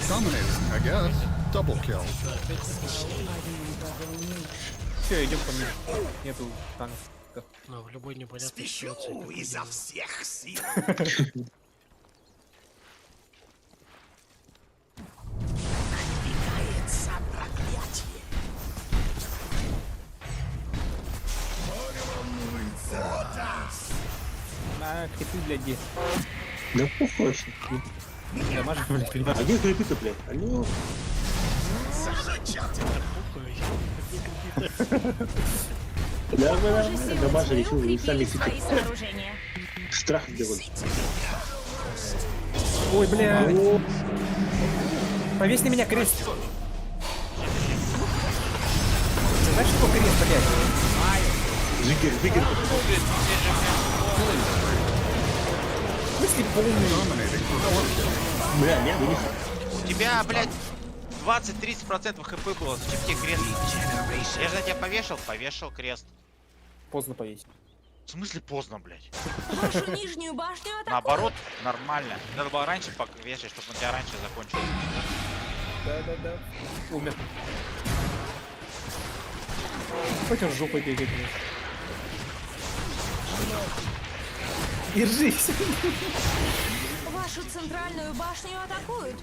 Dominating, I guess. Double kill. Все, идем по миру. Нету танков. Но в любой непонятной Спешу ситуации. изо всех сил. Надвигается проклятие. На крипы, блядь, где? Да похуй вообще. Дамаж, блядь, перебил. А где крипы-то, блядь? Алло. Да, Похоже, силы дамажа тьмы решил, вы сами укрепили свои себе сооружения. страх сделали. Ой, блядь. Повесь на меня крест. Знаешь, что крест, блядь? Джиггер. Мысли полные. Бля, не, вынес. У тебя, блядь, 20-30% хп было. Зачем тебе крест? Я же на тебя повешал крест. Поздно повесить. В смысле поздно, блядь? Вашу нижнюю башню атакуют. Наоборот, нормально. Надо было раньше повешать, чтобы он тебя раньше закончил. Да. Умер. Хоть он жопой бегает. Держись. Вашу центральную башню атакуют.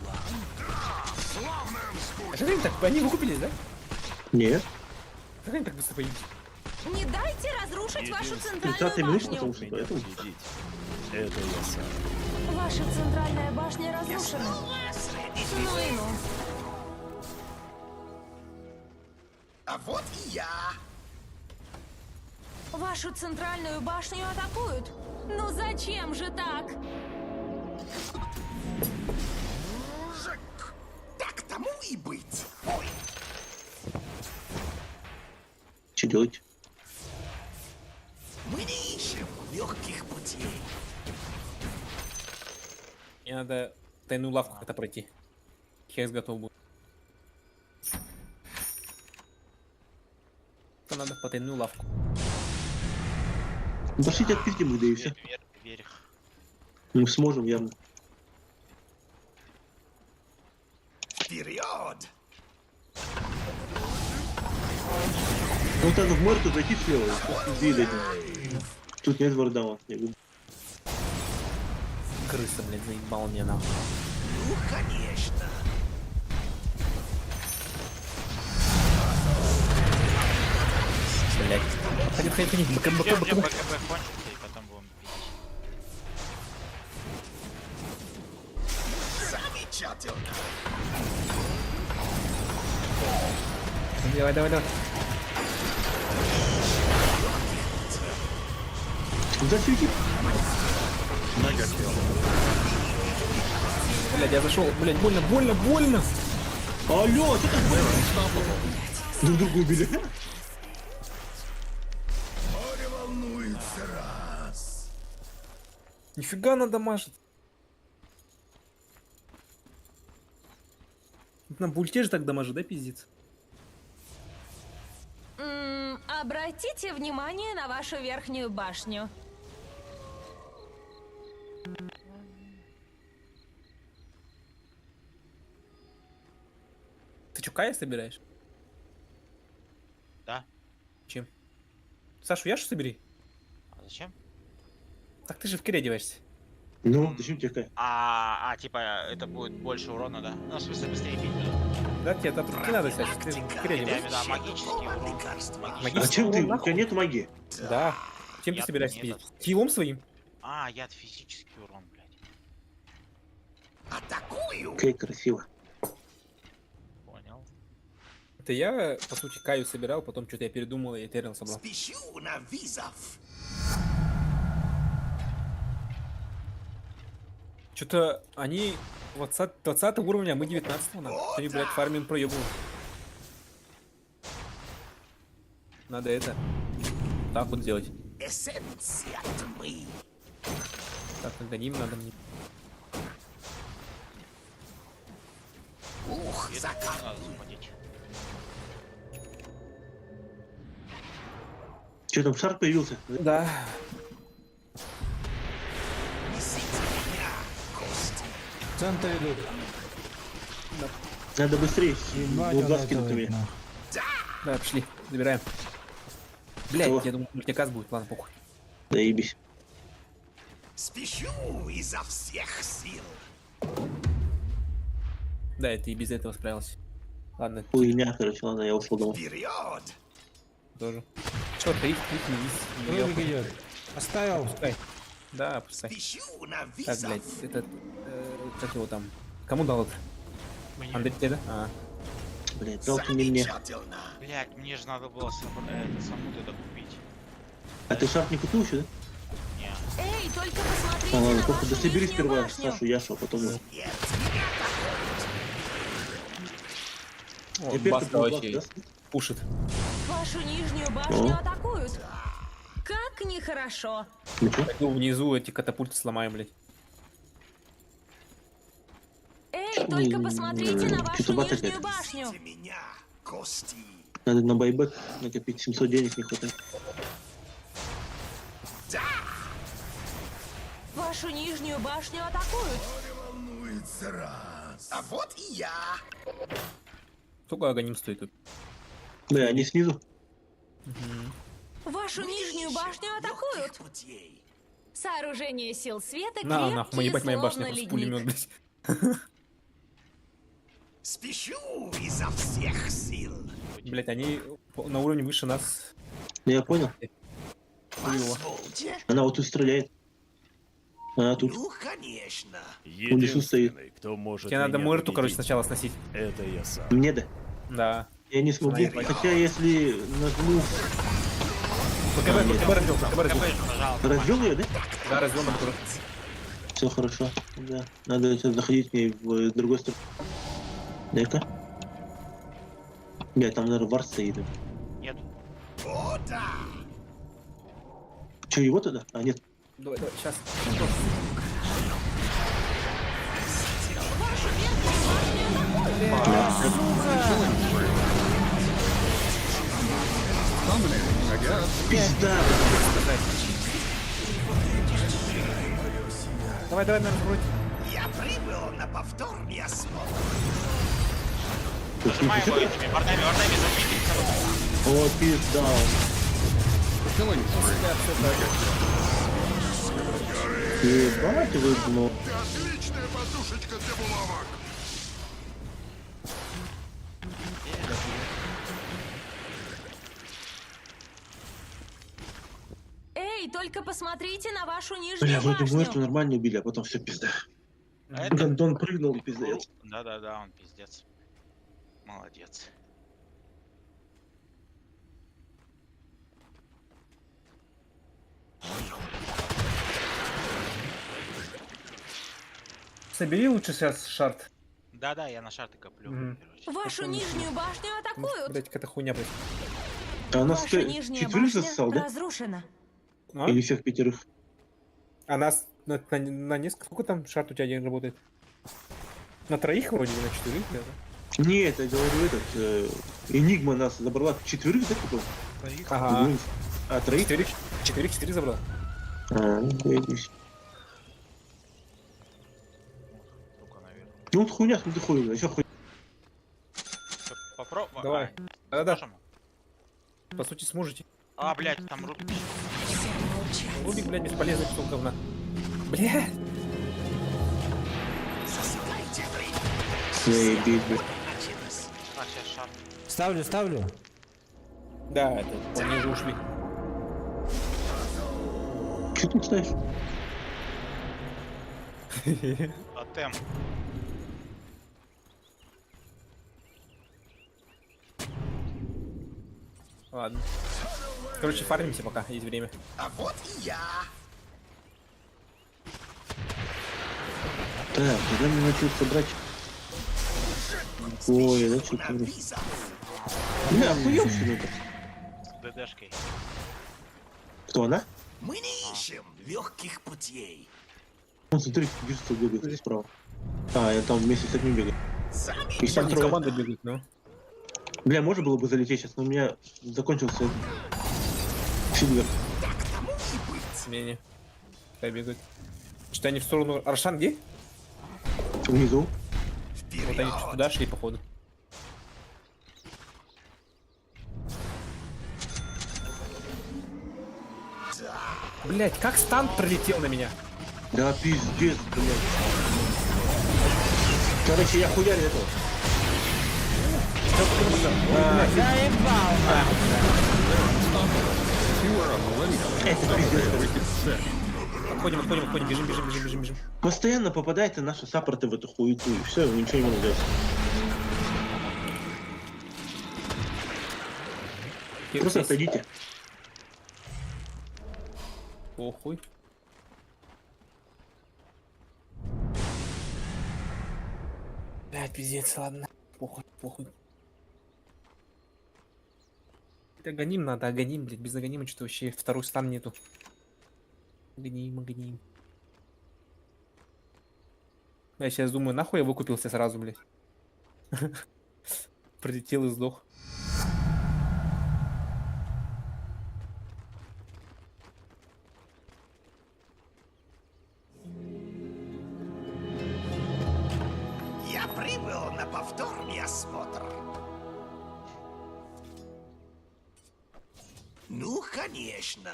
А что они так? Они выкупились, да? Нет. Как они так быстро появились? Не дайте разрушить вашу 30 центральную минут, башню. потому что поэтому. Это я сам. Ваша центральная башня разрушена. Ну и ну. А вот и я. Вашу центральную башню атакуют. Ну зачем же так? Так тому и быть. Ой, Что делать? мы не ищем легких путей. Мне надо тайную лавку как-то пройти. Хекс готов был. Надо по тайную лавку. Пошлите отпиздим их, да и все. Вверх. Мы сможем явно. Вперед! Вот так в морду зайти слева, видать. Тут нет вардауна. Крыса, блядь, заебал мне нахуй. Ну, конечно. Блядь. Ходи. Ждем, БКБ кончится, и потом будем видеть. Замечательно. Давай. Засвети. Mega kill. Блядь, я зашел. Блядь, больно. Алло, что так больно? Друг друга убили. Море волнуется раз. Нифига она дамажит. На бульте же так дамажит, да, пиздец? Обратите внимание на вашу верхнюю башню. Ты чё, Кая собираешь? Да? Чем? Сашу, Яшу собери. А зачем? Так ты же в кире одеваешься. Ну, зачем тебе какая? Типа, это будет больше урона, да? Ну, в смысле, быстрее бить. Да, тебе от руки надо, Саша. Ты же в кире Я одеваешься. имею в виду магический урон. А Магический чем ты? урон, У тебя нахуй. нет магии. Да. Чем ты Я собираешься нет. бить? Хилом своим? Яд физический урон, блядь. Атакую. Какая красиво. Понял. Это я, по сути, Каю собирал, потом что-то я передумал и Этернал собрал. Спешу на визов. Что-то они 20 уровня, а мы 19-го надо. Они, блядь, фармин проебывают. Надо это. Так вот сделать. Эссенция тьмы. Так, надо ним, надо мне. И это надо захватить. Что там, шар появился? Да. Центр идут. Надо быстрее. Ебать, Вот он два скинут этого, меня. нахуй. Да, пошли. Забираем. Блять, Кого? я думал, мультикас будет. Ладно, похуй. Заебись. Спешу изо всех сил. Да, это и без этого справился. Ладно, Хуйня, короче, ладно, я ушел домой. Вперед! тоже. Чё, ты кликни Рубик идет. Оставил. Пускай. Да, пускай. Спешу на Так, визов. блядь, этот... как его там? Кому дал это? Мне. Андрей, тебе, да? А. Блять, дал мне. Замечательно. Блять, мне же надо было саму это купить. А ты шар не купил еще, да? Не. Эй, только посмотрите А ладно, на только вашу да собери нижнюю сперва башню. Сашу, Яшу, а потом... Нет, меня О, Теперь бас, ты был короче, глаз, да? пушит. Вашу нижнюю башню О. атакуют. Как нехорошо. Ничего. Пойду внизу эти катапульты сломаем, блядь. Эй, только посмотрите на вашу Что-то бат нижнюю опять. башню. Везите меня, кости. Надо на байбек накопить, 700 денег не хватает. Вашу нижнюю башню атакуют. Волнуется раз. А вот и я. Сколько агоним стоит тут? Да, они снизу. Вашу нижнюю башню атакуют. Путей. Сооружение сил света На, нахуй, крепкие, ебать моя словно башня, просто ледник. пулемет, блядь. Спешу изо всех сил. Блядь, они на уровне выше нас. Ну, я понял. Хуёво. Позвольте. Она вот тут стреляет. Она тут. Ну, конечно. лесу стоит. Единственный, кто может Тебе надо меня Муэрту, короче, победить, сначала сносить. это я сам. Мне да. Да. Я не смогу. Снайпер. Хотя если нажму... ПКБ раздел, ПКБ раздел. Пожалуйста. Раздел ее, да? Да, раздел на который. Все хорошо. Да. Надо сейчас заходить мне в другой сторону. Дай-ка. Бля, там, наверное, вар стоит. Нет. О, да. Че, его тогда? А, нет. Давай, давай, сейчас. Пизда! Давай, давай, наверное, вроде. Я прибыл на повторный осмотр. Нажимай его этими вардами, забить. О, пизда. Ебать вы, ну. Отличная подушечка для булавок. Эй, только посмотрите на вашу Бля, нижнюю вроде Муэрту башню. нормально убили, а потом все пизда. А это... Гондон прыгнул, пиздец. Да-да-да, он пиздец. Молодец. Собери лучше сейчас шарт. Да-да, я на шарты коплю. Мгм. короче. Вашу нижнюю башню атакуют. Блять, какая-то хуйня, блядь. А у нас Ваша нижняя четверых башня засосал, да? разрушена. А? Или всех пятерых? А нас на несколько... Сколько там шарт у тебя один работает? На троих вроде или на четырех, да? Нет, я говорю, Энигма нас забрала четверых, да, типа? Ага. А, троих? Четыре забрал. А, ну, заебись. Сука, наверное. Ну, вот хуйня, смотри, хуйня, еще хуйня. Попробуй. Давай. Да-да. Можем? По сути, сможете. А, блядь, там Рубик. Рубик, блядь, бесполезный кусок говна. Блядь. Засыпайте время. Заебись, блядь. Началось. А, сейчас шар. Ставлю. Да, это они уже ушли. Что ты ставишь? Тотем. Ладно. Короче, фармимся пока, есть время. А вот и я. Так, когда мне начал собрать... Ой, да, Спешу что на ты... визов. Бля, охуел, что ли? С ДДшкой. Кто она? Мы не ищем легких путей. Он, смотри, держится, бегает справа. А, я там вместе с одним бегаю. И Там трое. команда бегут, ну. Бля, можно было бы залететь сейчас, но у меня закончился Сильвер. Не-не. Пускай бегают. Что они в сторону... Аршан где? Внизу. Вот они туда шли, походу. Блять, как стан пролетел на меня? Да пиздец, блядь. Короче, я хуярю этого. Заебал, Это пиздец. Отходим, бежим. Постоянно попадают наши саппорты в эту хуету, и все, ничего не могу делать. Просто отойдите. Похуй. Блять, пиздец, ладно. Похуй. Это агоним надо, агоним, блядь. Без агонима что-то вообще второй стан нету. Агоним. Я сейчас думаю, нахуй я выкупился сразу, блядь. Прилетел и сдох. Я прибыл на повторный осмотр. Ну, конечно.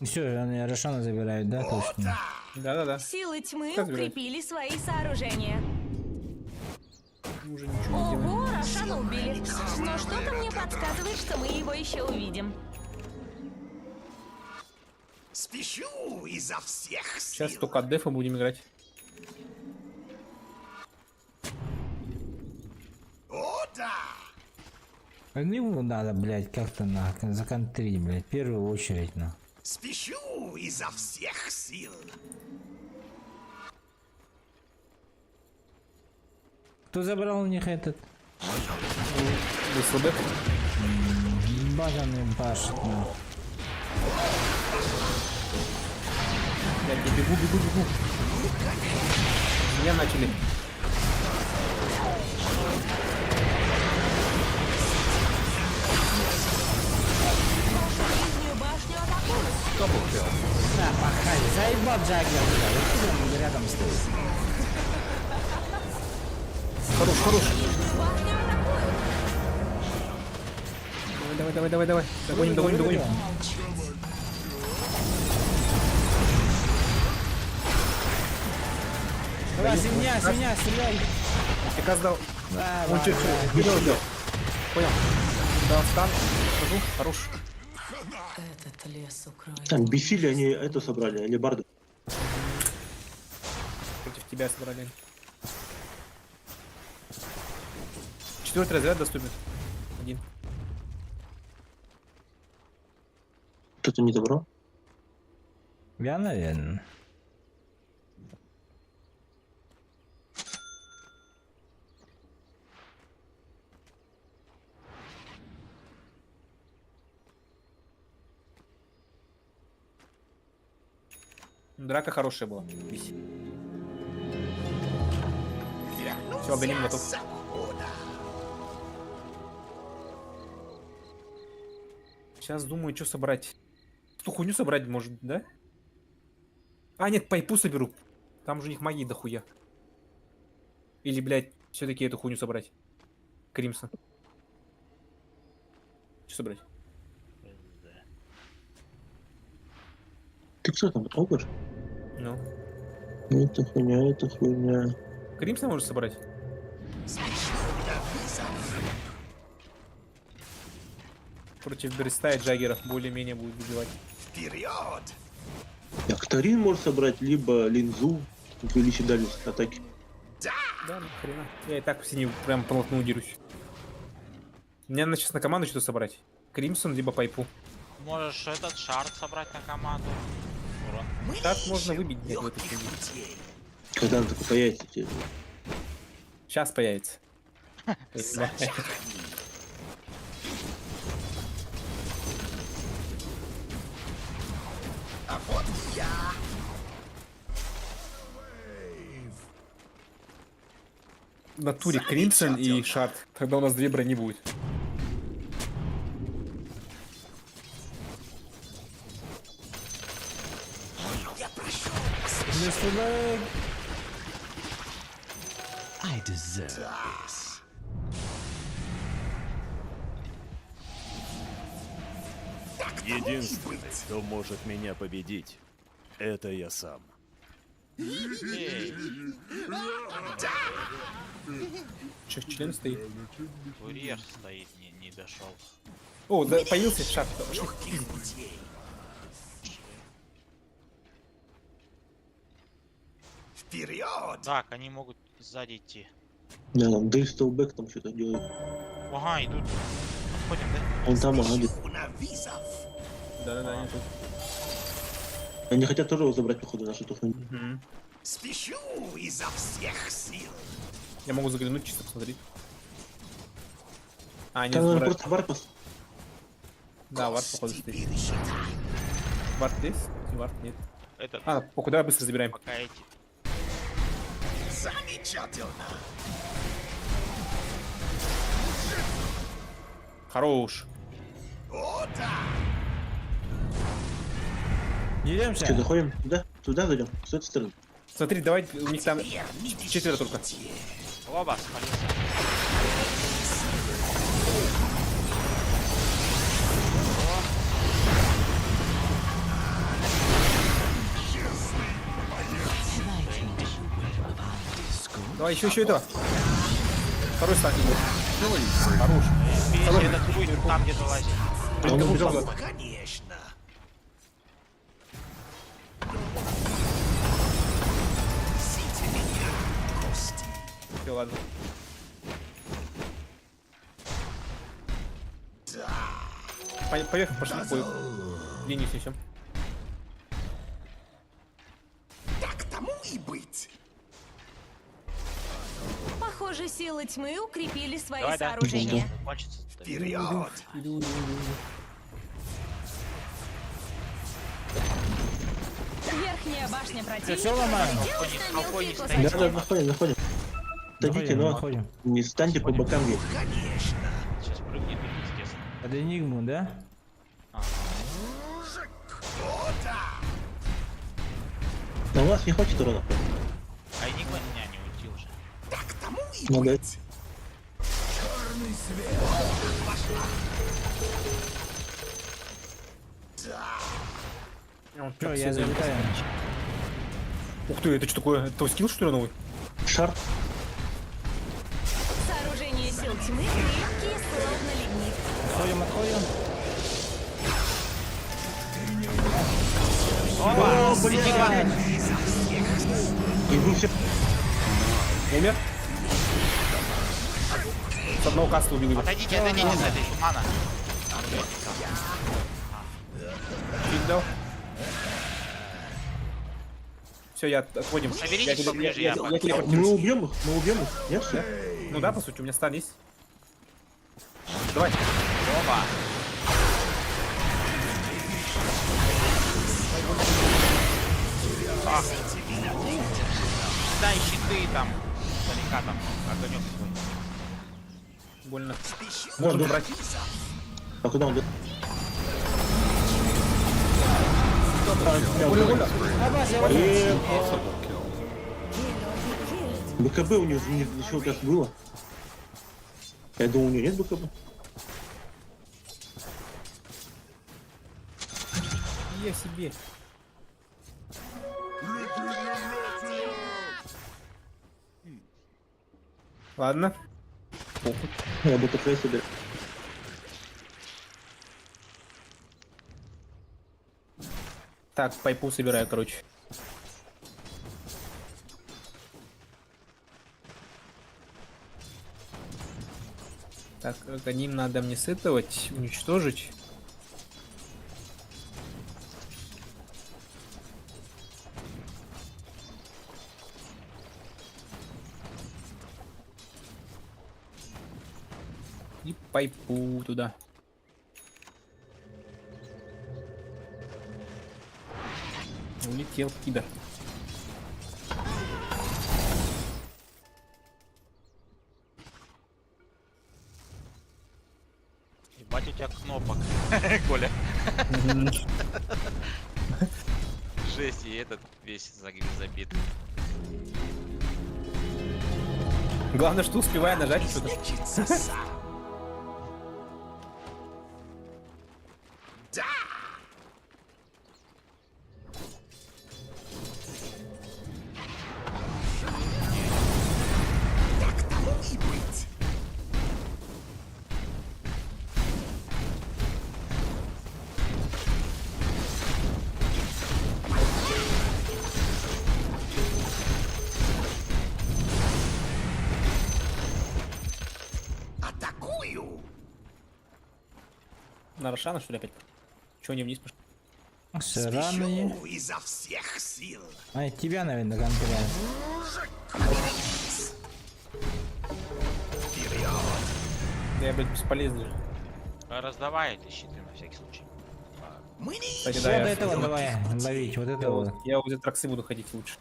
Все, они Рошана забирают, да, точно? Да. Силы тьмы Как забирать? укрепили свои сооружения. Мы уже ничего не делаем. Ого, Рошана убили. Но что-то мне подсказывает, что мы его еще увидим. Спешу изо всех сил. Сейчас только от дефа будем играть. О, да! Его надо, блядь, как-то законтрить, блядь, в первую очередь, на. Спешу изо всех сил. Кто забрал у них этот? ВСБ. Бажаный башт, на. Я бегу. Меня начали. Нижнюю башню атакуют. Да, пахай, заебал Джаггер, блядь, вот он рядом стоит. Хорош. Башню атакуют. Давай. Догоним. Давай, свинья, стреляй. Приказ дал. Да, Он чуть делал. Понял. Да, стан. Хожу. Хорош. Этот лес укроет. Там бесили они это собрали, алебарду. Против тебя собрали. 4-й разряд доступен. 1. Кто-то не добрал? Я, наверное. Драка хорошая была. Все, агоним готов. Сейчас думаю, что собрать. Эту хуйню собрать может, да? А, нет, пайпу соберу. Там же у них магии дохуя. Или, блядь, все-таки эту хуйню собрать. Кримсон. Что собрать? Ты кто там, Огр? Ну. Это хуйня. Кримсон можешь собрать? Против Берста и Джаггера более-менее будет выбивать. Вперед! Актарин может собрать, либо линзу, увеличить дальность атаки. Да, ну хрена. Я и так в синий прям полотну дерусь. Мне надо сейчас на команду что-то собрать. Кримсон, либо пайпу. Можешь этот шард собрать на команду. Урон. Так можно выбить блядь, в этой фигне. Когда он такой появится, тебе. Сейчас появится. в натуре Кримсон и Шард. Тогда у нас 2 брони будет. Я прошу. I deserve this. Единственный, кто может меня победить, это я сам. Эй, Че, член стоит? курьер стоит, не дошел. О, да, появился Шард. Вперед! Так, они могут сзади идти. Да, там Дейстелбэк там что-то делает. Ага, идут. Подходим, да? Он там, ага. На визов. Да-да-да, они тут. Они хотят тоже его забрать, походу, нашу тухнуть. Мгм. Спешу изо всех сил. Я могу заглянуть, чисто посмотреть. А, они Там наверное, забрали. просто варпас. Да, вард, походу, стоит. Вард здесь? Вард нет. Этот, А, похуй, давай быстро забираем. пока эти. Замечательно. Хорош. О, да. Деремся. Что, заходим туда? Туда зайдем? С этой стороны. Смотри, давай, у них там 4 только. Оба, спалился. Давай, еще этого. Второй стак идет. Хорош. Видите, этот будет там где-то лазит. А он убежал. Конечно. Несите меня, кости. Все, ладно. Поехали, пошли в бой. Линию снесем. Так тому и быть. Похоже, силы тьмы укрепили свои Давай, да. сооружения. Кончится. Вперед. Верхняя башня противника всё ломаем? разлетелась на мелкие Да, кусочки. да, находим, находим. Дадите, но Находим. не станьте по бокам ведь. Конечно. Сейчас прыгнет, естественно. Под Энигму, да? На вас не хочет урона? А Энигма меня не уйти уже. Так тому и Ну да. быть. Черный свет. Что, я залетаю. Ух ты, это что такое? Это твой скилл, что ли, новый? Шар. Сооружения сил тьмы крепкие, словно ледник. Отходим. Оба! Энигма! И вы все... Умер? С одного каста убил его. Отойдите с этой тумана. Фиг дал. Все, я отходим. Соберитесь Я поближе, я я тебе пойду. телепортируюсь. Мы убьем их, мы убьем их. Нет, все? Ну да, по сути, у меня стан есть. Давай. Оба! Ах. Дай щиты там. Далека там. Огонек свой. Больно. Можно брать. А куда он? Больно. БКБ у него еще как было. Я думал, у него нет БКБ. Я себе. Ладно. Похуй. Я бы такая себе. Так, пайпу собираю, короче. Так, органим надо мне сетовать, уничтожить. И пайпу туда. Улетел пидор. тебя кнопок, Коля. Жесть, и этот весь забит. Главное, что успеваю нажать что-то. Так тому и быть. Атакую! На Рошана, что ли, опять? Чего не вниз пошел? Сраные. Спешу изо всех сил. А, тебя, наверное, конкретно. Да я, блядь, бесполезный. Раздавай эти щиты на всякий случай. Мы не Кстати, Вот да, я, этого давай ловить, вот это вот. я возле траксы буду ходить лучше.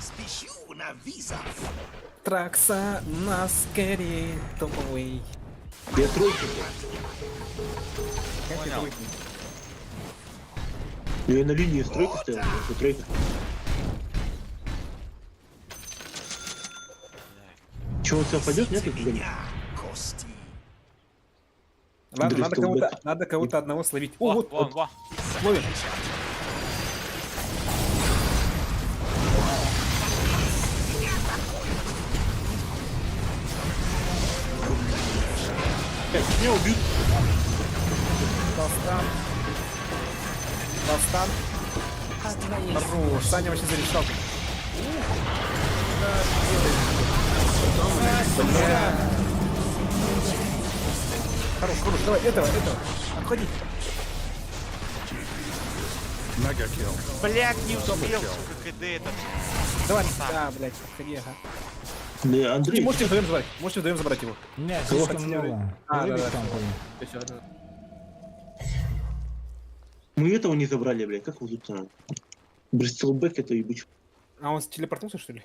спешу на визов. Тракса на скорее топовый. Я тройки. Понял. Я на линии стройки стоял, а тройка. Чего, он сам пойдет, нет? Меня, кости. Ладно, Андрей, надо кого-то одного словить. О, вот, Вон, во. ловим. Меня убьют. Толстан. Толстан. Хорош. Саня вообще зарешал. Хорош, хорош, давай, этого. Отходи. Mega kill. Блядь, не успел, сука, КД этот. Давай. Да, блядь, отходи, ага. Да, Андрей, Можете вдвоем забрать его. Нет, слишком подстерли. много. А, Выбить да. там, понял. Всё, да. мы этого не забрали, блядь. Как его тут? Брестелбэк это ебучий. А он телепортнулся, что ли?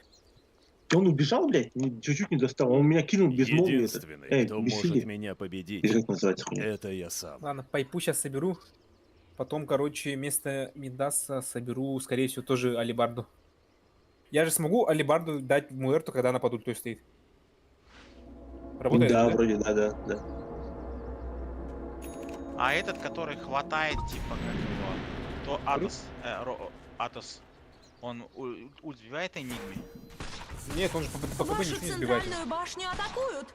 Он убежал, блядь, чуть-чуть не достал. Он меня кинул без молнии. Единственный, кто может бессилие. меня победить, Или как называется хуйня? это я сам. Ладно, пайпу сейчас соберу. Потом, короче, вместо Мидаса соберу, скорее всего, тоже алибарду. Я же смогу алибарду дать Муэрту, когда она под ультой стоит. Работает? Да, вроде, да. А этот, который хватает, типа, как его, то Атос, Атос, он ульт сбивает Энигме? Нет, он же по КБ Вашу ничего не сбивает. центральную башню атакуют.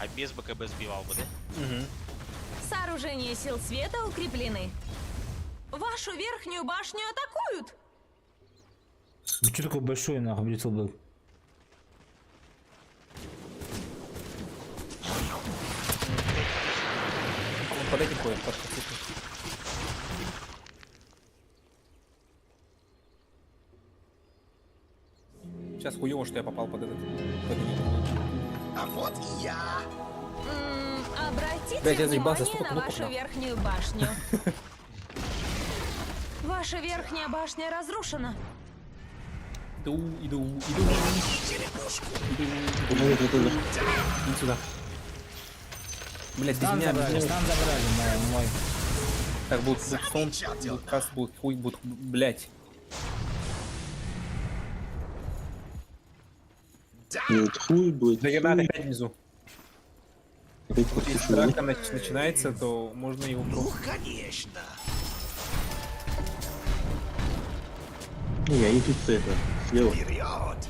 А без БКБ сбивал бы, да? Мгм. Сооружения сил света укреплены. Вашу верхнюю башню атакуют. Ну что такое большой, нахуй, Брестелбэк? Он под этим ходит, под кацетом. Сейчас хуёво, что я попал под этот. Под этот. А вот и я. Обратите Блядь, я заебался, внимание столько на кнопок вашу нахуй. верхнюю башню. Ваша верхняя башня разрушена. Иду. Ну, Иди сюда. Блять, без Стан меня, без забрали, меня. стан забрали, мой. Так, будет сон, будет каст, будет хуй, будет, блять. Будет хуй, будет Джаггернат хуй. опять внизу. Опять Вот если подпишу, драка начинается, то можно его Ну, пробовать. конечно. Не, они тут это, слева. Вперед.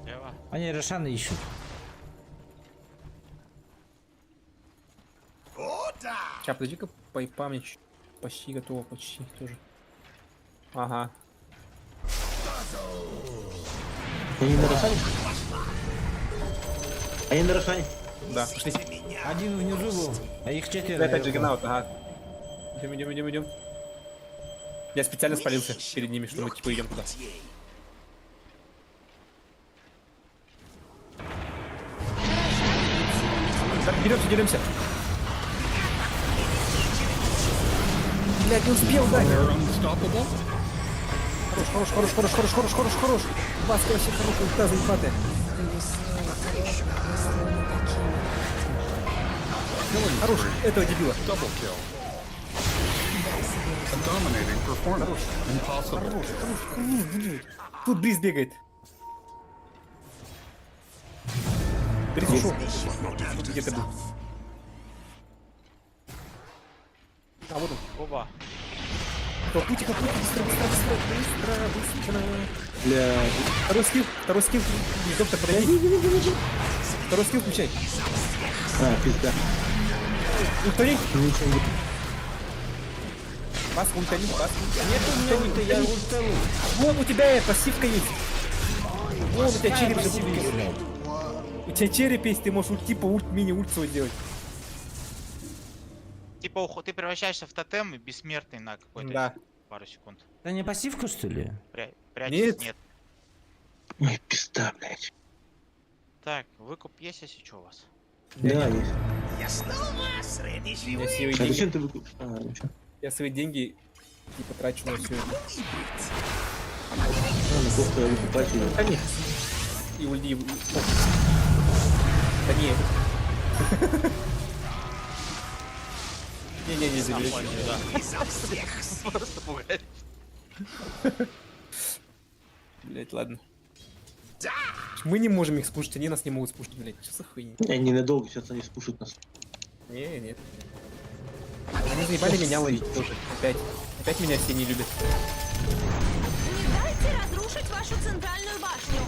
Лево. Они Рошана ищут. О, да. Сейчас, подожди-ка, память почти готова, почти тоже. Ага. Они на Рошане? Они на Рошане? Да, пошли. Один внизу был, а их четверо. Опять Джаггернаут, ага. Идем. Я специально спалился перед ними, что мы типа идем туда. Так, деремся. Блядь, не успел, да? Хорош. Баска вообще хорошая, ульта заебатая. Хорош, spree. этого дебила. Double kill. A dominating performance. Impossible. Тут Бриз бегает. Бриз ушел. Тут где-то был. А, вот он. Оба. Путика, быстро. Бля, Второй скилл. Доктор, подойди. Второй скилл включай. пизда. Ультани. Ничего не... Пас, ультани, пас. Нет у меня ульта, я ультанул. Вон у тебя пассивка есть. Вон у тебя череп есть. У тебя череп есть, ты можешь типа мини-ульт свой делать. Типа ты превращаешься в тотем и бессмертный на какой-то Да. пару секунд. Это не пассивка, что ли? Прячешься, Нет. нет. Ой, пизда, блядь. Так, выкуп есть, если что у вас? Да, есть. Я снова среди Я живых. свои А деньги, зачем ты выкуп? Ничего. я свои деньги типа трачу на все это. Неплохо я выкупать ее. Да нет. И ульди. Да нет. Не-не-не, забери. Просто пугает. Блять, ладно. Мы не можем их спушить, они нас не могут спушить, блять. Что за хуйня? Ненадолго, сейчас они спушат нас. Не, нет. Они заебали меня ловить тоже. Опять меня все не любят. Не дайте разрушить вашу центральную башню.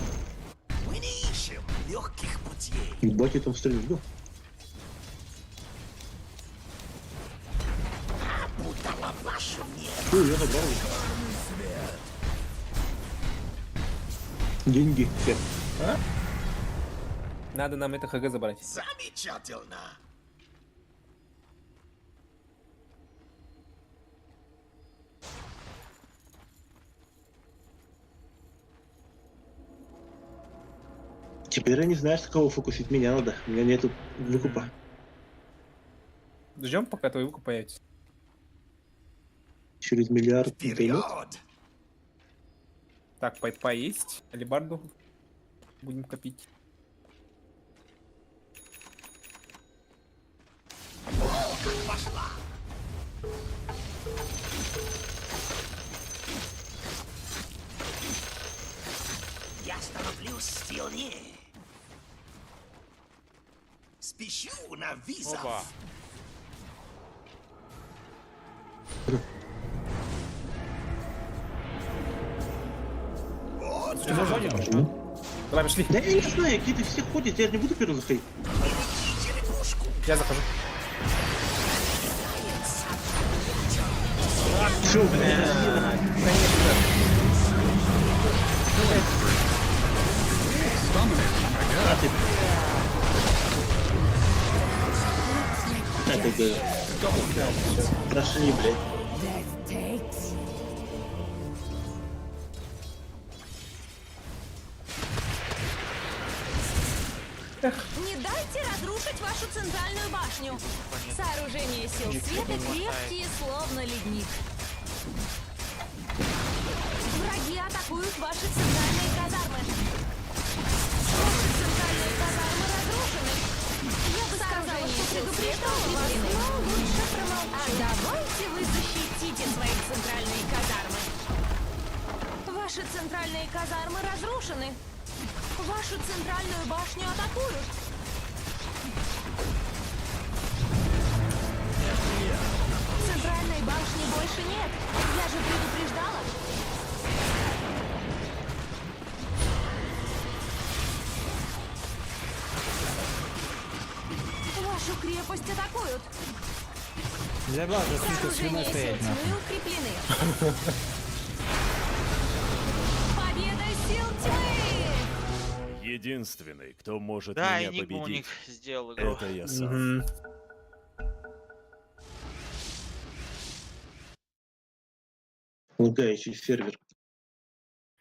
Мы не ищем легких путей. Ебать, я там стрельну. Будала вашу нет. Ой, я забрал. Деньги. Все. Надо нам это ХГ забрать. Замечательно. Теперь я не знаю, с кого фокусить. Меня надо. У меня нету выкупа. Ждем, пока твой выкуп появится. Через миллиард дает. Вперед! Так, пайпа есть. Алибарду будем копить. Пошла. Я становлюсь сильнее. Спешу на визов. Оба. Вот Что, заходим? Почему? Давай, пошли. Да я не знаю, какие-то все ходят, я же не буду первым заходить. черепушку. Я захожу. Чё, бля? А ты... Это да. Прошли, блядь. Не дайте разрушить вашу центральную башню. Сооружения сил света крепкие, словно ледник. Враги атакуют ваши центральные казармы. Ваши центральные казармы разрушены. Я бы сказала, что предупреждала вас, но лучше промолчу. А давайте вы защитите свои центральные казармы. Ваши центральные казармы разрушены. Вашу центральную башню атакуют. Центральной башни больше нет. Я же предупреждала. Вашу крепость атакуют. Забыл, за слишком спиной Сооружения сил стоять, нахуй. тьмы укреплены. Победа сил тьмы! Единственный, кто может Да, меня Энигма у них победить, сделал игру. это я сам. Лагающий сервер.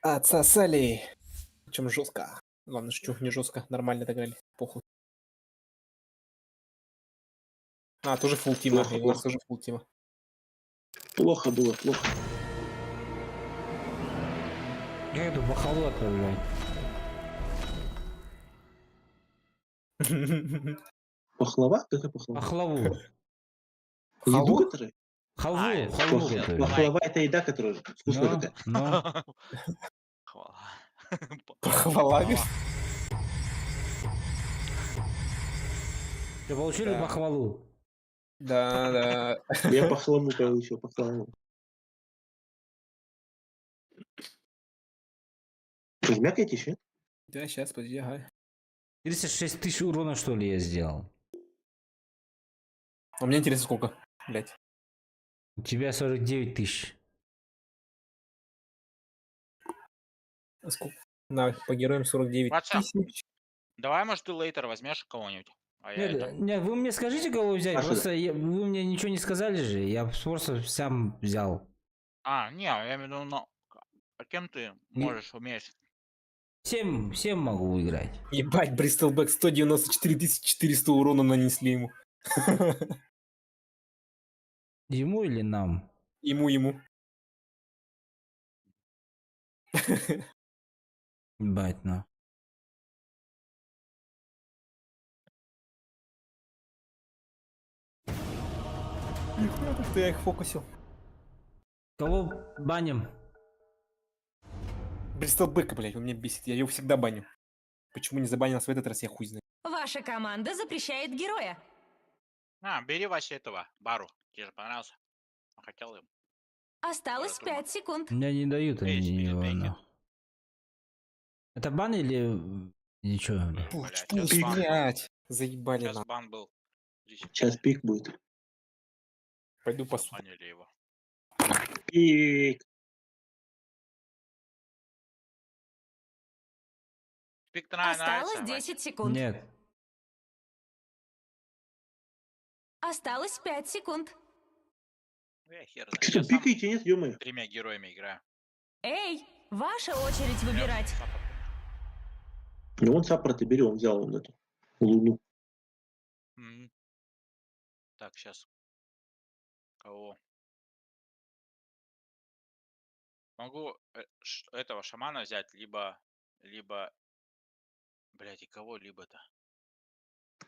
Отсосали. Причем жестко. Главное, что не жестко. Нормально отыграли. Похуй. А, тоже фулл тима. Плохо, У нас плохо. тоже фулл тима. Плохо было, плохо. Я иду бахалу отправлять. Пахлава? Какая пахлава? Пахлаву. Еду, Халву? которая? Халву, А, халву пах- готовят. Пахлава это еда, которая вкусная Ну, такая. ну. Хвала. Похвала, говоришь? Что, получили Да. похвалу? Да, да. Я пахлаву получил, пахлаву. Что, жмякаетесь, нет? Да, сейчас, подожди, ага. 36 тысяч урона, что ли, я сделал? А мне интересно, сколько, блядь. У тебя 49 тысяч. А сколько? На, по героям 49 Паца. тысяч. Давай, может, ты лейтер возьмешь кого-нибудь? А я Нет, это... нет, вы мне скажите, кого взять. А что Просто вы мне ничего не сказали же. Я просто сам взял. А, не, я имею в виду, но... А кем ты можешь, умеешь? 7 могу играть. Ебать, Бристолбэк 194 400 урона нанесли ему. Ему или нам? Ему. Бать, ну. Ты я их фокусил. Кого баним? Бристолбэка, блядь, он меня бесит. Я его всегда баню. Почему не забанился в этот раз, я хуй знаю. Ваша команда запрещает героя. А, бери вообще этого, Бару. Тебе же понравился. Хотел им. Осталось Бару 5 секунд. Меня не дают Эй, они спидит, его. бейкет. Ну. Это бан или... Ничего, бля. Блядь, Пусть, сейчас бан был. блядь. Заебали Сейчас нам. бан был. 10 Сейчас пик будет. Пойду посуду. Поняли его. Пик. Пик нравится. Осталось Вань? 10 секунд. Нет. Осталось 5 секунд. Я хер знает. Что, Я сам пикаете, нет, ё-моё? 3 героями играю. Эй, ваша очередь выбирать. Ну, он саппорт и бери, он взял он эту луну. Мгм. Так, сейчас. Кого? Могу этого шамана взять, либо... Блять, и кого либо-то.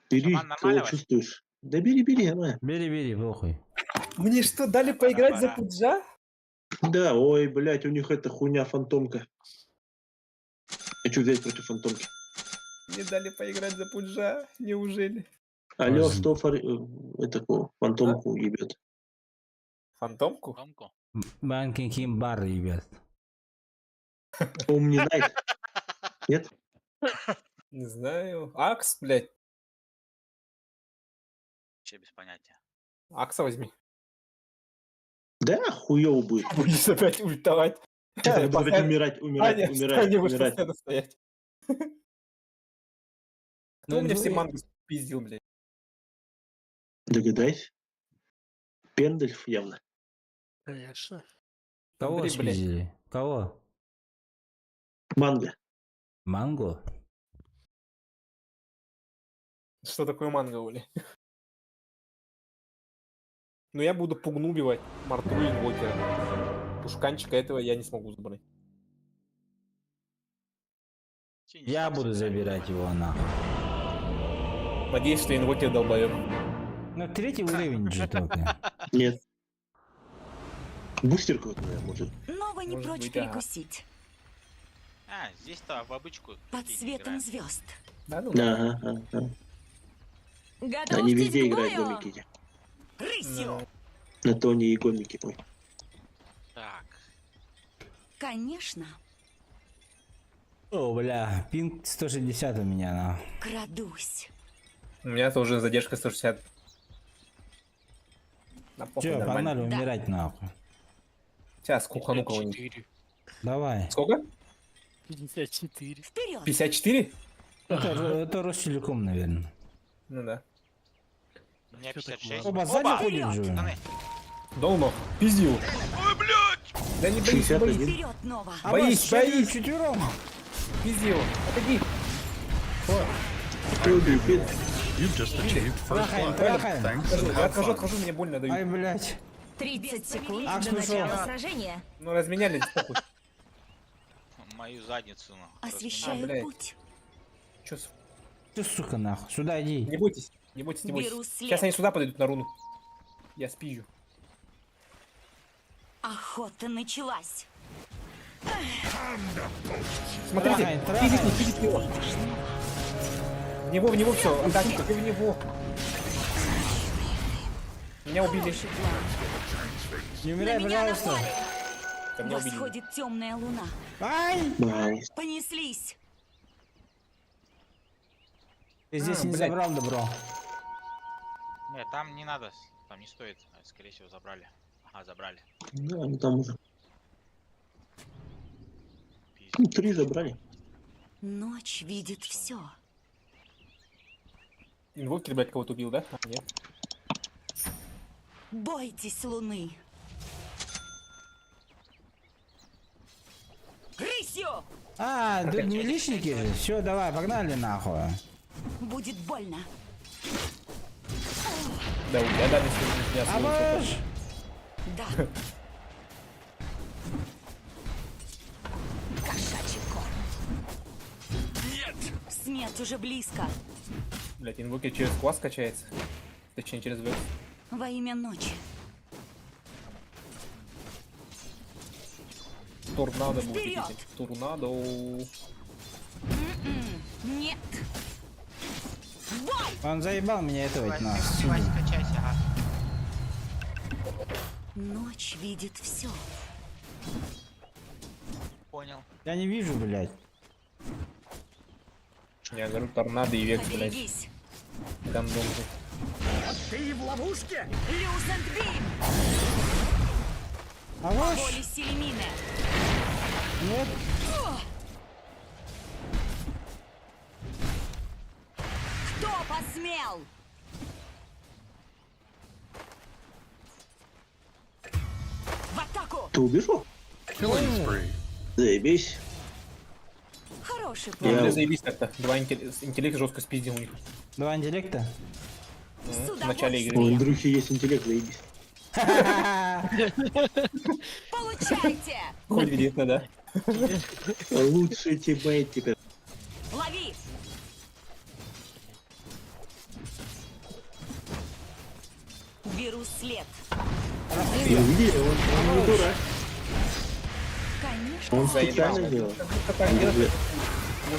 Бери, Шаман кого нормально, Вась? чувствуешь. Да бери, нормально. Бери, похуй. Мне что, дали Пора, поиграть за пора. пуджа? Да, ой, блядь, у них эта хуйня фантомка. Хочу взять против фантомки. Мне дали поиграть за пуджа? Неужели? Алло, Возьми. что эту фантомку ебет? Фантомку? Томку? Банкин Кимбар, ребят. Он не знает. Нет? Не знаю. Акс, блядь. Вообще без понятия. Акса возьми. Да, хуёво будет. Будешь опять ультовать. Сейчас я буду опять умирать. Не будешь постоянно стоять. Кто Ну, мне ну, все и- манги пиздил, блядь? Догадайся. Пендальф явно. Конечно. Кого Андрей, блядь. спиздили? Кого? Манго. Манго? Что такое манго, Оля? Ну я буду пугну убивать Марту и Инвокера. Пушканчика этого я не смогу забрать. Синий Я сам буду себе забирать его нахуй. Надеюсь, что Инвокер долбоёб. Ну, 3-й уровень же только. Нет. Бустер какой-то, наверное, может. Но вы не Может прочь быть, ага. перекусить. А, здесь-то в обычку. Под такие не светом играют. звезд. Да, ну да. Ага. Они Готовьтесь везде к играют бою. гомики. Рысью! На то они и гомики. Ой. Так. Конечно, О, бля, пинг 160 у меня, на. крадусь. У меня тоже задержка 160. На похуй, Че, нормально. погнали умирать нахуй. Сейчас кухану кого-нибудь. 54. Давай. Сколько? 54. Вперед! 54? Это Ростелеком, наверное. Ну да. У меня Чё так 56. Оба сзади ходят же. Пацаны. Долмов, пиздил. Ой, блядь! Да не боись, не боись. 61. Вперед, Нова! Боись, боись. Четвером. Пиздил. Отойди. Кто убил? You've just achieved first Трахаем, blood. трахаем. Thanks Отхожу, and я have отхожу, fun. отхожу, мне больно Ай, дают. блядь. 30 секунд Акс до начала пришел. сражения. Ну разменялись, похуй. Мою задницу. Ну, Освещаю блядь. путь. Чё, с- Ты, сука, нахуй. Сюда иди. не бойтесь. Не бойтесь, не бойтесь. Беру след. Сейчас они сюда подойдут на руну. Я спизжу. Охота началась. Смотрите, Трахай, физик, не физик его. В него все, атаки, в него. Меня убили. Не На умирай, меня пожалуйста. напали. Ко мне убили. Восходит темная луна. Ай! Найс. Понеслись. Ты здесь не блядь. забрал добро. Нет, там не надо, там не стоит. Скорее всего, забрали. Ага, забрали. Ну, они там уже. Пиздец. Ну, 3 забрали. Ночь видит все. Инвокер, блядь, кого-то убил, да? А, нет. Бойтесь луны. Рысью! А, тут не личники же. Все, давай, погнали нахуй. Будет больно. Да, у тебя дальность не Абаш! Да. Кошачий корм. Нет! Смерть уже близко. Блядь, инвокер через класс качается. Точнее, через векс. Во имя ночи. Торнадо будет Вперед! видеть. Торнадо. Нет. Бой! Он заебал меня этого ведь нас. Качайся, ага. Ночь видит все. Понял. Я не вижу, блядь. Я говорю, торнадо и векс, блядь. Поберегись. Гандон. Ты в ловушке? Люсент Бим! Абаш! Воли Селимина. Нет. Кто посмел? В атаку! Ты убежал? Killing spree. Заебись. Хороший Ну, Я- бля, заебись как-то. Два интеллект жестко спиздил у них. Два интеллекта. В начале игры. У Андрюхи есть интеллект, заебись. Получайте! Хоть где-то, да? Лучший тиммейт теперь. Лови! Беру след. Я видел, он не дурак. Конечно. Он Заебал. специально делал.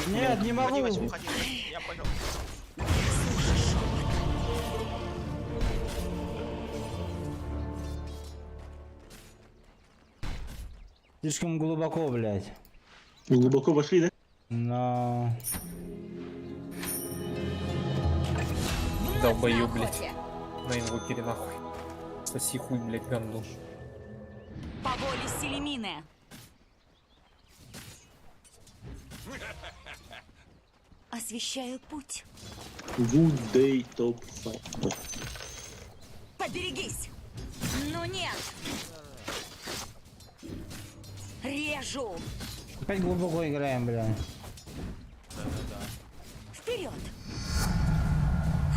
Нет, не могу. Уходи, я понял. Слишком глубоко, блядь. Глубоко вошли, да? Но... Долбоёб, На блядь. охоте. На инвокере нахуй. Соси хуй, блядь, гандон. По воле Селимина. Освещаю путь. Good day top 5. Поберегись! Ну нет! Режу! Опять глубоко играем, блядь. Вперед!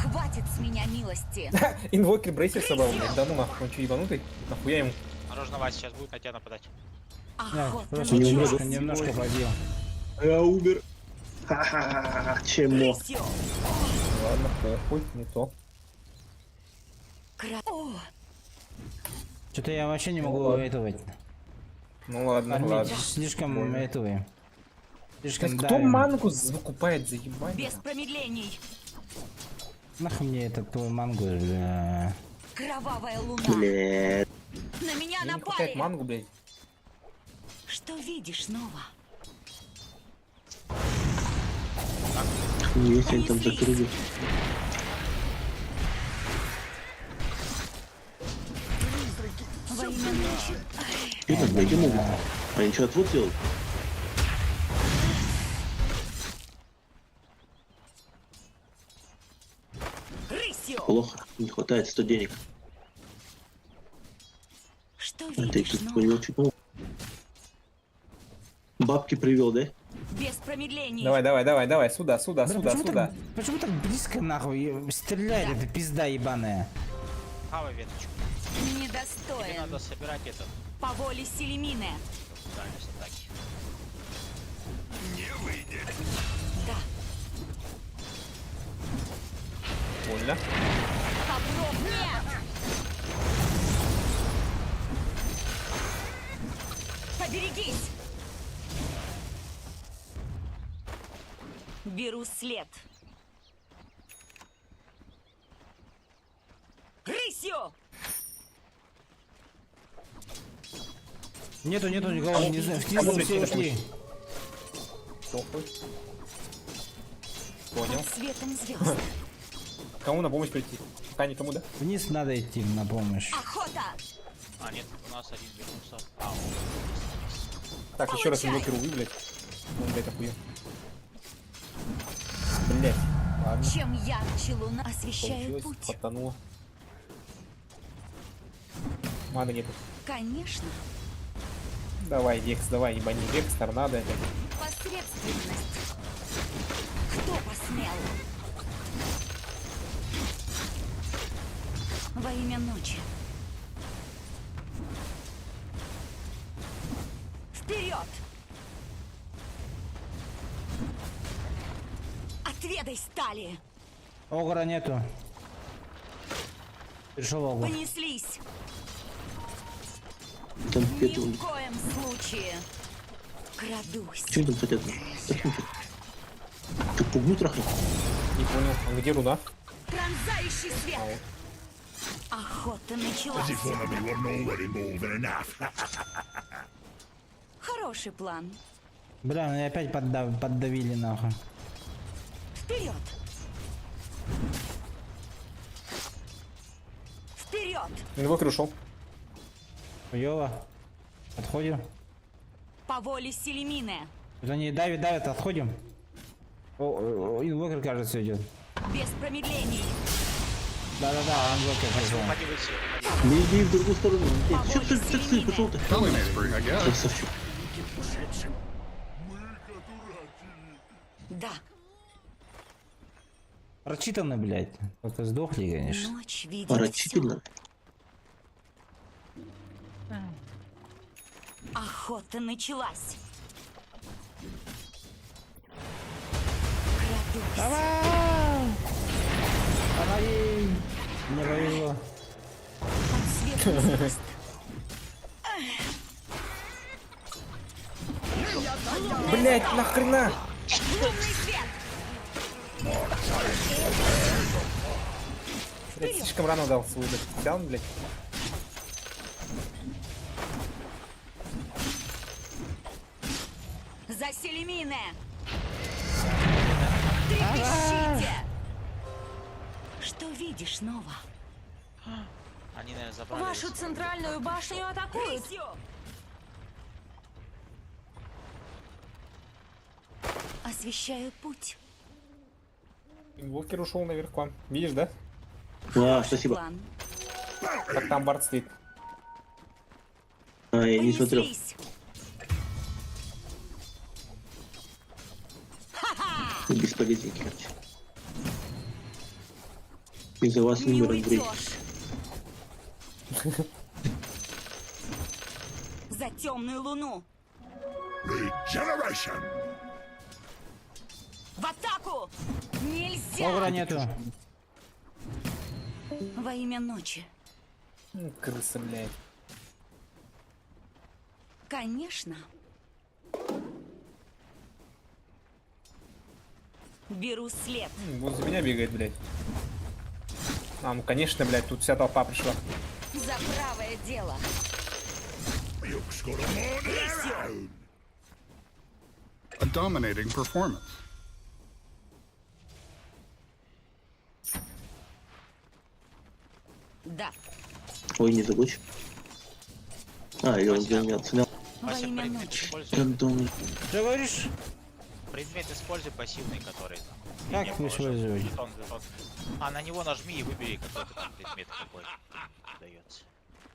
Хватит с меня милости! Инвокер брейсер собрал, блядь. Да ну нахуй, он че ебанутый? Нахуя ему? Осторожно, Вася сейчас будет на тебя нападать. Да, Охота просто не началась! умрет. немножко побил. Я умер. Ха-ха-ха, чему? Рысью! Ладно, похуй, не то. О, Что-то я вообще не могу этого. Ну ладно, Армить ладно. слишком этого. Слишком Кто давим. мангу закупает, заебать? без промедлений! Нахуй мне этот твой мангу, бля. Кровавая луна! Блядь. На меня Мне не хватает напали! мангу, блядь. Что видишь снова? Если они там закрыли. Во имя ночи! Что там, блядь, могут? Они что, отвод делают? Рысью! Плохо. Не хватает 100 денег. Что А ты видишь тут снова? понял, что бабки привел, да? Без промедлений! Давай, сюда, Бля, сюда. почему так близко нахуй стреляет эта пизда ебаная? Хавай веточку. Тебе Недостоин! надо собирать этот По воле Селимина! дальность атаки. Да, Больно. Попроб нет! Поберегись! Беру след. Рысью! Нету никого, не знаю. Снизу все ушли. Похуй. Понял. Светом звезд. Кому на помощь прийти? Пока никому, да? Вниз надо идти на помощь. Охота! А, нет, у нас один вернулся. А, Так, еще раз инвокер увы, блядь. Он, блядь, охуел. Блядь. Ладно. Чем ярче луна освещает Получилось. путь. Потонуло. Маны нету. Конечно, Давай, Векс, давай, ебани. Векс, торнадо опять. посредственность. Кто посмел? Во имя ночи. Вперед! Отведай стали! Огра нету. Пришел огр. Понеслись! Там Ни где-то... в коем случае! Крадусь! Чем там хотят? Ты пугнуть трахнул? Не понял. А где руна? Пронзающий свет! А, вот. Охота началась! Хороший план. Бля, меня опять поддавили нахуй. Вперед! Вперед! Инвокер ушел. Хуёво. Отходим. По воле Селимины. Тут они давят, отходим. Инвокер, кажется, идет. Без промедлений. Да, инвокер пошел. Иди в другую сторону. По Че воле ты Селимины. пошел-то? Pollinator spree, I guess. Красавчик. Да, Прочитано, блядь. Только сдохли, конечно. ночь видит Порочительно. всё. Охота началась. Крадусь. Давай! Помоги! Мне повезло. Под светом звезд. Блять, нахрена? Лунный свет. Блять, слишком рано дал свой, блядь. Взял, блядь. За Селимине. Трепещите. Что видишь снова? они, наверное, забрали. Вашу центральную башню атакуют. Рысью. Освещаю путь. Инвокер ушел наверх к вам. Видишь, да? А, спасибо. План. Как там Барт стоит. А, я не смотрел. Понеслись. Бесполезненький, короче. Из-за вас Не умер Андрей. уйдешь. За темную луну. Regeneration. В атаку! Нельзя! Огра нету. Во имя ночи. Крыса, блядь. Конечно. Беру след. Возле меня бегает, блядь. А, ну конечно, блядь, тут вся толпа пришла. За правое дело. A dominating performance. Да. Ой, не забудь. А, или он для меня оценил. Во Вася, имя предмет ночи. используй. Рандомный. Что говоришь? Предмет используй пассивный, который там. Как не положил. использовать? Жетон. А на него нажми и выбери какой-то там предмет какой дается.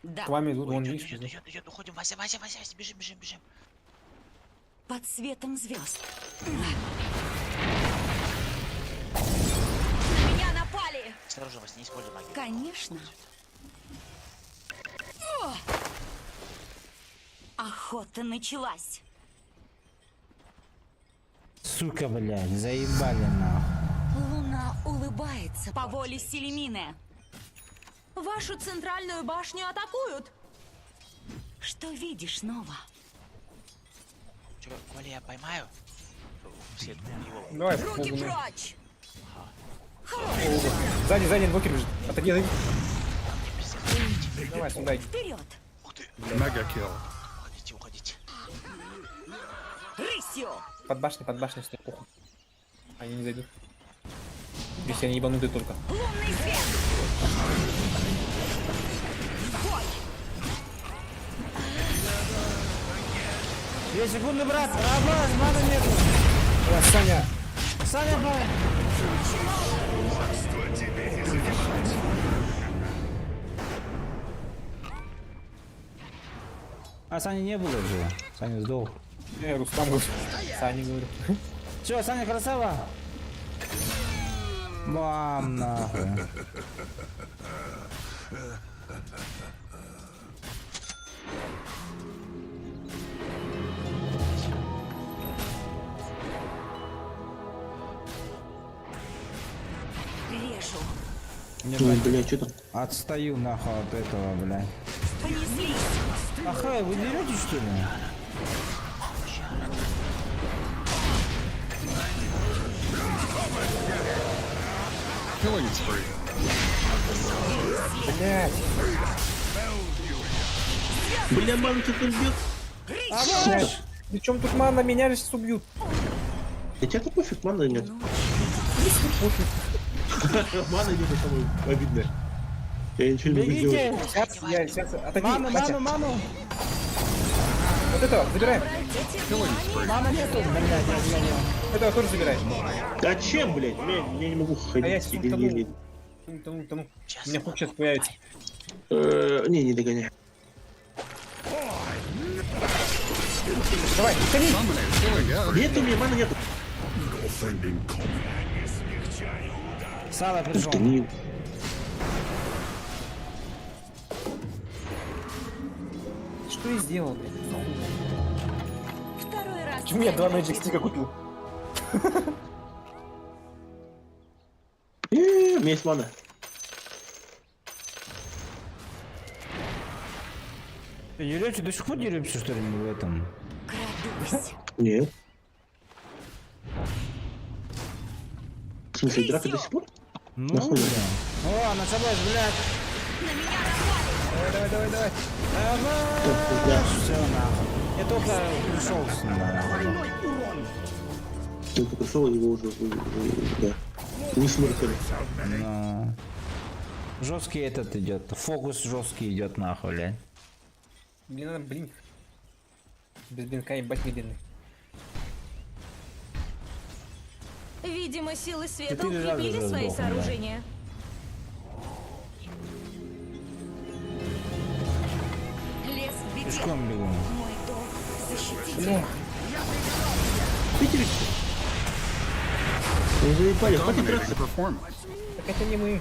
Да. К вам идут, Ой, вон, идет, видишь? идет, идет, идет, уходим, Вася, бежим. Под светом звезд. На меня напали! Осторожно, Вася, не используй магию. Конечно. Охота началась. Сука, блядь, заебали нахуй. Луна улыбается по воле Селимины. Вашу центральную башню атакуют. Что видишь, Нова? Чё, Коля, я поймаю? В сетку его. Давай, Руки пробуем. прочь! Сзади, инвокер бежит. Отойди, отойди. Давай, сюда иди. Вперед! Mega kill. Уходите, уходите. Рысью! Под башней, стой, похуй. Они не зайдут. Если они ебанутые только. Лунный свет! Бой! 2 секунды, брат. Аббас, мана нету. Саня! Саня, давай. А Сани не было же. Саня сдох. Я Рустам говорю. Саня говорю. Че, Саня красава? Мам, нахуй. Режу! Не, Ну, блядь, что там? отстаю нахуй от этого, блядь. Понеслись! Ага, вы деретесь что ли? Killing spree. Блядь. Бля, ман, что там бьет? Блядь. Причем тут мана, меня же сейчас убьют. Я тебе пофиг, мана нет. Мана нет, это самое обидное. Я ничего не могу Бегите! сделать. Сейчас, отойди, Ману, Катя. ману! Вот этого, забираем. Мана нету! Блядь, я Этого тоже забираем. А чем, блядь? Я не могу А я ходить. сейчас или тону. У меня хук сейчас появится. Не догоняй. Давай, ходи. Нету, мне мана нету. Сало пришел. Не... Что я сделал, блядь? Второй раз! Почему я 2 Magic Stick'а купил? У меня есть мана. Юрий, до сих пор деремся, что ли, мы в этом? Крадусь! Нет. В смысле, драка до сих пор? Ну, Нахуй. бля. О, на собой, блядь. На меня напали! Давай. Да. Все, нахуй. Я только пришел сюда. Я только шел, его уже да. Не смыркали. Ну. Жесткий этот идет. Фокус жесткий идет нахуй, блядь. Мне надо блин. Без блинка ебать медленный. Видимо, силы света ты лежал укрепили уже свои сдохла, да. сооружения. Лес в беде. Пешком бегу. Мой долг защитить их. Видите? Вы заебали, хватит драться. Performance. Так это не мы.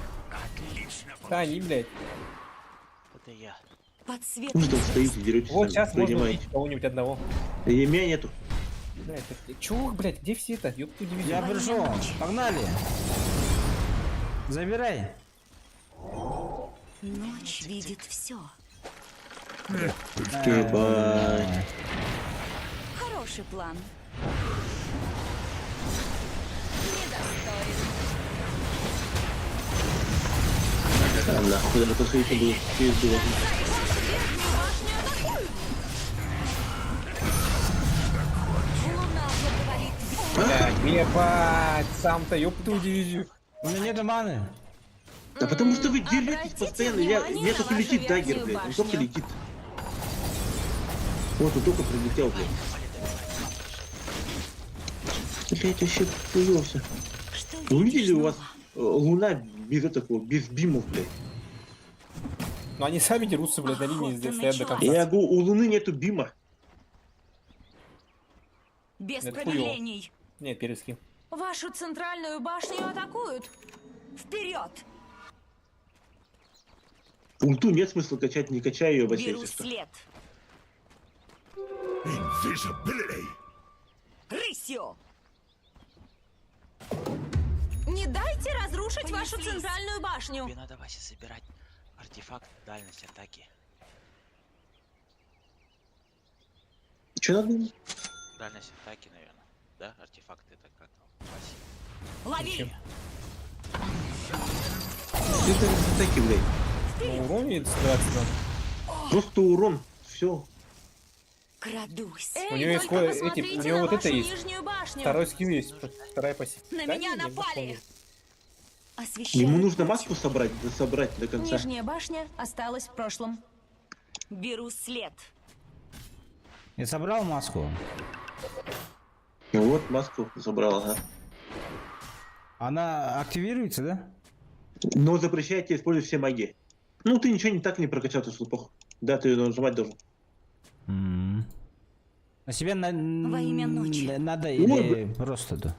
Да, они, блядь. Это я. Под Вы светом. что стоите, деретесь, Вот сами, сейчас можно принимаете. убить кого-нибудь одного. И меня нету. Блядь, чего, блядь, где все это? Ёпту дивизию. Я пришел. Погнали. Забирай. Ночь видит все. Ебать. Хороший план. Недостоин. Там нахуй, даже посмотрите, было. Через было. Луна говорит. Блядь, ебать, сам-то ёпту дивизию. У меня нету маны. Да потому что вы деретесь Обратите постоянно. внимание Меня на только вашу летит дагер, верхнюю блядь. Он башню. только летит. Вот, он только прилетел, блядь. Блядь, вообще хуёвся. Что Вы видели, видишь, у вас Нова? луна без этого, без бимов, блядь. Но они сами дерутся, блядь, на линии здесь стоят до конца. Я говорю, у луны нету бима. Без Это промедлений. Нет, перескин. Вашу центральную башню атакуют. Вперед! Ульту нет смысла качать, не качай ее, Вася, Беру если что. след. Рысью! Не дайте разрушить вашу центральную башню. Тебе надо, Вася, собирать артефакт дальность атаки. Че надо? Дальность атаки, наверное. Да, артефакт это как? Вася. Лови! Это атаки, блядь. На уроне собираться надо. Просто урон. Все. Крадусь. У него есть эти, у него вот это есть. Нижнюю башню. Второй скилл есть, вторая пассива. На Да, меня не, напали. Ему нужно маску собрать до конца. Нижняя башня осталась в прошлом. Беру след. Я собрал маску. Ну вот, маску забрал, ага. Она активируется, да? Но запрещает тебе использовать все магии. Ну, ты ничего не так не прокачал, ты слупох. Да, ты ее нажимать должен. На себя Во имя ночи. надо Ой, или просто да?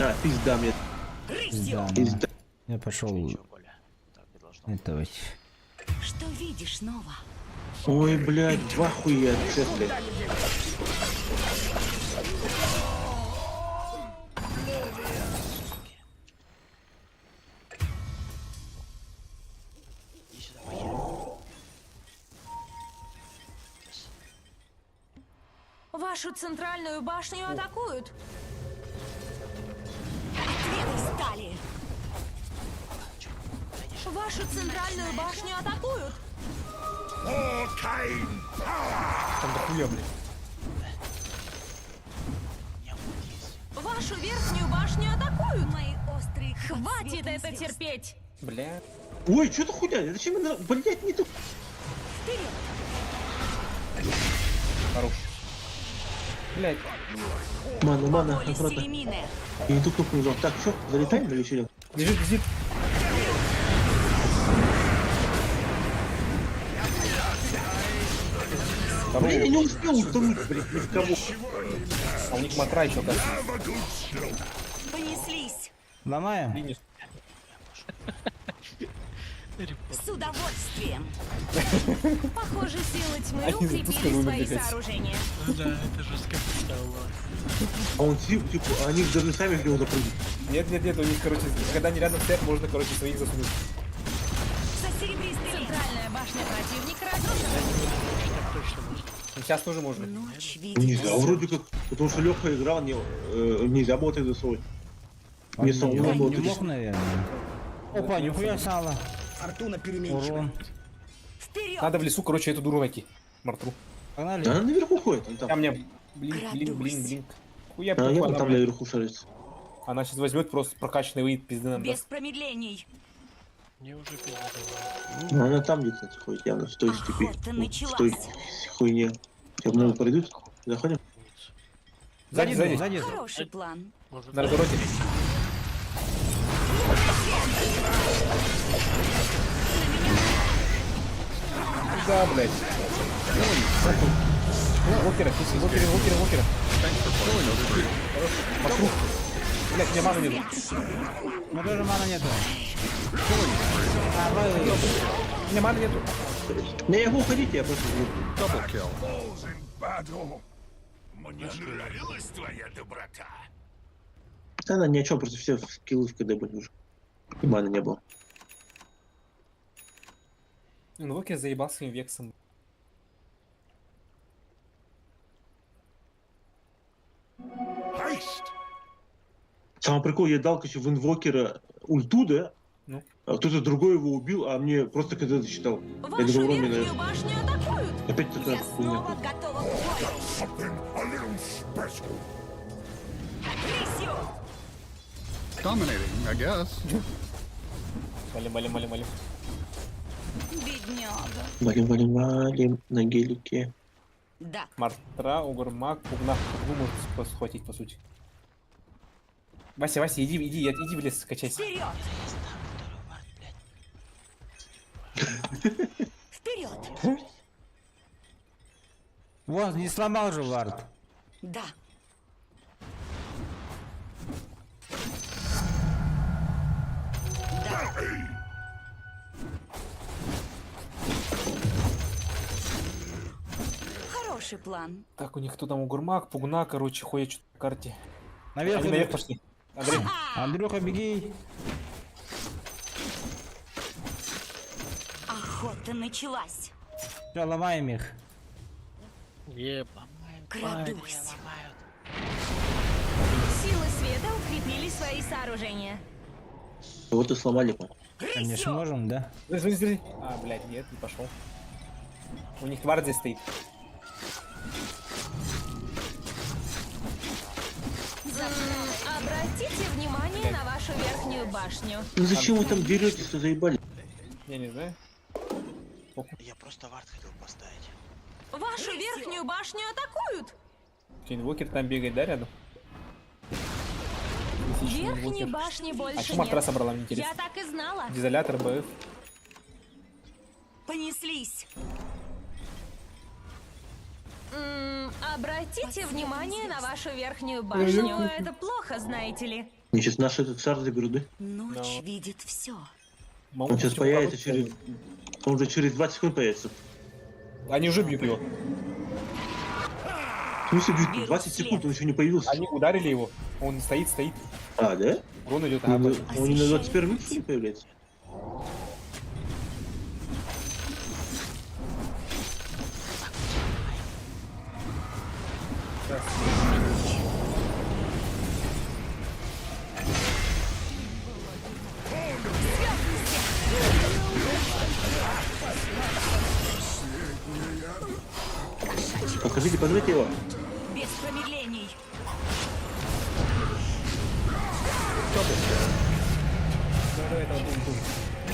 А, пизда мне. Да, Пизда. я пошел. Ничего более. Так и должно быть. Это вот. Что видишь, Нова? Ой, блядь, в ахуе от всех, блядь. Иди сюда, похер. Вашу центральную башню атакуют. Стали. Вашу центральную башню атакуют. Там дохуя, блядь. Вашу верхнюю башню атакуют. Мои острые. Хватит это терпеть. Бля. Ой, что-то хуйня, зачем она, блядь, не тут? Хорош. Блядь. Мана, аккуратно. Я не ту кнопку нажал. Так, что, залетаем или что? Лежит. Блин, я не успел утонуть, блядь, ни в кого. А у них матра еще как. Понеслись. Ломаем? С удовольствием. Похоже, силы тьмы Они укрепили запускали свои умер, блядь. сооружения. Да, это жестко стало. А он типа, они даже сами в него запрыгнут. Нет, у них, короче, когда они рядом стоят, можно, короче, своих засунуть. Центральная башня противника разрушена. Ну, сейчас тоже можно. Ночь Нельзя, вроде как, потому что Леха играл, нельзя было так засовывать. Не Он сам не было мог, наверное. Опа, нихуя сало. Фортуна переменчива. Урон. Вперед! Надо в лесу, короче, эту дуру найти. Мартру. Погнали. Она наверху ходит, он там. Там мне блин. Хуя, А я она, вот там блядь, наверху шарится. она сейчас возьмет просто прокачанный выйдет, пизды нам Без даст. промедлений. Мне уже пиздец. Ну, она там где-то ходит, явно, в той степи. Охота В началась. той хуйне. Сейчас много пройдут. Заходим. Сзади. Хороший план. Может, На развороте. Да, блядь. Локера. Мартру. Блядь, у меня маны нету. У меня тоже мана нету. У меня маны нету. Не, я могу уходить, я просто... Double kill. Мне нравилась твоя доброта. Да, она ни о чем, просто все скиллы в КД были уже. И маны не было. Ну, Локер заебал своим вексом. Хайст! Самый прикол, я дал, короче, в инвокера ульту, да? Ну. А кто-то другой его убил, а мне просто КД засчитал. Я Вашу думаю, урон мне, верхнюю наверное. башню атакуют. Опять такая Я хуйня. снова готова к бою. Something a little special. Агрессию! Dominating, I guess. Малим. Бедняга. Валим на гелике. Да. Мартра, Угурмак, Пугна. Пугну может просто схватить, по сути. Вася, иди в лес, качайся. Вперед! Вперед! Вон, не сломал же вард. Да. Да. Хороший план. Так, у них кто там Угурмак, Пугна, короче, ходит что-то по карте. Наверх Они идут. наверх пошли. Андрей, Андрюха, беги. Охота началась. Все, ломаем их. Еба. Крадусь. Силы света укрепили свои сооружения. Вот и сломали, по-моему. Конечно, можем, да? держи. А, блядь, нет, не пошел. У них гвардия стоит. Обратите внимание на вашу верхнюю башню. Ну зачем вы там деретесь, что заебали? Я не знаю. Я просто вард хотел поставить. Вашу верхнюю башню атакуют. Инвокер там бегает, да, рядом? Классичный Верхней инвокер. башни А больше что Мартра нет. собрала, мне интересно? Я так и знала. Дизолятор, БФ. Понеслись. Обратите внимание на вашу верхнюю башню. Это плохо, знаете ли. Мне сейчас наш этот шар заберут, да? Ночь видит все. Он сейчас появится через... Он уже через 20 секунд появится. Они уже бьют его. В смысле бьют? 20 секунд, он еще не появился. Они ударили его. Он стоит. А, да? Урон идет. Он не на 21 минуте не появляется? Покажите, подайте его. Без промедлений.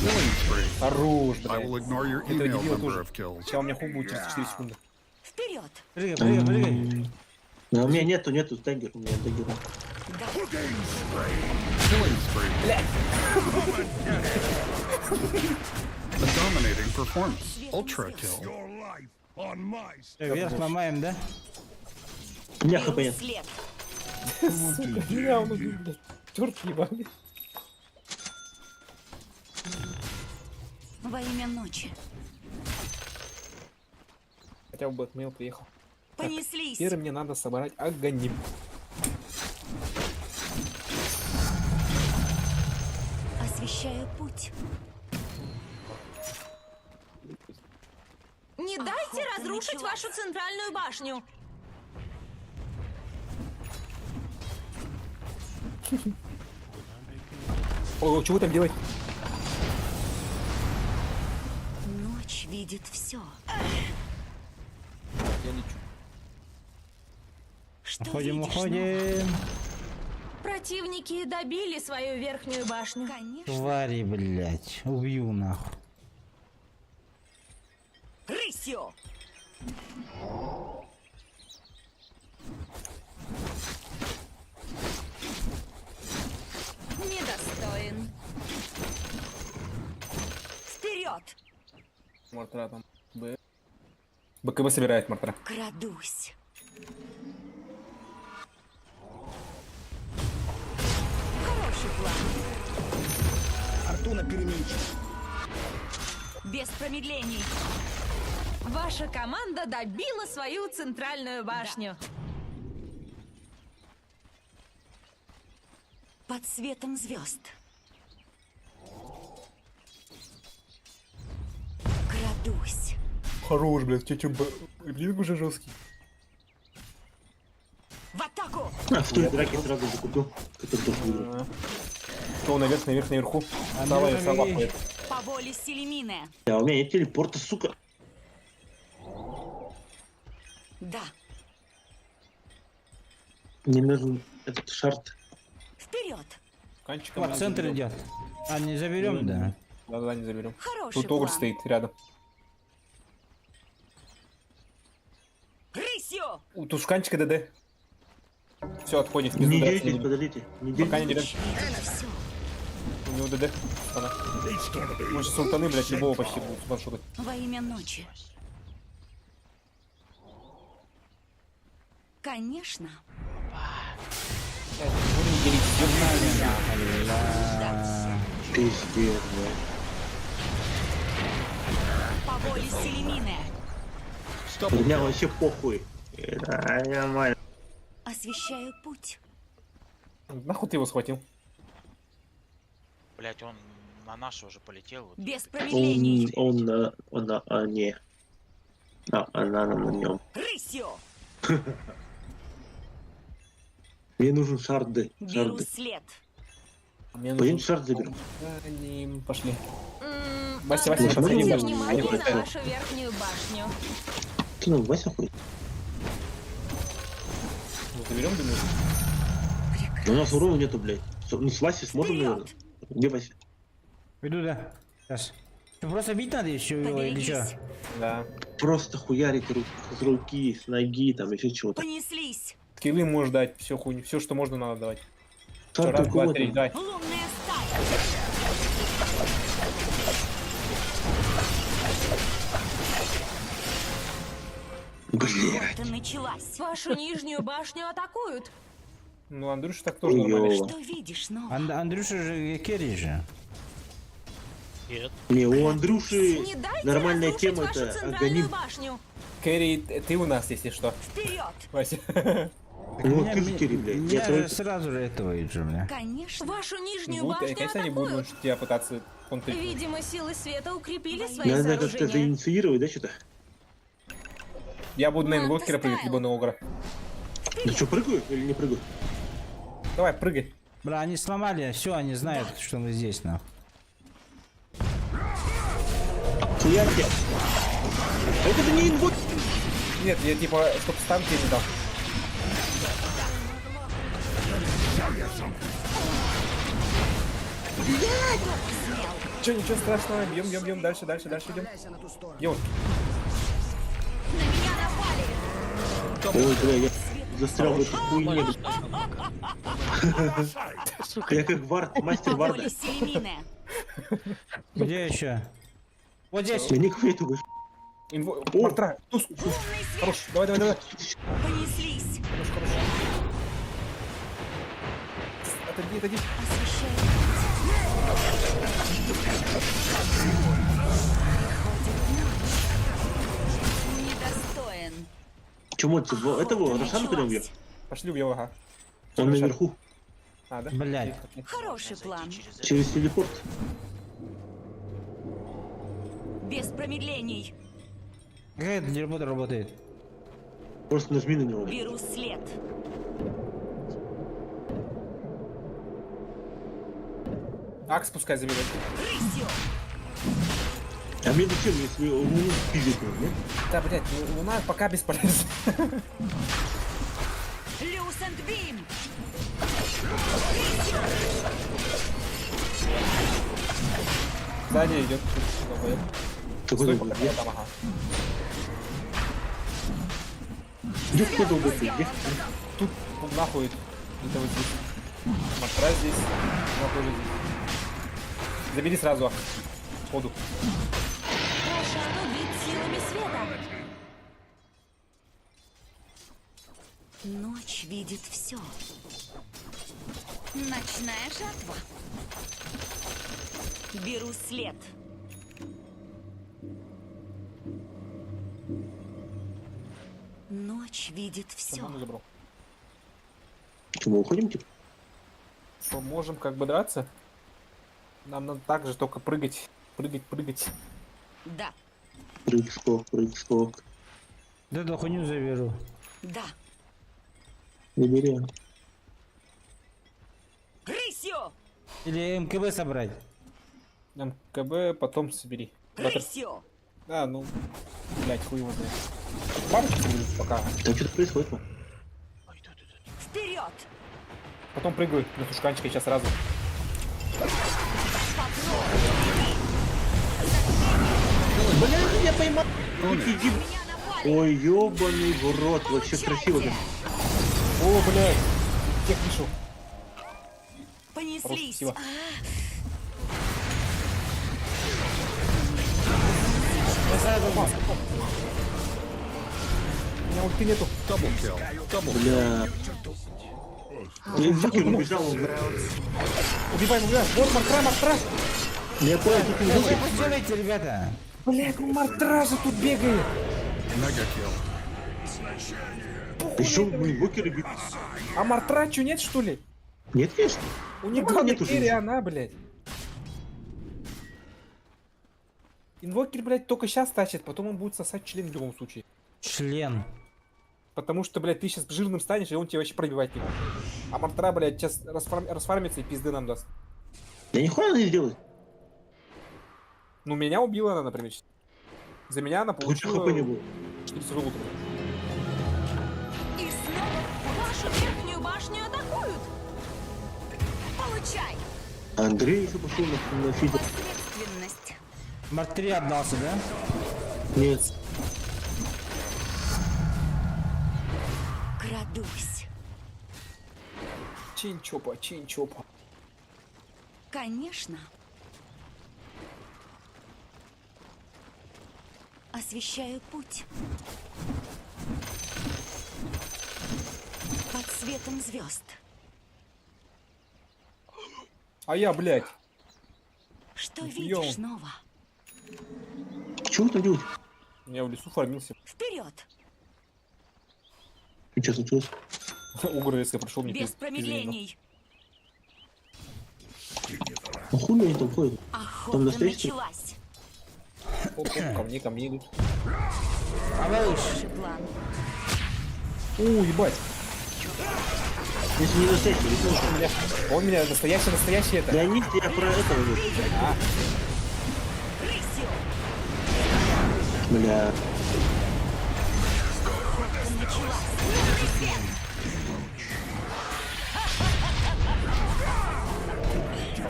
Killing spree. Хорош, I will блядь. ignore your Это email дебила number тоже. of kills. Сейчас у меня хуй будет через 4 секунды. Вперед. Прыгай. Но у меня нету тайгер, у меня тайгер. Killing spree. A dominating performance. Ultra kill. Всё, вверх ломаем, да? У меня хп нет. След. Я он убил, блядь. Черт ебаный. Во имя ночи. Хотя бы Бэтмейл приехал. Понеслись. Теперь мне надо собрать агоним. Освещаю путь. Не дайте разрушить вашу центральную башню. О, что вы там делаете? Ночь видит все. Я лечу. Что Уходим, видишь, уходим. Противники добили свою верхнюю башню. Конечно. Твари, блядь. Убью нахуй. Рысью! Недостоин. Вперед! Мартра там. БКБ собирает Мартра. Крадусь. Хороший план. Фортуна переменчива. Без промедлений. Ваша команда добила свою центральную башню. Под светом звезд. Крадусь. Хорош, блядь, чё, блин, уже жесткий. В атаку! А, в той драке сразу закупил. Который тоже выиграл. Кто наверху? Андрюха, Сова беги. ходит. По воле Селимины. А у меня нет телепорта, сука. Да. Мне нужен этот шарт. Вперед! Канчиком Вот, не центр заберем. идет. А, не заберем, да? Да, не заберем. Хороший Тут Огр план. стоит рядом. Рысью! Тут шканчика ДД. Все, отходит. Не Пизду драться делитесь, будем. подождите. Не Пока не делитесь. дерем. Все. У него ДД. Она. Может, султаны, блядь, любого почти будут маршруты. Во имя ночи. Конечно. Будем делить. Пиздец, блядь. По воле Селимины. У меня вообще похуй. Нормально. Освещаю путь. Нахуй ты его схватил? Блять, он на нашего уже полетел. Вот. Без промедлений. Не. Она на нем. Рысью. Мне нужен шарды. Беру Шарды. след. Мне Пойдем нужен... шард заберем. Они пошли. Вася, Вася, смотри, обратите Вася, внимание смотри, на Вася. вашу верхнюю башню. Ты ну, Вася ходит. Ну, заберем, думаю? У нас урона нету, блядь. Ну, с Васей сможем, наверное. Где Вася? Иду, да. Сейчас. Просто бить надо еще его или что? Поберегись. Да. Просто хуярить с руки, с ноги, там еще чего-то. Понеслись. Скиллы можешь дать, все хуйню, все, что можно, надо давать. Всё, Шард раз, только два, три, вот. давай. Лунная стая. Блядь. Вот и началась. Вашу нижнюю башню атакуют. Ну, Андрюша так тоже нормально. Хуёво. Что видишь, но... Андрюша же керри же. Нет. Не, у Андрюши Не дайте нормальная разрушить тема вашу это центральную организм. башню. Кэрри, ты у нас, если что. Вперед. Вася. Ну, ты же Кири, блядь. Я Я твой- же сразу же этого вижу, бля. Конечно. Вашу нижнюю Будут, башню конечно, они будут атакуют. может, тебя пытаться контрить. Видимо, силы света укрепили свои Надо как-то сооружения. заинициировать, да, что-то? Я буду на Манта инвокера прыгать, стайл. либо на огра. Ну что, прыгаю или не прыгаю? Давай, прыгай. Бля, они сломали, все, они знают, что мы здесь, на. Хуярки. Это же не инвок. Нет, я типа, чтоб стан тебе не дал. Че, ничего страшного, бьем, дальше идем. Ёлки. Ой, бля, я застрял в этой хуйне. Я как вард, мастер варда. Воля Селемины. Где еще? Вот здесь. Я никого нету, блядь. Мартра, туз. Хорош, давай. Понеслись. Хорош. Отойди. Недостоин. Чему этого Рошана прям бьет? Пошли в его, ага. Он наверху. А, да? Блядь. Хороший план. Через телепорт. Без промедлений. Какая это дерьмо работает? Просто нажми на него. Беру след. Акс пускай заберет. Рысью. А мне зачем, если Луну пиздить надо, нет? Да, блядь, луна пока бесполезна. Люсент Бим. Сзади идет. Какой Стой, долбоёб? пока я там, ага. Где кто долбоёб, где? Тут нахуй. Где-то вот здесь. Мартра здесь. Нахуй здесь. Забери сразу Акс. Ходу. Рошан убит силами света. Ночь видит все. Ночная жатва. Беру след. Ночь видит все. Самому забрал. Что, мы уходим, типа? Что, можем как бы драться? Нам надо так же только прыгать. Прыгать. Да, Прыг-скок. Да эту хуйню заберу. да. Забери. Рысью! Или МКБ собрать. МКБ потом собери. Рысью! А, ну, блять, хуй его знает. Бабочки будут пока. Там что-то происходит, man. Вперед! Потом прыгаю на тушканчика сейчас сразу. Блин, я поймал. Ой, ёбаный в рот. Вообще красиво. Как. О, блядь. Тех вышел. Понеслись! Спасибо. У меня ульты нету. Бля. Я в Джокер убежал. Убиваем. Вот Мартра. Я понял, тут не Что Джокер. вы делаете, ребята? Блядь, ну Мартра же тут бегает. Mega kill. Еще мы инвокеры бьют. А Мартра что, нет, что ли? Нет, конечно. У них Ну, главный нет уже керри ничего. она, блядь. Инвокер, блядь, только сейчас тащит, потом он будет сосать член в любом случае. Член. Потому что, блядь, ты сейчас жирным станешь, и он тебя вообще пробивать не будет. А Мартра, блядь, сейчас расфармится и пизды нам даст. Да нихуя она не сделает. Ну, меня убила она, например. За меня она Хоть получила... хп не было. 400 золота. И снова вашу верхнюю башню атакуют. Получай. Андрей еще пошел на фидер. Посредственность. Мартри отдался, да? Нет. Крадусь. Чин-чопа, чин-чопа. Конечно. Освещаю путь. Под светом звезд. А я, блядь. Что Нифига. видишь снова? Чего вы там делаете? Я в лесу фармился. Вперед! И что случилось? Угор резко прошел мне. Без промедлений. А хули они там ходят? Охота Там настоящий? началась. Ко мне идут. Хороший план. Ебать. Если не настоящий, не слушай. Он меня настоящий это. Да нет, я про этого говорю. А, Рысью. Бля. Охота началась. Новый свет.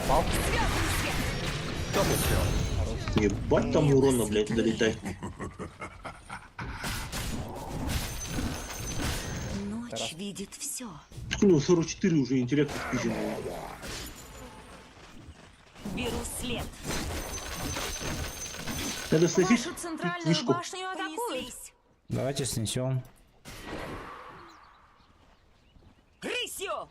попал. Звездный свет. Ебать там урона, блядь, долетай. Ночь видит все. У него 44 уже интеллект спизженный. Беру след. Надо сносить Вашу центральную книжку. башню атакуют. Давайте снесем. Рысью.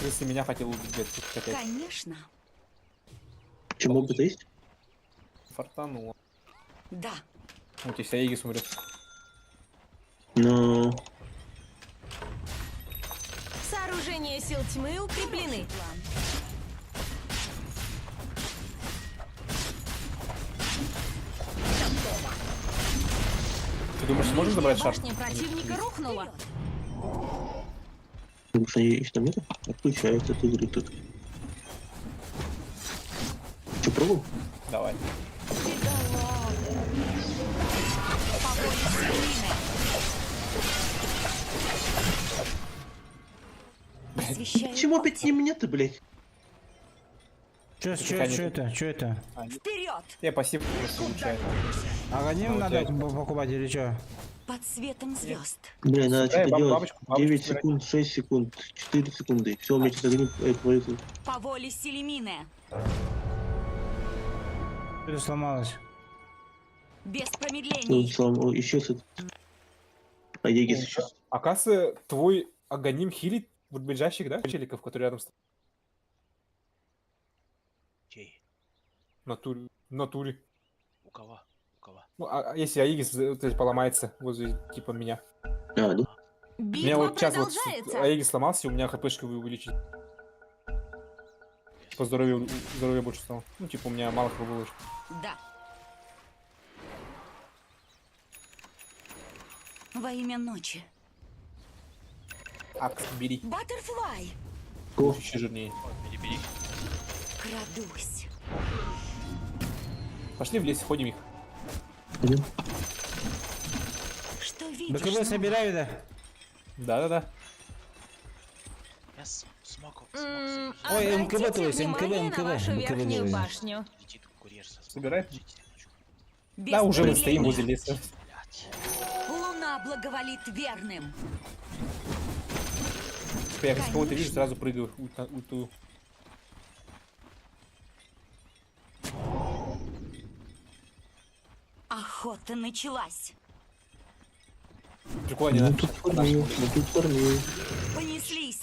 Если меня хотел убить, блядь, тут опять Конечно. Чем опыта есть? фартануло. Да. Вот и вся Егис умрет. Но... Сооружения сил тьмы укреплены. Ты думаешь, сможешь забрать шар? Башня противника рухнула. Потому что их там нету? Отключается от игры тут. Че, пробовал? Давай. Освещаю Почему путь. опять не меня-то, блядь? Чё это? Чё это? Вперед! Я пассив просто улучшаю. Агоним надо покупать или чё? Под светом звезд. Бля, надо Собирай что-то делать. бабочку 9 собирай. секунд, 6 секунд, 4 секунды. Все, у меня что-то огонь творится. По воле Селимины. Что-то сломалось. Без промедлений. Исчез этот. А Егис еще. Оказывается, твой агоним хилит вот ближайших, да, челиков, которые рядом с тобой? Чей? В натуре. У кого? У кого? Ну, а если Аигис поломается возле типа меня? А, да? У меня Битва вот сейчас вот продолжается. Аигис сломался, и у меня хпшка увеличить. По здоровью больше стало. Ну, типа, у меня мало хп было. Да. Во имя ночи. Акс, бери. Баттерфлай. Еще жирнее. Бери. Крадусь. Пошли в лес, ходим их. Пойдем. Что видишь? БКБ собираю, да? Да-да-да. Я смог Ой, МКБ, то есть, МКБ. верхнюю башню. летит курьер со Собирай. Без Да, уже мы промедления. стоим возле леса. Луна благоволит верным. Я как кого-то вижу, сразу прыгаю. Ультую. Охота началась. Прикольно, Ну да? тут формил, ну тут формил. Понеслись.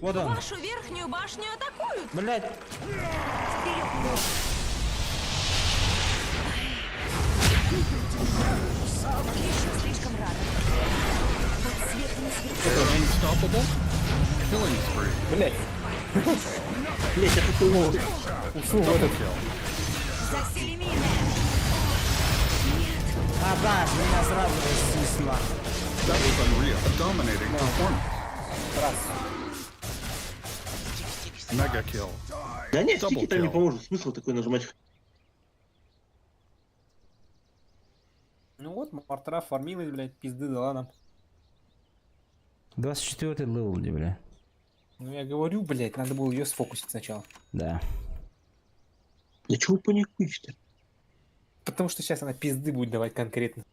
Вот он. Вашу верхнюю башню атакуют. Блять. Вперед. Еще слишком рано. да? Killing spree. Блять, Блять, я хотел его... усу в этот. А, да, меня сразу разнесла. That was unreal. Dominating performance. Раз. Mega kill. Да нет, Double стики там не kill. поможет. Смысл такой нажимать? Ну вот, Мартра фармилась, блядь, пизды дала нам. 24-й левел, бля. Ну я говорю, блядь, надо было ее сфокусить сначала. Да. Да чего паникуешь-то? Потому что сейчас она пизды будет давать конкретно.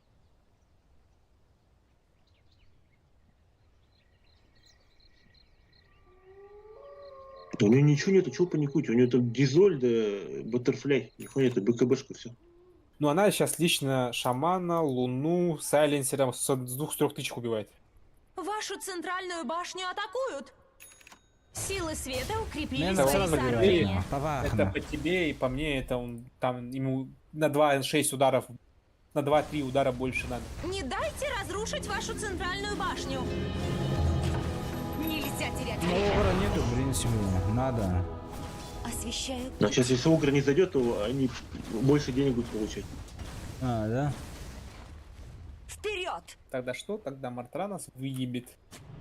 Да у нее ничего нету, чего паникуете? У нее там Дизоль, да Баттерфляй. Нихуя нету, БКБшка, все. Ну она сейчас лично шамана, луну, сайленсером с 2-3 тычек убивает. Вашу центральную башню атакуют. Силы света укрепили Мне Это свои сразу говорю, сооружения. Это Повахно. по тебе и по мне, это он там ему на 2-6 ударов, на 2-3 удара больше надо. Не дайте разрушить вашу центральную башню. Нельзя терять Ну, время. огра нету, в принципе. Надо. Освещают. Но сейчас, если Угра не зайдет, то они больше денег будут получать. А, да? Вперед! Тогда что? Тогда Мартра нас выебет.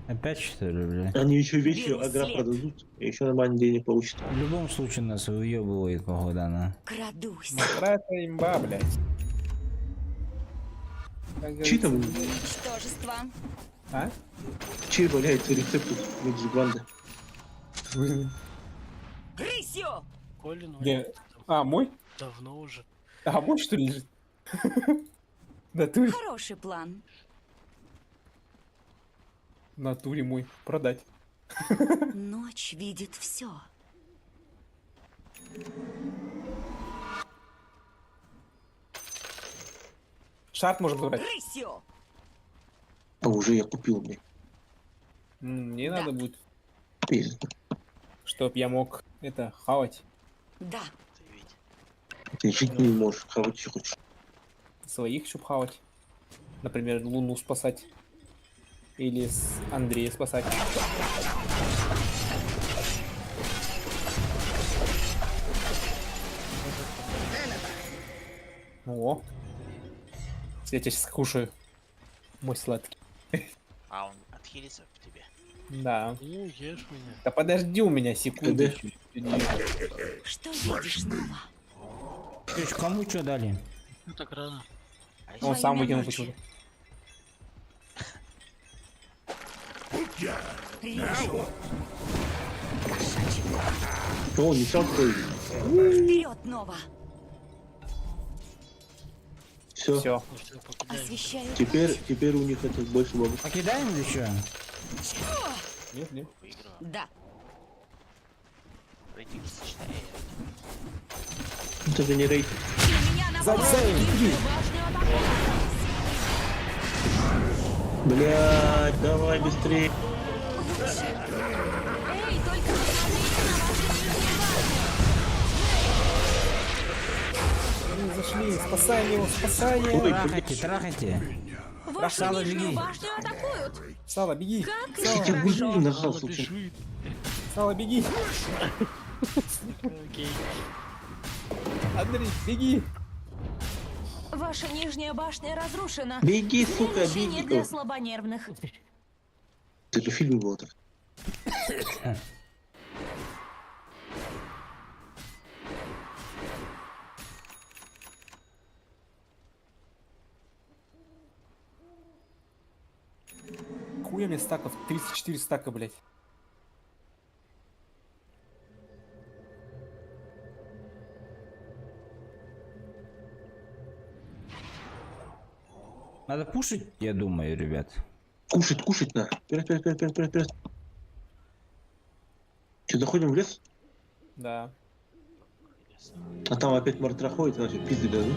Опять что ли, бля? Они еще вещи Белый агро след. продадут, и еще нормально денег получат. В любом случае нас уебывает, походу, она. Крадусь. Мартра это имба, блядь. Как Чи там, говорится, Ничтожество. А? чей валяется рецепт Меджигланда? Рысью! Колин, Где? А, мой? давно уже. А, мой что ли лежит? В натуре. Хороший план. В натуре мой. Продать. Ночь видит все. Шарт можем забрать. Рысью! А уже я купил, блядь. Мне надо будет, Пиздец. чтоб я мог это хавать. Да. Ты жить не можешь, хавать что хочешь. Своих, чтоб хавать. Например, Луну спасать. Или Андрея спасать. О. Я тебя сейчас кушаю. Мой сладкий. А он отхилится в тебе. Да. Ну, ешь меня. Да подожди у меня секунду. Что видишь снова? Ключ, кому что дали? Ну так рано. Он Во сам имя выкинул ночи. почему-то. Режу. О, не сам стоит. Вперед, Нова! Все. Все. Ну все, покидаем. Освещают. Теперь у них это больше бабок. Покидаем или что? Нет, нет. Выигрываю. Да. Рейтинг сочетает. Это же не рейтинг. На меня напали. Нижнюю башню атакуют. Блядь, давай быстрее. Эй, только посмотрите на вашу нижнюю башню. Мы зашли. Спасаем его, спасаем его. Трахайте, трахайте. Вашу Сало, нижнюю беги. башню атакуют. Сало, беги. Как Я тебя хорошо. гульну нажал, Она сука. бежит. Сало, беги. Окей. Андрей, беги. Ваша нижняя башня разрушена. Беги, сука, Перемещение беги. для слабонервных. Это же фильм был так. Хуя мне стаков? 34 стака, блядь. Надо пушить, я думаю, ребят. Кушать на. Вперед. Что, заходим в лес? Да. А там опять Мартра ходит, значит, пизды дадут.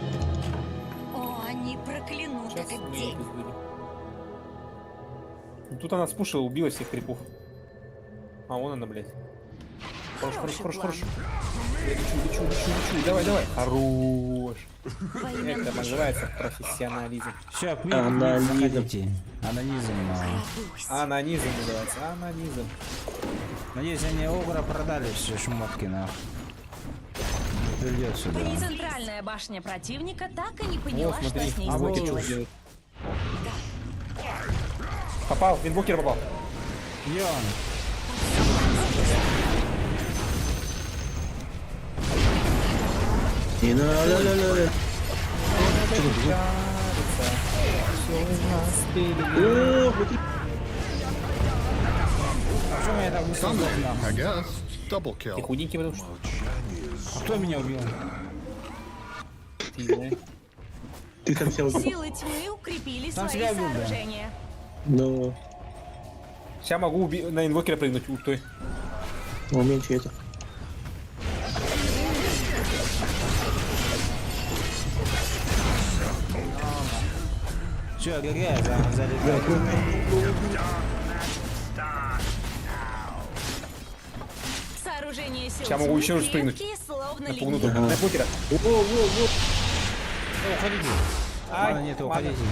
О, они проклянут Сейчас этот мы день. пиздуем. Ну, тут она спушила, убила всех крипов. А вон она, блядь. Хорош. Лечу. Давай. Хорош. Это называется профессионализм. Все, Анонизм. заходите. Анонизм. Анонизм называется. Анонизм. Надеюсь, они огра продали все шмотки, нахуй. Придет сюда. Центральная башня противника так и не поняла, Вот, смотри, что с ней инвокер что случилось. делает. Попал, инвокер попал. Йон. Не надо. О, смотри. Что меня так быстро сдох, I нахуй? guess. Double Ты kill. худенький, потому что А кто меня убил? ты, Ты там себя убил. Силы тьмы укрепили Там свои себя убил, да. сооружения. Но Сейчас могу на инвокера прыгнуть, ух ты. уменьши это. Все, ГГ, залетает. Сооружение сил Сейчас могу тьмы еще раз прыгнуть. крепкие, словно Напугну льдины. только. На инвокера. Уходите. Ай, Ладно, нет, ладно. уходите.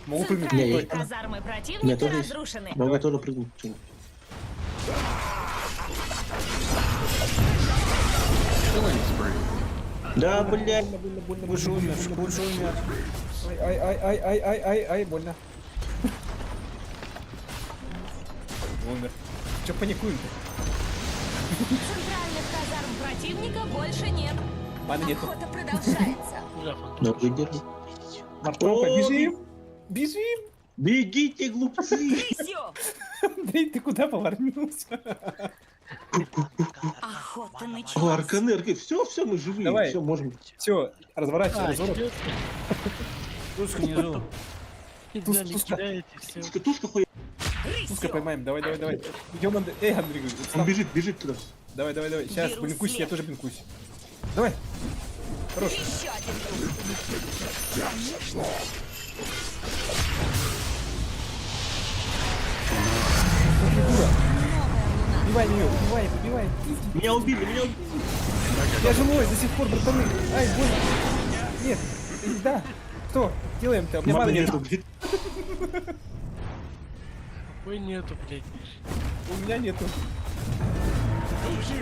Могу прыгнуть. Центральные Стой. казармы Я противника тоже есть. разрушены. Могу тоже прыгнуть. Killing spree. Да, блядь. Больше умер. Ай, больно. Умер. Че паникуем-то? Центральных казарм противника больше нет. Маны нету. Охота продолжается. Бля, фантом. Ну, выдержи. Мартовка, О, бежим! Бежим! Бегите, глупцы. Рысью! Андрей, ты куда повернулся? Охота О, началась. Арканер, все, мы живые. Давай. Все, можем. Все, разворачивай, разворот. Пусть внизу. Фига не Туска. кидаете, все. Тушка хуя. Пуска поймаем, давай. Идем, Андрей. Эй, Андрей, Он отстань. бежит туда. Давай. Сейчас, Беру блинкусь, я след. тоже блинкусь. Давай. Хорош. Еще один круг. Убивай ее, убивай. Меня убили. Я живой до сих пор, братаны. Ай, больно. Нет, да. Кто? Делаем-то, у меня маны нет. блядь. Какой нету, блядь. У меня нету.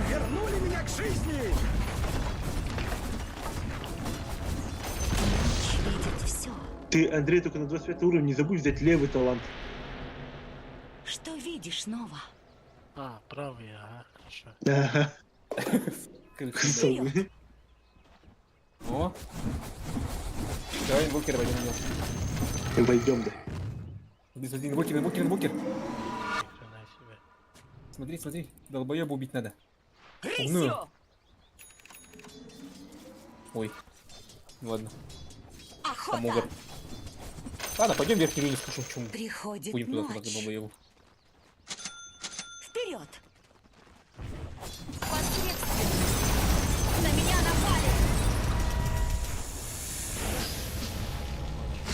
Вернули меня к жизни! Видеть все. Ты, Андрей, только на 25 уровень не забудь взять левый талант. Что видишь, Нова? А, правый, ага, хорошо. Ага. Красиво. О. Давай инвокер войдем. Войдем, да. Инвокер. Ни хрена себе. Смотри, долбоеба убить надо. Рысью! Ой. Ну ладно, Охота! помогут. Ладно, пойдем в верхнюю линию скушаем, в чем Приходит будем туда ночь. долбоебу. Вперед! Посредственно! На меня напали!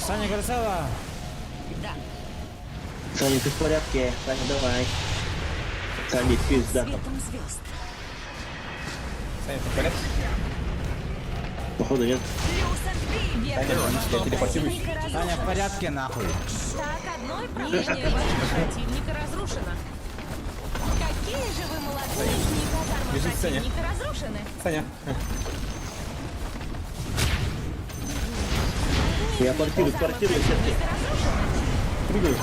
Саня красава. Да, Саня, ты в порядке? Саня, давай. Саня, пизда. светом звезд. Саня, ты в порядке? Походу нет. Плюс Саня, я телепортируюсь. Саня в порядке, нахуй. Так, одной нижняя башня противника разрушена. Какие же вы молодцы! Нижние казармы Бежит Саня. противника разрушены. Саня. Я квартиру, сейчас. Прыгаю.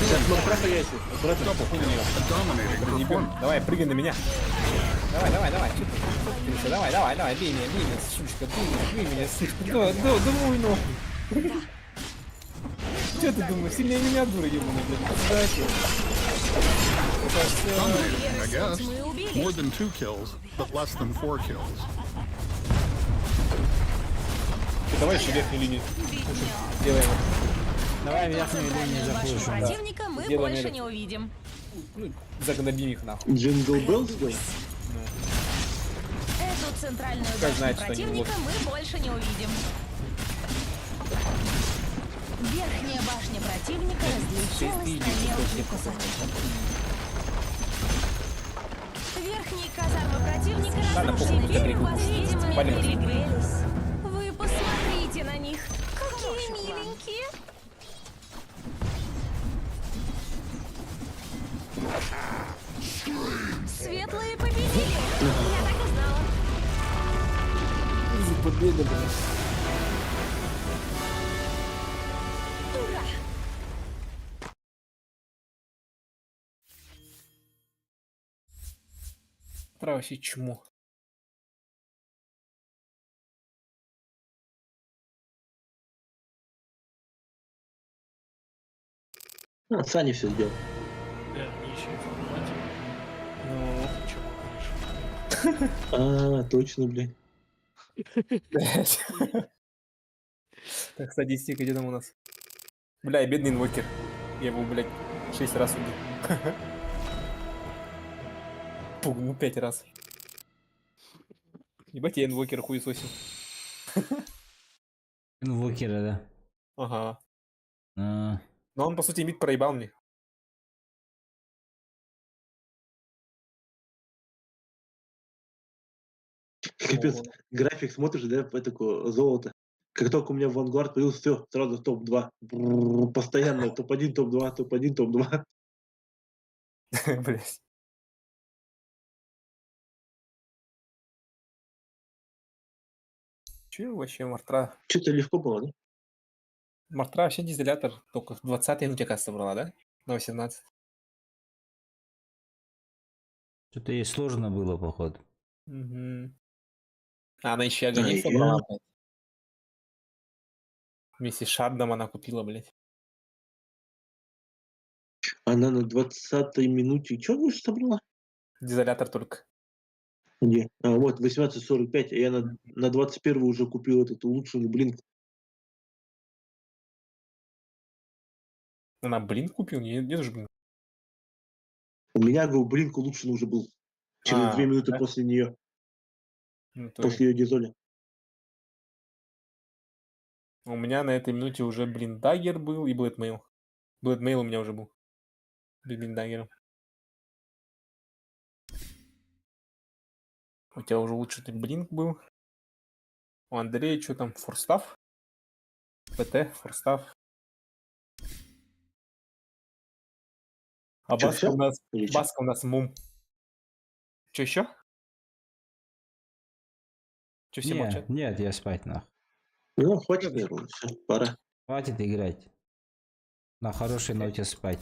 Сейчас смотря появится. Аккуратно. Dominating Не бьем. Давай, прыгай на меня. Давай. Чё ты? Давай, бей меня, сучка, бей меня, сучка. Давай, нахуй. Че ты думаешь? Сильнее меня, дура ебаная, блядь. Кстати. Dominating, I guess. Мы убили. More than 2 kills, but less than 4 kills. Давай еще верхнюю линию. Делаем. Давай верхнюю линию Центральную башню запушим. противника мы Делаем больше этот. не увидим. Ну, загнобим их нахуй. Джингл Беллс, блядь? Эту центральную Как башню знает, что они противника мы больше не увидим. Верхняя башня противника разлетелась на мелкие кусочки. Верхние казармы противника Ладно, разрушены. похуй, Верю, я вас, видимо, Палим. пригрелись. Вы посмотрите на них. Какие миленькие. Светлые победили. Я так и знала. Победа, блин. Ура! Право вообще чмо. А, Саня все сделал. Да, мне еще информатика. Ну, Чего, конечно. А, точно, блядь. блядь. Так, статистика, где там у нас? Бля, бедный инвокер. Я его, блядь, 6 раз убил. Пугнул 5 раз. Ебать, я инвокер хуесосил. Инвокера, да. Ага. А, Но он, по сути, мид проебал мне. Капец, график смотришь, да, такое золото. Как только у меня в Vanguard появился, все, сразу топ-2. Постоянно топ-1, топ-2, топ-1, топ-2. Блядь. Че вообще Мартра? Что-то легко было, да? Мартра вообще дизелятор только в 20-й минуте, кажется, собрала, да? На 18. что-то ей сложно было, походу. Угу. А она еще и Да, Аганим я- собрала, блядь. Вместе с Шардом она купила, блядь. Она на 20-й минуте. Что выше собрала? Дизолятор только. Где? А, вот, 18:45, а я на 21 уже купил этот улучшенный блинк. Она блин купил? Нет же, блин. У меня, говорю, блинк улучшенный уже был. Через 2 минуты да? после нее, Ну, то ли. после ее дизоля. У меня на этой минуте уже, блин, Даггер был и Блэдмейл. Блэдмейл у меня уже был. Блин, Даггером. У тебя уже улучшенный блинк был. У Андрея что там? Форстав? ПТ, Форстав. А Чё, Баска всё? у нас... Или чё? Баска у нас мум. Че еще? Че все молчат? Нет, я спать нахуй. Ну, хватит, наверное, все, пора. Хватит играть. На хорошей ноте спать.